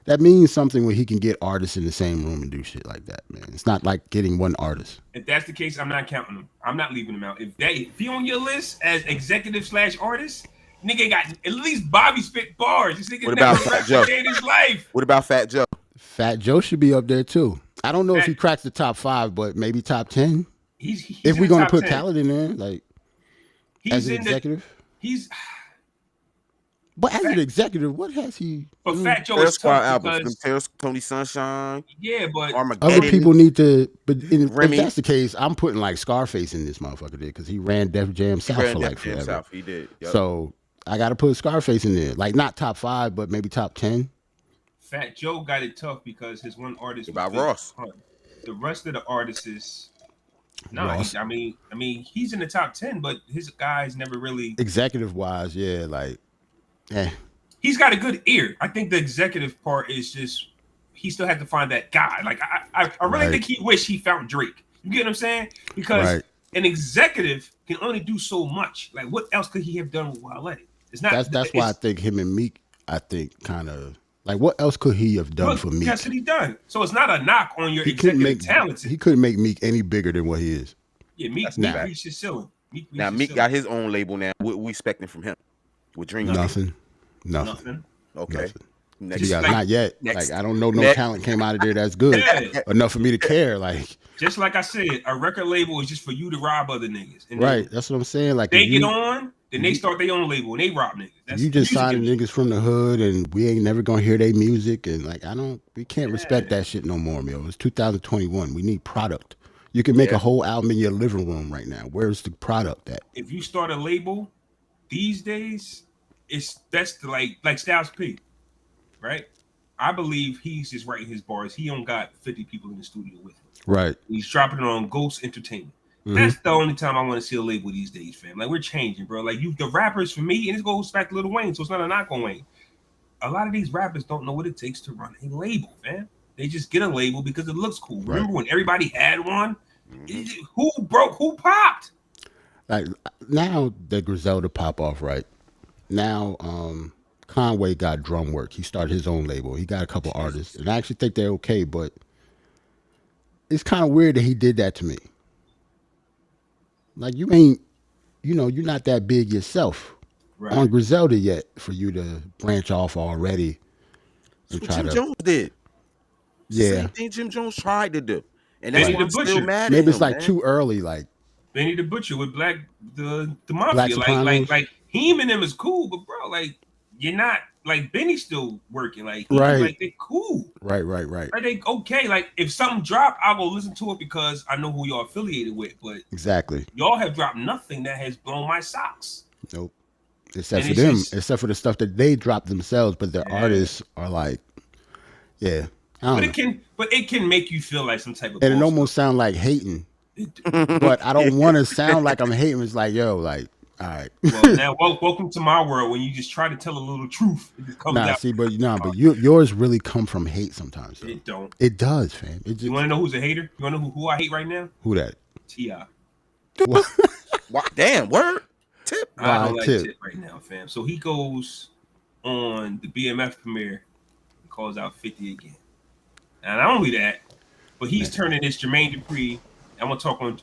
that means something when he can get artists in the same room and do shit like that, man. It's not like getting one artist. If that's the case, I'm not counting him. I'm not leaving him out. If he on your list as executive/artist, nigga got at least Bobby spit bars. This nigga never Fat Joe? His life. What about Fat Joe? Fat Joe should be up there too. I don't know if he cracks the top 5, but maybe top 10. He's if we're gonna put Khaled in there, like as an executive. But as an executive, what has he? But Fat Joe is tough because Tony Sunshine. Yeah, but other people need to. But if that's the case, I'm putting like Scarface in this motherfucker there because he ran Def Jam South for like forever. He did. Yep. So I got to put Scarface in there, like not top 5, but maybe top 10. Fat Joe got it tough because his one artist was Ross. The rest of the artists is. No, I mean, he's in the top 10, but his guys never really executive wise, yeah, like, he's got a good ear. I think the executive part is just he still had to find that guy. Like, I really think he wished he found Drake. You get what I'm saying? Because an executive can only do so much. Like, what else could he have done with Wale? It's not. That's why I think him and Meek. I think kind of. Like, what else could he have done for Meek? That's what he done. So it's not a knock on your executive talent. He couldn't make Meek any bigger than what he is. Yeah, Meek reached his ceiling. Meek got his own label now. What we expecting from him? With Dream? Nothing. Okay. Nothing. Not yet. Like, I don't know no talent came out of there that's good enough for me to care. Like, just like I said, a record label is just for you to rob other niggas. And right. That's what I'm saying. Like, they get on. Then they start their own label and they rob niggas. You just signing niggas from the hood and we ain't never gonna hear their music and like we can't respect that shit no more, yo. It's 2021. We need product. You can make a whole album in your living room right now. Where's the product at? If you start a label these days, that's like Styles P, right? I believe he's just writing his bars. He don't got 50 people in the studio with him. Right. He's dropping it on Ghost Entertainment. Mm-hmm. That's the only time I want to see a label these days, fam. Like, we're changing, bro. Like, the rappers for me, and it goes back to LilWayne, so it's not a knock on Wayne. A lot of these rappers don't know what it takes to run a label, man. They just get a label because it looks cool. Right. Remember when everybody had one? Who broke? Who popped? Like, now the Griselda pop off, right? Now, Conway got drum work. He started his own label. He got a couple artists, and I actually think they're okay. But it's kind of weird that he did that to me. Like you ain't, you're not that big yourself on Griselda yet for you to branch off already. That's what Jim Jones did. Yeah, same thing Jim Jones tried to do, and that's why I'm still mad at Maybe him, it's like man. too early. Like Benny the Butcher with the Mafia. Like him and them is cool, but bro, like you're not like Benny's still working. Like like they cool. Right. Are they okay? Like if something drop, I'll go listen to it because I know who y'all affiliated with. But exactly, y'all have dropped nothing that has blown my socks. Nope. Except for them, except for the stuff that they drop themselves, but their artists are like, But it can make you feel like some type of. And it almost sound like hating, but I don't want to sound like I'm hating. It's like, yo, like, all right. Well, now welcome to my world when you just try to tell a little truth. It just comes out. But yours really come from hate sometimes. Though. It don't. It does, fam. You want to know who's a hater? You want to know who I hate right now? Who that? T.I. Damn, word. Tip. I don't like Tip right now, fam. So he goes on the BMF premiere and calls out 50 again. And not only that, but he's turning this Jermaine Dupri. I'm gonna talk about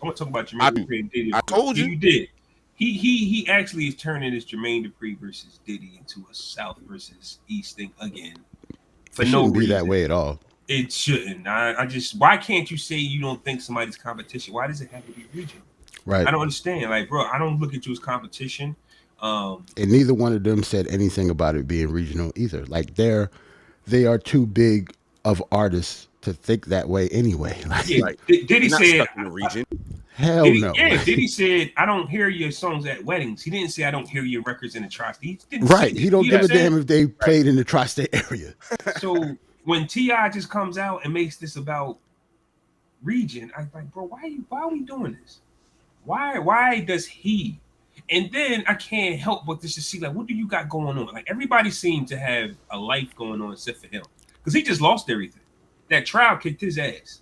Jermaine Dupri and Diddy. I told you. You did. He actually is turning this Jermaine Dupri versus Diddy into a South versus East thing again. For no reason. Be that way at all. It shouldn't. I just why can't you say you don't think somebody's competition? Why does it have to be regional? Right. I don't understand. Like, bro, I don't look at you as competition. And neither one of them said anything about it being regional either. Like they are too big of artists to think that way anyway. Like, Diddy said in the region. Hell Diddy, no. Yeah, Diddy said, I don't hear your songs at weddings. He didn't say I don't hear your records in the tri-state. He don't give a damn if they played in the tri-state area. So when T.I. just comes out and makes this about region, I'm like, bro, why are we doing this? Why does he? And then I can't help but just to see, like, what do you got going on? Like, everybody seemed to have a life going on except for him. Because he just lost everything. That trial kicked his ass.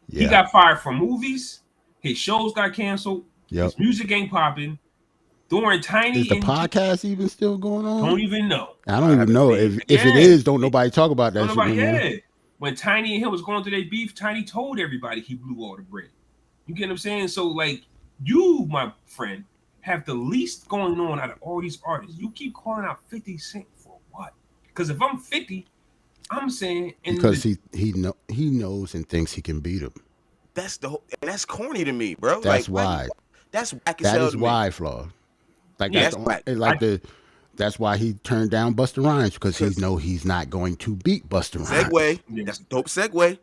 Yeah. He got fired from movies. His shows got canceled. His music ain't popping. During Tiny. Is the podcast even still going on? Don't even know. I don't even know. If it is, don't nobody talk about that shit. When Tiny and him was going through their beef, Tiny told everybody he blew all the bread. You get what I'm saying? So, like, you, my friend, have the least going on out of all these artists. You keep calling out 50 Cent for what? Because if I'm 50, I'm saying because he knows and thinks he can beat him. That's corny to me, bro. That's why. That's whack as that hell is to why, me. Flaw. Like that's whack. That's why he turned down Busta Rhymes because he know he's not going to beat Busta Rhymes. Segue. That's a dope segue.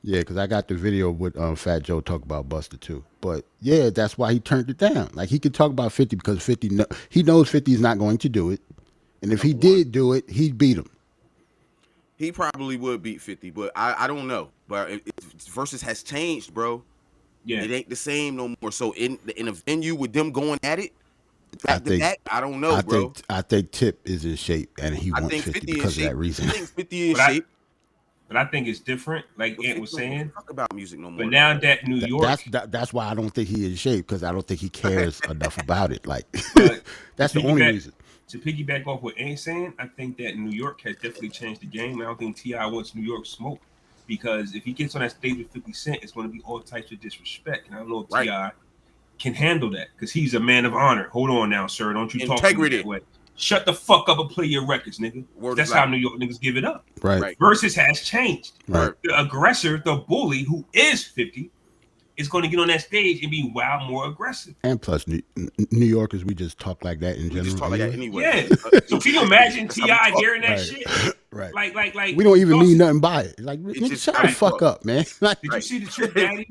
Yeah, because I got the video with Fat Joe talk about Busta too. But yeah, that's why he turned it down. Like he could talk about 50 because 50, he knows 50 is not going to do it, and if he did do it, he'd beat him. He probably would beat 50, but I don't know. But versus has changed, bro. Yeah, it ain't the same no more. So in a venue with them going at it, back to back, I don't know, bro. I think Tip is in shape, and he wants 50 because of that reason. I think 50 is in shape. But I think it's different, like Ant was saying. Talk about music no more. But now that New York, that's why I don't think he is in shape because I don't think he cares enough about it. Like that's the only reason. To piggyback off what Ant's saying, I think that New York has definitely changed the game. I don't think T.I. wants New York smoke because if he gets on that stage with 50 Cent, it's going to be all types of disrespect. And I don't know if T.I. can handle that because he's a man of honor. Hold on now, sir. Don't you talk to me that way. Shut the fuck up and play your records, nigga. That's how New York niggas give it up. Right. Versus has changed. Right. The aggressor, the bully, who is 50, is going to get on that stage and be more aggressive. And plus, New Yorkers, we just talk like that in general. We just talk like that anyway. Yeah. So can you imagine T.I. hearing that shit? Right. Like we don't even mean nothing by it. Like, nigga, shut the fuck up, man. Did you see the Trick Daddy?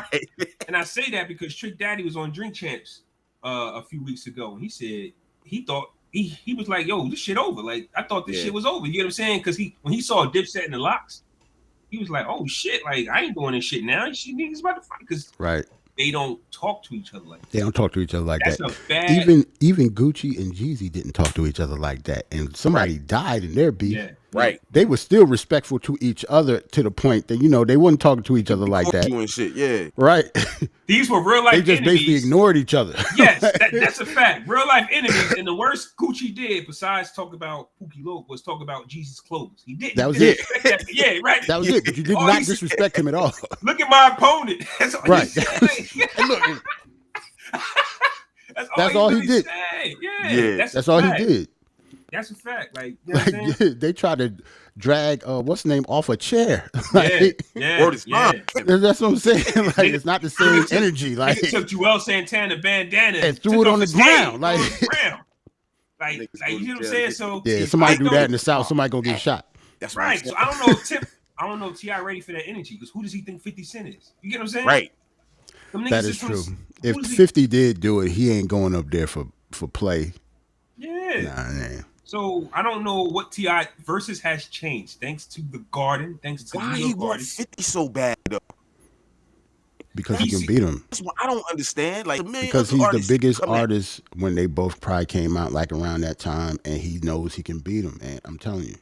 And I say that because Trick Daddy was on Drink Champs a few weeks ago. And he said he thought he was like, yo, this shit over. Like, I thought this shit was over. You know what I'm saying? Because when he saw Dipset in the locks, he was like, oh shit, like I ain't doing this shit now. She niggas about to fight because they don't talk to each other like that. They don't talk to each other like That's that. A bad... Even Gucci and Jeezy didn't talk to each other like that. And somebody died in their beef. Yeah. Right. They were still respectful to each other to the point that, they wasn't talking to each other like that. And shit, yeah. Right. These were real life enemies. They just basically ignored each other. Yes, that's a fact. Real life enemies. And the worst Gucci did, besides talk about Pookie Loke, was talk about Jesus' clothes. He didn't. That was it. Yeah, right. That was it. But you did not disrespect him at all. Look at my opponent. That's all right. Look, that's all he did. Yeah. That's all he did. That's a fact. Like they tried to drag what's the name off a chair. Yeah. That's what I'm saying. Like it's not the same energy. Like they took Joel Santana bandana and threw it on the ground. Like you know what I'm saying? So somebody do that in the South, somebody gonna get shot. That's right. So I don't know if T.I. ready for that energy because who does he think 50 Cent is? You get what I'm saying? Right. That is true. If 50 did do it, he ain't going up there for play. Yeah. Nah. So I don't know what T.I. versus has changed thanks to the Garden, thanks to why he want 50 so bad though. Because he can beat him. That's what I don't understand. Like because he's the biggest artist when they both probably came out like around that time, and he knows he can beat him. And I'm telling you,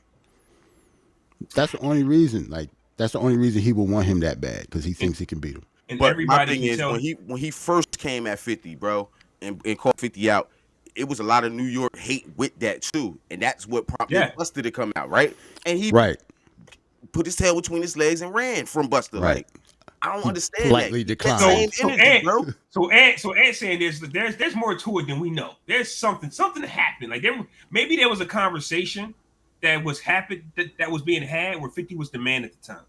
that's the only reason. Like that's the only reason he would want him that bad because he thinks he can beat him. And but my thing is when he first came at 50, bro, and called 50 out. It was a lot of New York hate with that too, and that's what prompted Busta to come out, right? And he put his tail between his legs and ran from Busta. Right. Like I don't understand politely that. Declined. So Ant saying there's more to it than we know. There's something happened. Like maybe there was a conversation that was that was being had where 50 was the man at the time,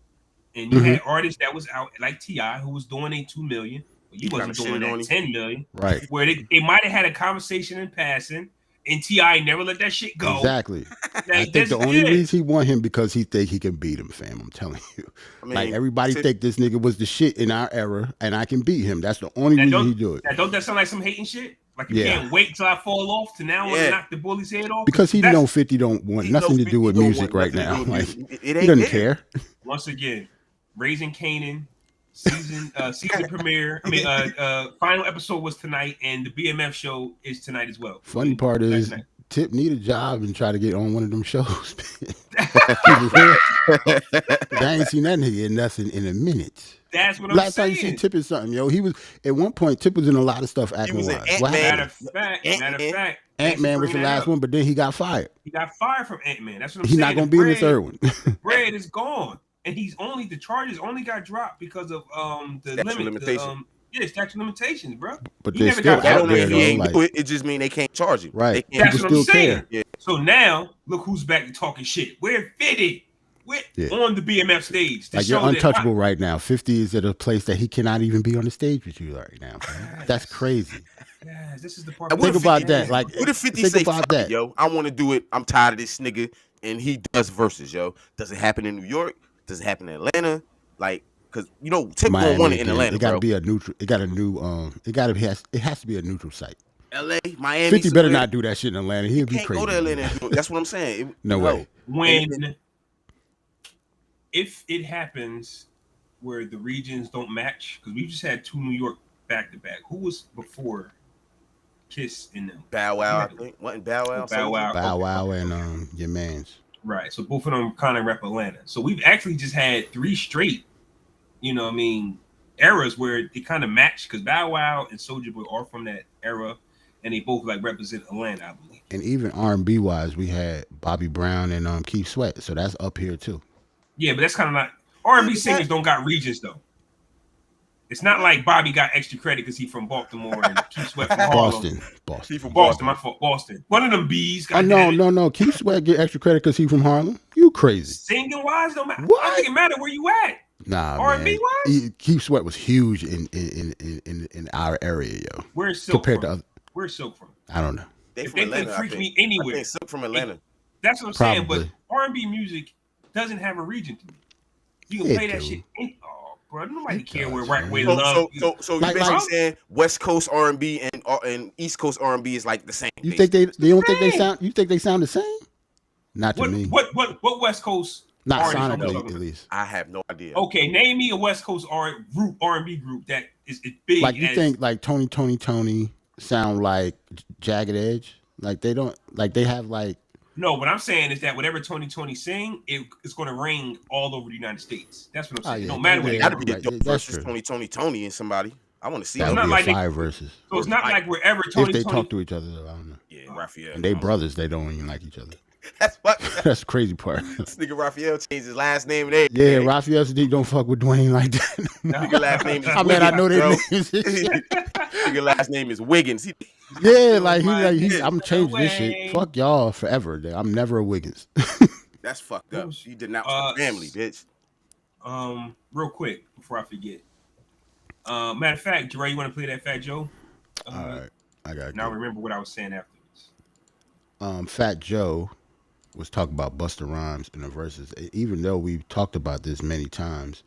and you had artists that was out like T.I. who was doing a 2 million. You wasn't doing that 10 million. Right. Where they might have had a conversation in passing and T.I. never let that shit go. Exactly. I think the only reason he want him because he think he can beat him, fam. I'm telling you. Like everybody think this nigga was the shit in our era and I can beat him. That's the only reason he do it. Don't that sound like some hating shit? Like you can't wait till I fall off to now want to knock the bully's head off? Because he know 50 don't want nothing to do with music right now. Like he doesn't care. Once again, Raising Kanan. Season premiere. Final episode was tonight, and the BMF show is tonight as well. Funny part is, Tip need a job and try to get on one of them shows. I ain't seen that nigga in nothing in a minute. That's what I'm saying. Last time you see Tip in something, yo, he was at one point. Tip was in a lot of stuff acting wise. Matter of fact, Ant-Man was the last one, but then he got fired. He got fired from Ant-Man. That's what I'm saying. He's not gonna be in the third one. Bread is gone. And the charges only got dropped because of the limitations. Statute limitations, bro. But they still out there. It just mean they can't charge you. Right. That's what I'm saying. Yeah. So now look who's back to talking shit. We're fitted. We're on the BMF stage. Like you're untouchable right now. 50 is at a place that he cannot even be on the stage with you right now. That's crazy. Yes, this is the part. Think about that. Like what if 50 say about that? Yo, I want to do it. I'm tired of this nigga, and he does verses. Yo, does it happen in New York? Does it happen in Atlanta? Like, cause Tip won't want it in Atlanta. It gotta be a neutral. It got a new. It has to be a neutral site. L.A., Miami. 50 better not do that shit in Atlanta. He'll be crazy. Go to Atlanta. That's what I'm saying. No way. If it happens where the regions don't match, because we just had 2 New York back to back. Who was before Kiss in them? Bow Wow, I think. Wasn't Bow Wow? Bow Wow and your man's. Right. So both of them kind of rep Atlanta. So we've actually just had 3 straight, eras where it kind of matched because Bow Wow and Soulja Boy are from that era and they both like represent Atlanta, I believe. And even R&B wise, we had Bobby Brown and Keith Sweat. So that's up here too. Yeah, but that's kind of not R&B singers don't got regions though. It's not like Bobby got extra credit because he's from Baltimore and Keith Sweat from Harlem. Boston. He from Boston. My fault. Boston. One of them bees. No. Keith Sweat get extra credit because he's from Harlem. You crazy? Singing wise don't matter. What? I think it matter where you at. Nah, R&B wise. Keith Sweat was huge in our area, yo. Where's Silk compared from? To other? Where's Silk from? I don't know. They freak me anywhere. I think Silk from Atlanta. That's what I'm saying. But R&B music doesn't have a region to me. You can play that shit. Bro, nobody care where right way love. So you basically saying West Coast R&B and East Coast R&B is like the same. You think they don't think they sound? You think they sound the same? Not to me. What West Coast? Not sonically, at least. I have no idea. Okay, name me a West Coast R&B group that is big. Like you think like Tony sound like Jagged Edge? Like they don't like they have like No, what I'm saying is that whatever 2020 sing, it's going to ring all over the United States. That's what I'm saying. No matter what. That'd be a dope versus 2020 Tony and somebody. I want to see that. That would be like fire versus. So it's not like wherever 2020. If they talk to each other, though, I don't know. Yeah, Raphael. And they brothers, they don't even like each other. That's what. That's the crazy part. This nigga Raphael changed his last name and everything. Yeah, Raphael said don't fuck with Dwayne like that. Nigga last name is. I mean, I know their names. Nigga last name is Wiggins. Yeah, like I'm changing this shit. Fuck y'all forever. I'm never a Wiggins. That's fucked up. You denounced the family, bitch. Real quick before I forget. Matter of fact, Jerry, you want to play that Fat Joe? All right, I got it. Now remember what I was saying afterwards. Fat Joe was talking about Busta Rhymes in the verses. Even though we've talked about this many times,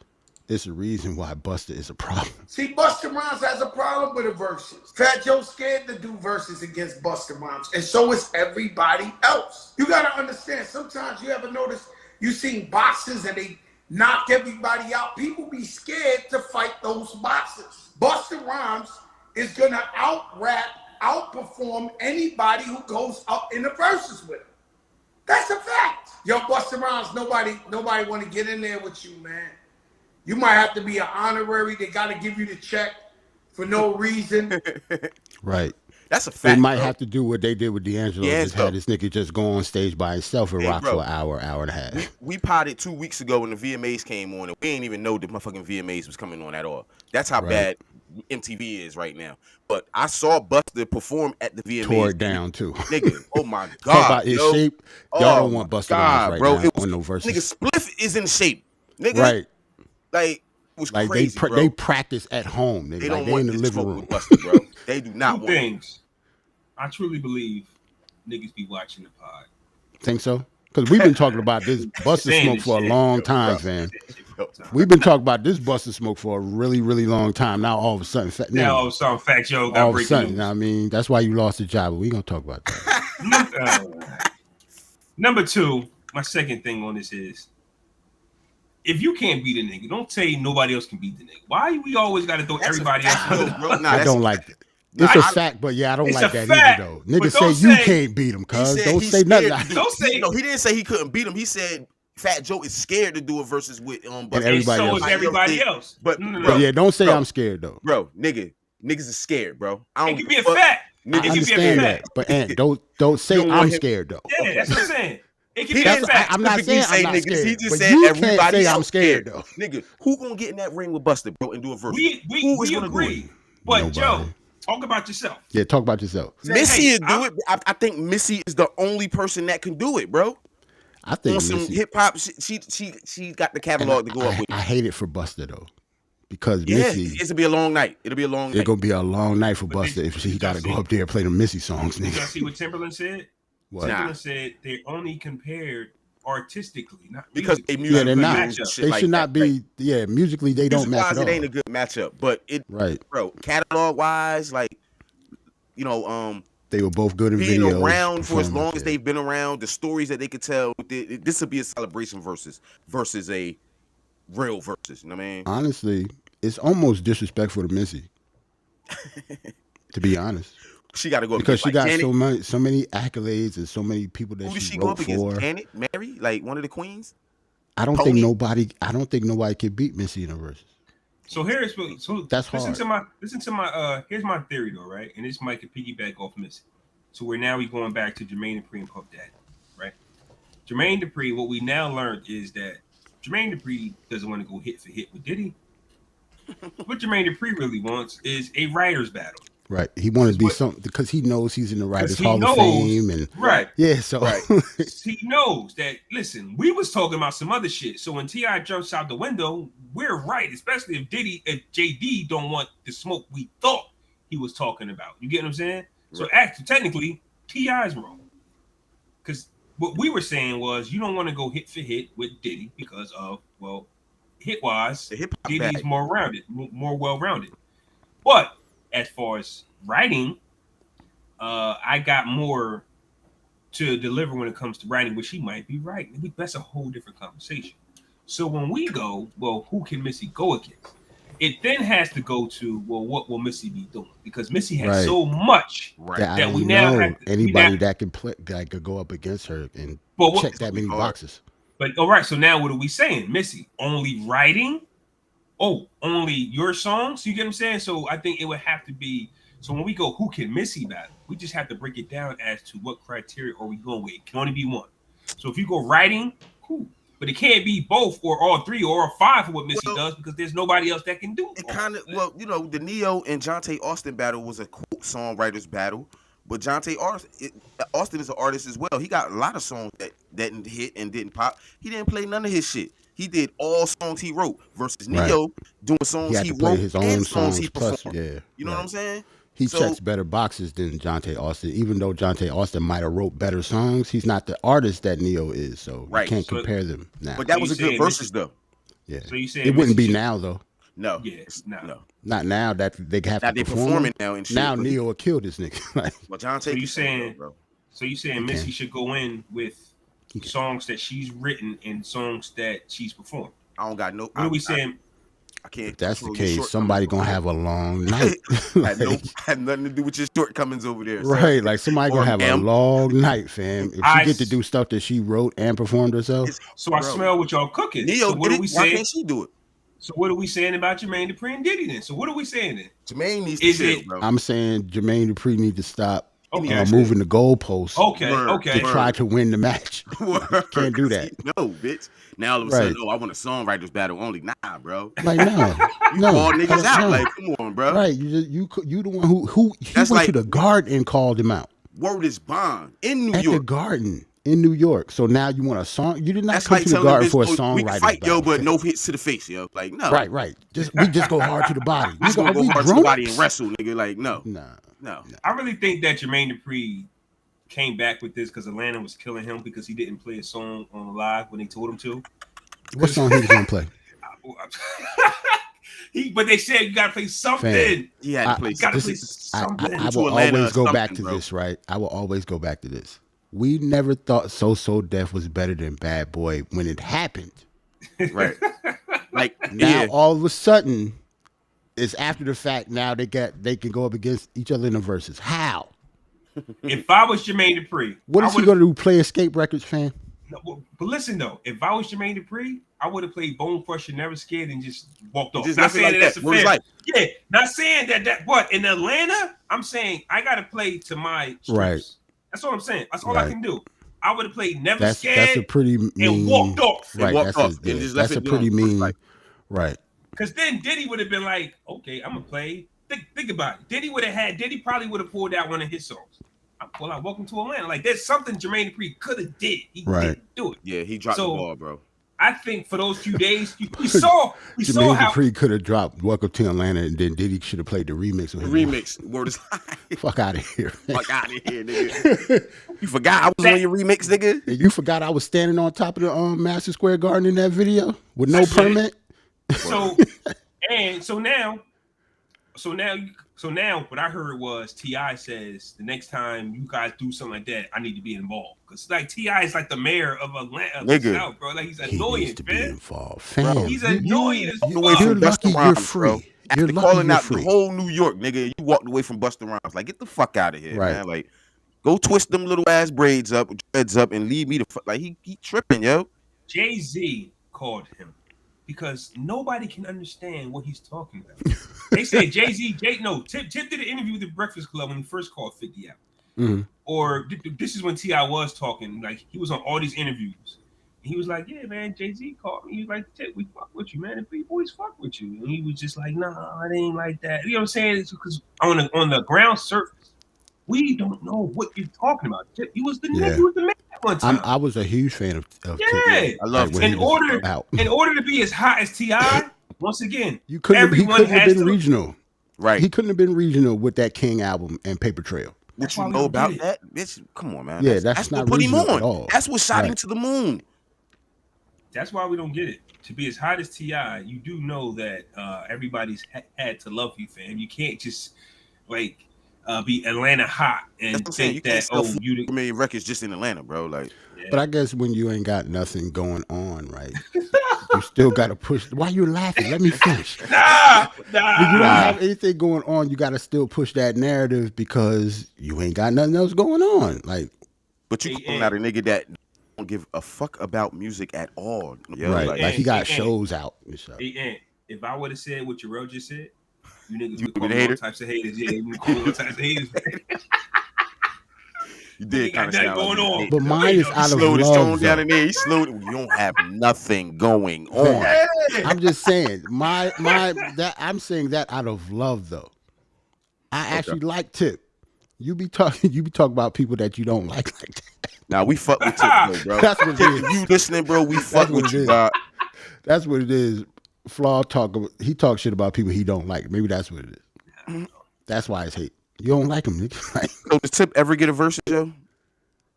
it's a reason why Busta is a problem. See, Busta Rhymes has a problem with the verses. Fat Joe's scared to do verses against Busta Rhymes, and so is everybody else. You gotta understand, sometimes you ever notice you seen boxers and they knock everybody out. People be scared to fight those boxers. Busta Rhymes is gonna out-rap, outperform anybody who goes up in the verses with him. That's a fact. Yo, Busta Rhymes, nobody want to get in there with you, man. You might have to be an honorary. They got to give you the check for no reason. Right. That's a fact. They might have to do what they did with D'Angelo. Just had this nigga just go on stage by himself and rock for an hour and a half. We potted 2 weeks ago when the VMAs came on, and we didn't even know the motherfucking VMAs was coming on at all. That's how bad MTV is right now. But I saw Busta perform at the VMAs. Tore it down too. Nigga, oh my God. Talk about his shape. Y'all don't want Busta Rhymes right now on no verses. Nigga, Spliff is in shape. Nigga. Right. Like, it was like crazy, they practice at home. Nigga. They like don't they want in the living room. Busta, bro. They do not want things. I truly believe niggas be watching the pod. Think so? Because we've been talking about this Busta Smoke for a long time, fam. We've been talking about this Busta Smoke for a really, really long time. Now all of a sudden, Fat Joe got all of a sudden. I mean, that's why you lost the job. But we gonna talk about that. Number two, my second thing on this is, if you can't beat a nigga, don't say nobody else can beat the nigga. Why we always got to throw everybody else? I don't like that. It's a fact, but yeah, I don't like that either, though. Niggas say you can't beat him, cuz. Don't say nothing. Don't say no. He didn't say he couldn't beat him. He said Fat Joe is scared to do a versus with and everybody else. So is everybody else. But yeah, don't say I'm scared though. Bro, niggas is scared, bro. I don't give a fat. I understand that, but don't say I'm scared though. Yeah, that's what I'm saying. It can be a fact. I'm not saying I'm not scared. He just but said you everybody can't say I'm scared though. Nigga, who gonna get in that ring with Busta, bro, and do a versus? We agree. But Joe, talk about yourself. Yeah, talk about yourself. Missy do it. I think Missy is the only person that can do it, bro. I think on some hip hop, she got the catalog to go up with. I hate it for Busta though, because Missy. It'll be a long night. It'll be a long night. It's gonna be a long night for Busta if she got to go up there and play the Missy songs. Nigga. You see what Timberland said? What? Timberland said they only compared artistically, not because they're not. They should not be. Yeah, musically they don't match at all. It ain't a good matchup, but bro. Catalog wise, like they were both good in being videos. Around for as long as they've been around, the stories that they could tell. This would be a celebration versus a real versus. You know what I mean? Honestly, it's almost disrespectful to Missy. To be honest. She got to go because she got Janet. so many accolades and so many people that she wrote for. Against? Janet, Mary, like one of the queens. I don't think nobody can beat Missy in a versus. So that's hard. Listen to my here's my theory though, right? And this might piggyback off Missy. So we're going back to Jermaine Dupri and Puff Daddy, right? Jermaine Dupri, what we now learned is that Jermaine Dupri doesn't want to go hit for hit with Diddy. What Jermaine Dupri really wants is a writer's battle. Right, he wanted to be something because he knows he's in the Writers Hall of Fame, and he knows that. Listen, we was talking about some other shit. So when T.I. jumps out the window, we're right, especially if JD don't want the smoke we thought he was talking about. You get what I'm saying? Right. So actually, technically, T.I. is wrong because what we were saying was you don't want to go hit for hit with Diddy because of hit wise, Diddy's more rounded, more well rounded, but as far as writing, I got more to deliver when it comes to writing, which he might be right. That's a whole different conversation. So when we go, who can Missy go against? it then has to go to, well, what will Missy be doing? Because Missy has so much that we now have to, anybody that can play that could go up against her and check that many boxes. But all right, so now what are we saying? Missy only writing? Oh, only your songs? You get what I'm saying? So I think it would have to be. So when we go, who can Missy battle? We just have to break it down as to what criteria are we going with. It can only be one. So if you go writing, cool. But it can't be both or all three or all five for what Missy does because there's nobody else that can do it. It kind of, the Neo and Jonte Austin battle was a quote songwriters battle, but Jonte Austin is an artist as well. He got a lot of songs that didn't hit and didn't pop. He didn't play none of his shit. He did all songs he wrote versus Neo doing songs he wrote his own and songs he performed. You know what I'm saying? He checks better boxes than Jonte Austin. Even though Jonte Austin might have wrote better songs, he's not the artist that Neo is. So you can't compare them now. But that was a good versus, though. Yeah. So you saying it wouldn't be now, though. No. Yes. No. Not now that they have to perform it now. And shit, now Neo will kill this nigga. Well, Jonte. So you saying Missy should go in with songs that she's written and songs that she's performed? I don't got no. What are we saying? I can't. If that's the case, somebody gonna have a long night. Had nothing to do with your shortcomings over there. Right, like somebody gonna have a long night, fam. If she get to do stuff that she wrote and performed herself. So I smell what y'all cooking. Neo, so what are we saying? Why can't she do it? So what are we saying about Jermaine Dupri and Diddy then? So what are we saying then? Jermaine needs to chill, bro. I'm saying Jermaine Dupri need to stop moving the goalposts. Okay. To try to win the match. Can't do that. No, bitch. Now all of a sudden, I want a songwriters battle only. Nah, bro. Like no, you call niggas out. Like, come on, bro. Right. You the one who he went to the Garden and called him out. Word is bond in New York. At the Garden in New York. So now you want a song? You did not come to the Garden for a songwriter. We can fight, yo, but no hits to the face, yo. Like no. Right. We just go hard to the body. We go hard to the body and wrestle, nigga. Like no. No. I really think that Jermaine Dupri came back with this because Atlanta was killing him because he didn't play a song on the live when they told him to. What song he was gonna play? But they said you gotta play something. Fam, he had to play something. I will always go back to this, right? I will always go back to this. We never thought So Def was better than Bad Boy when it happened. Right. Like now all of a sudden it's after the fact. Now they can go up against each other in the verses. How? If I was Jermaine Dupri, what is he gonna do? Play Escape Records, fam? No, but listen though, if I was Jermaine Dupri, I would have played Bone Crusher, Never Scared, and just walked off. Not saying that's a fair. Yeah, not saying that. What in Atlanta? I'm saying I gotta play to my strengths. Right. That's all I'm saying. That's all I can do. I would have played Never Scared. That's a pretty mean. And walked off. Right. That's a pretty mean. Right. Because then Diddy would have been like, okay, I'm gonna play. Think about it. Diddy probably would have pulled out one of his songs. Well, Welcome to Atlanta. Like, there's something Jermaine Dupri could have did. He didn't do it. Yeah, he dropped the ball, bro. I think for those few days, we saw how Dupri could have dropped Welcome to Atlanta, and then Diddy should have played the remix with him. Remix. Word is fuck out of here. Fuck out of here, nigga. You forgot I was on your remix, nigga? You forgot I was standing on top of the Madison Square Garden in that video with no permit? So now what I heard was T.I. says the next time you guys do something like that, I need to be involved. Because like T.I. is like the mayor of Atlanta, nigga. South, bro. Like he's annoying, needs to man. Be involved. Fam, he's annoying as fuck. You're lucky you're free. After calling out the whole New York, nigga, you walked away from Busta Rhymes. Like, get the fuck out of here, man. Like, go twist them little ass braids up, dreads up, and leave me the fuck. Like, he tripping, yo. Jay-Z called him because nobody can understand what he's talking about. They said Tip did an interview with the Breakfast Club when he first called 50 out. Mm-hmm. Or this is when T.I. was talking. Like, he was on all these interviews. And he was like, yeah, man, Jay-Z called me. He was like, Tip, we fuck with you, man. And we always fuck with you. And he was just like, nah, it ain't like that. You know what I'm saying? It's because on the ground surface, we don't know what you're talking about. Tip, he was the nigga, he was the man at one time. I was a huge fan of yeah. Tip. I love in order to be as hot as T.I., once again, he couldn't have been regional. Right. He couldn't have been regional with that King album and Paper Trail. What you know about that? Bitch, come on, man. Yeah, that's not what put him on. At all. That's what shot him to the moon. That's why we don't get it. To be as hot as T.I., you do know that everybody's had to love you, fam. You can't just like be Atlanta hot and think that you million records just in Atlanta, bro. Like, but I guess when you ain't got nothing going on, right? still got to push. Why you laughing? Let me finish. Nah. When you don't have anything going on, you got to still push that narrative because you ain't got nothing else going on. Like, but you calling out a nigga that don't give a fuck about music at all. Yo, right? Like he got hey, shows out and stuff. If I would have said what Jarrell just said, you niggas would been call a me all hater? types of haters. Yeah, you call me all types of haters. You did kind of sound going on. But mine is out of slowed his tone love. down in there. He slowed. You don't have nothing going on. I'm just saying, I'm saying that out of love though. I actually like Tip. You be talking about people that you don't like that. Now we fuck with Tip, bro. That's what it is. You listening, bro? We fuck with you, bro. That's what it is. Flaw he talks shit about people he don't like. Maybe that's what it is. That's why it's hate. You don't like him, nigga. So does Tip ever get a verse, Joe?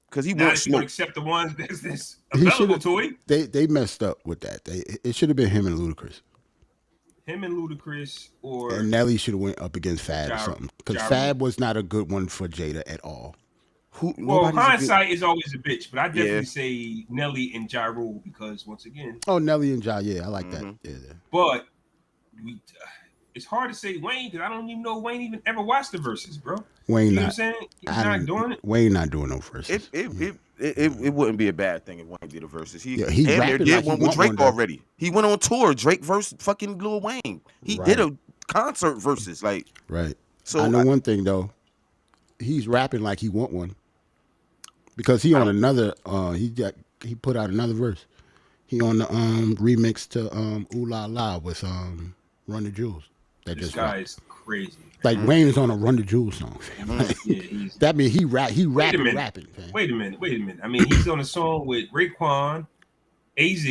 Because he won't smoke. Accept the ones that's available to him. They messed up with that. It should have been him and Ludacris. And Nelly should have went up against Fab or something. Because Fab was not a good one for Jada at all. Hindsight is always a bitch, but I definitely say Nelly and Ja Rule because once again. Oh, Nelly and Ja, yeah, I like that. Yeah. But it's hard to say Wayne because I don't even know Wayne even ever watched the verses, bro. Wayne, you know what I'm saying? He's not doing it. Wayne not doing no verses. It wouldn't be a bad thing if Wayne did a verses. He did like one with Drake already. He went on tour. Drake versus fucking Lil Wayne. He did a concert versus like. Right. So I know one thing though. He's rapping like he want one. Because he on another. He put out another verse. He on the remix to Ooh La La with Run the Jewels. This guy is crazy. Like Wayne is on a Run the Jewels song. Fam. Like, that means he rapping. Fam. Wait a minute. I mean, he's on a song with Raekwon, AZ,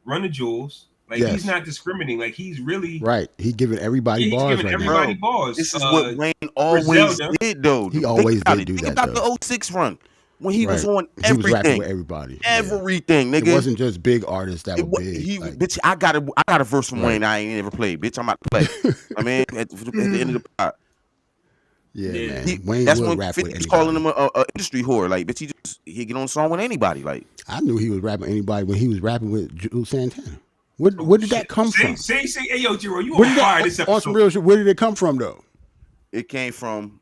Run the Jewels. Like he's not discriminating. Like he's really right. He giving everybody bars. Giving everybody bars. This is what Wayne always did, though. He always did do that. Think about the 06 run. When he was on everything. He was rapping with everybody. Everything, nigga. It wasn't just big artists that were big. Bitch, I got a verse from Wayne I ain't never played. Bitch, I'm about to play. I mean, at the end of the pot. Yeah, man. Wayne that's will when rap 50 with was anybody. calling him a industry whore. Like, bitch, he get on a song with anybody. Like, I knew he was rapping anybody when he was rapping with Jules Santana. Where did that come from? Say, hey, yo, Jiro, you on fire this episode. On some real shit, where did it come from, though? It came from...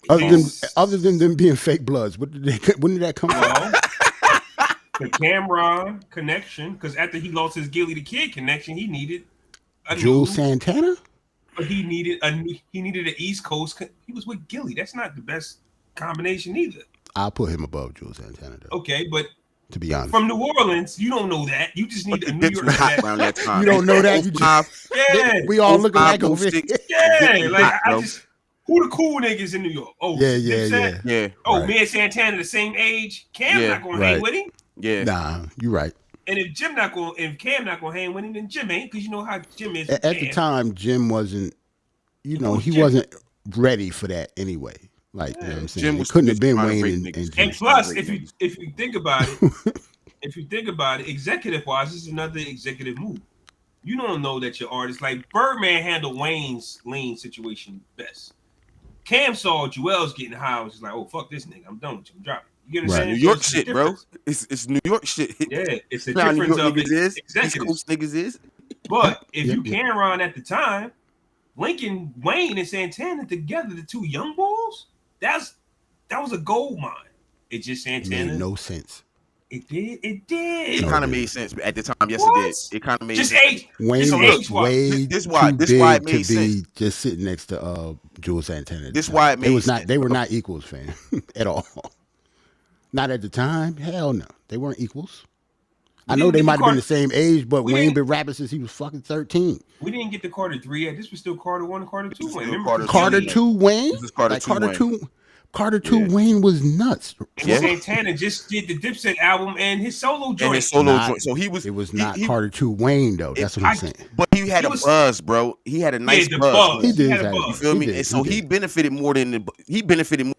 Other than them being fake bloods, when did that come from? The Cameron connection, because after he lost his Gilly the Kid connection, he needed Jules Santana. But he needed an East Coast. He was with Gilly. That's not the best combination either. I'll put him above Jules Santana, though. Okay, but to be honest, from New Orleans, you don't know that. You just need a New York around that time. You don't know that. You just, we all looking like over here. Yeah, like I just. Who the cool niggas in New York? Oh, yeah. Oh, right. Me and Santana the same age. Cam not gonna hang with him. Yeah. Nah, you right. And if Cam not gonna hang with him, then Jim ain't, because you know how Jim is. At the time, Jim wasn't. You know, he wasn't ready for that anyway. Like, you know what I'm saying? It couldn't have been Wayne and Jim. And plus, if you think about it, executive wise, this is another executive move. You don't know that your artist, like Birdman, handled Wayne's lean situation best. Cam saw Joel's getting high. I was just like, oh, fuck this nigga. I'm done with you. I'm dropping. You get what I'm saying? New York shit, bro. It's New York shit. Yeah, it's the difference of it. East Coast niggas is. But if you can run at the time, linking Wayne and Santana together, the two young bulls, that was a gold mine. It just Santana. Made no sense. It did. It kind of made sense at the time. Yes, it did. It kind of made just sense. age. Wayne was way this why it made to be sense. just sitting next to Jules Santana. This why it made sense. They were not equals, fam, at all. Not at the time. Hell no, they weren't equals. I know they might have been the same age, but Wayne been rapping since he was fucking 13. We didn't get to Carter 3 yet. This was still Carter 1 and Carter 2 Wayne. Carter 2 Wayne? This is Carter 2 Wayne. Carter 2 Wayne was nuts. And Santana just did the Dipset album and his solo joint. So he was. It was not Carter 2 Wayne though. That's what I'm saying. But he had a buzz, bro. He had a nice buzz. He did. You feel me? And so he benefited more than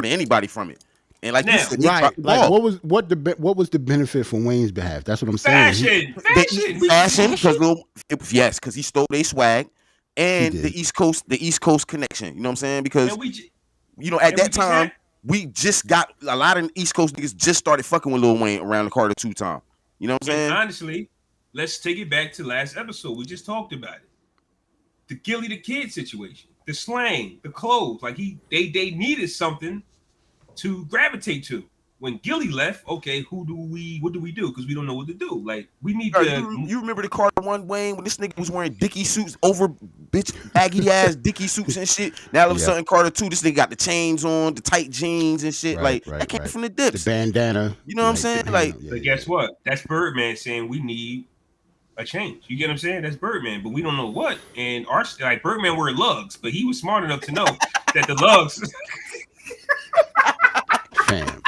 anybody from it. And like you said, right? Like what was the benefit from Wayne's behalf? That's what I'm saying. Fashion. Because he stole their swag and the East Coast connection. You know what I'm saying? Because at that time. We just got a lot of East Coast niggas just started fucking with Lil Wayne around the Carter 2 time. You know what I'm saying? Honestly, let's take it back to last episode. We just talked about it. The Gilly the Kid situation, the slang, the clothes. Like they needed something to gravitate to. When Gilly left, okay, what do we do? Because we don't know what to do. Like we need to. You remember the Carter One Wayne when this nigga was wearing Dickie suits over bitch baggy ass Dickie suits and shit. Now all of a sudden Carter 2, this nigga got the chains on, the tight jeans and shit. That came from the dips. The bandana. You know what I'm saying? Like, but guess what? That's Birdman saying we need a change. You get what I'm saying? That's Birdman, but we don't know what. And Birdman wore lugs, but he was smart enough to know that the lugs. Fam.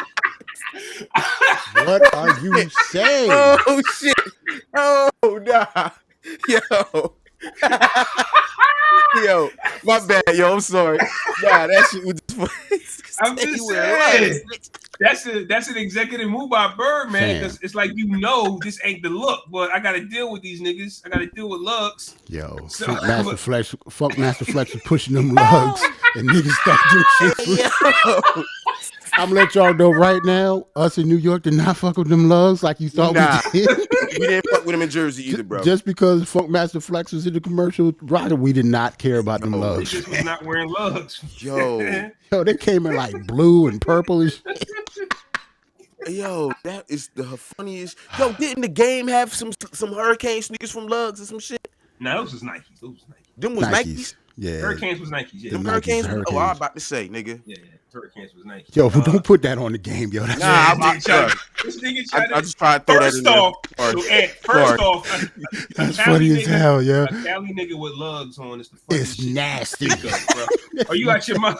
What are you saying? Oh shit! Oh nah, yo, my bad, yo. I'm sorry. Nah, that shit was. I'm just saying. That's an executive move by Birdman because it's like this ain't the look, but I got to deal with these niggas. I got to deal with lugs. Yo, Funk Master Flex was pushing them lugs, and niggas start doing shit. I'm gonna let y'all know right now, us in New York did not fuck with them lugs like you thought we did. We didn't fuck with them in Jersey either, bro. Just because Funk Master Flex was in the commercial, we did not care about them lugs. They just was not wearing lugs. Yo, they came in like blue and purple and shit. Yo, that is the funniest. Yo, didn't the game have some Hurricane sneakers from Lugs or some shit? No, those was Nikes. Them was Nikes? Yeah. Hurricanes was Nikes. Yeah. Them Hurricanes. Oh, I was about to say, nigga. Yeah. Hurricanes was Nikes. Yo, don't put that on the game, yo. That's I just tried to throw that in there. First off, that's funny as hell, yo. A Cali nigga with lugs on is the funniest shit. It's nasty. Bro. Are you out your mind?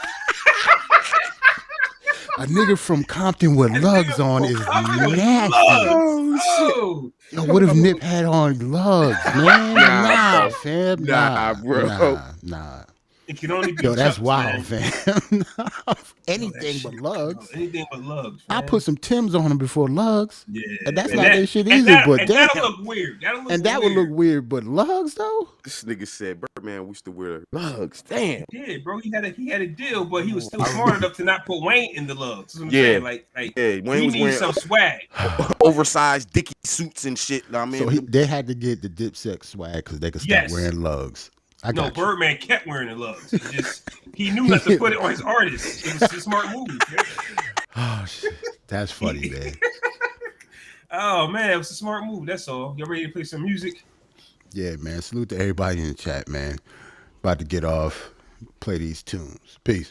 A nigga from Compton with lugs on is nasty. Oh, shit. Yo, what if Nip had on lugs, man? Nah, fam. Nah, bro. Nah. It can only be that's Chucks, wild, man. fam. Anything but lugs. Anything but lugs. I put some Timbs on them before lugs. Yeah. And that's not that shit either, but that'll look weird. That would look weird, but lugs though? This nigga said Birdman used to wear lugs. Damn. Yeah, bro. He had a deal, but he was still smart enough to not put Wayne in the lugs. That's what I'm saying. Like Wayne he was needs wearing some swag. Oversized Dickie suits and shit. I mean, so they had to get the Dipset swag because they could stop wearing lugs. No, Birdman kept wearing the lugs. He knew not to put it on his artists. It was a smart move. Man. Oh shit, that's funny, man. Oh man, it was a smart move. That's all. Y'all ready to play some music? Yeah, man. Salute to everybody in the chat, man. About to get off. Play these tunes. Peace.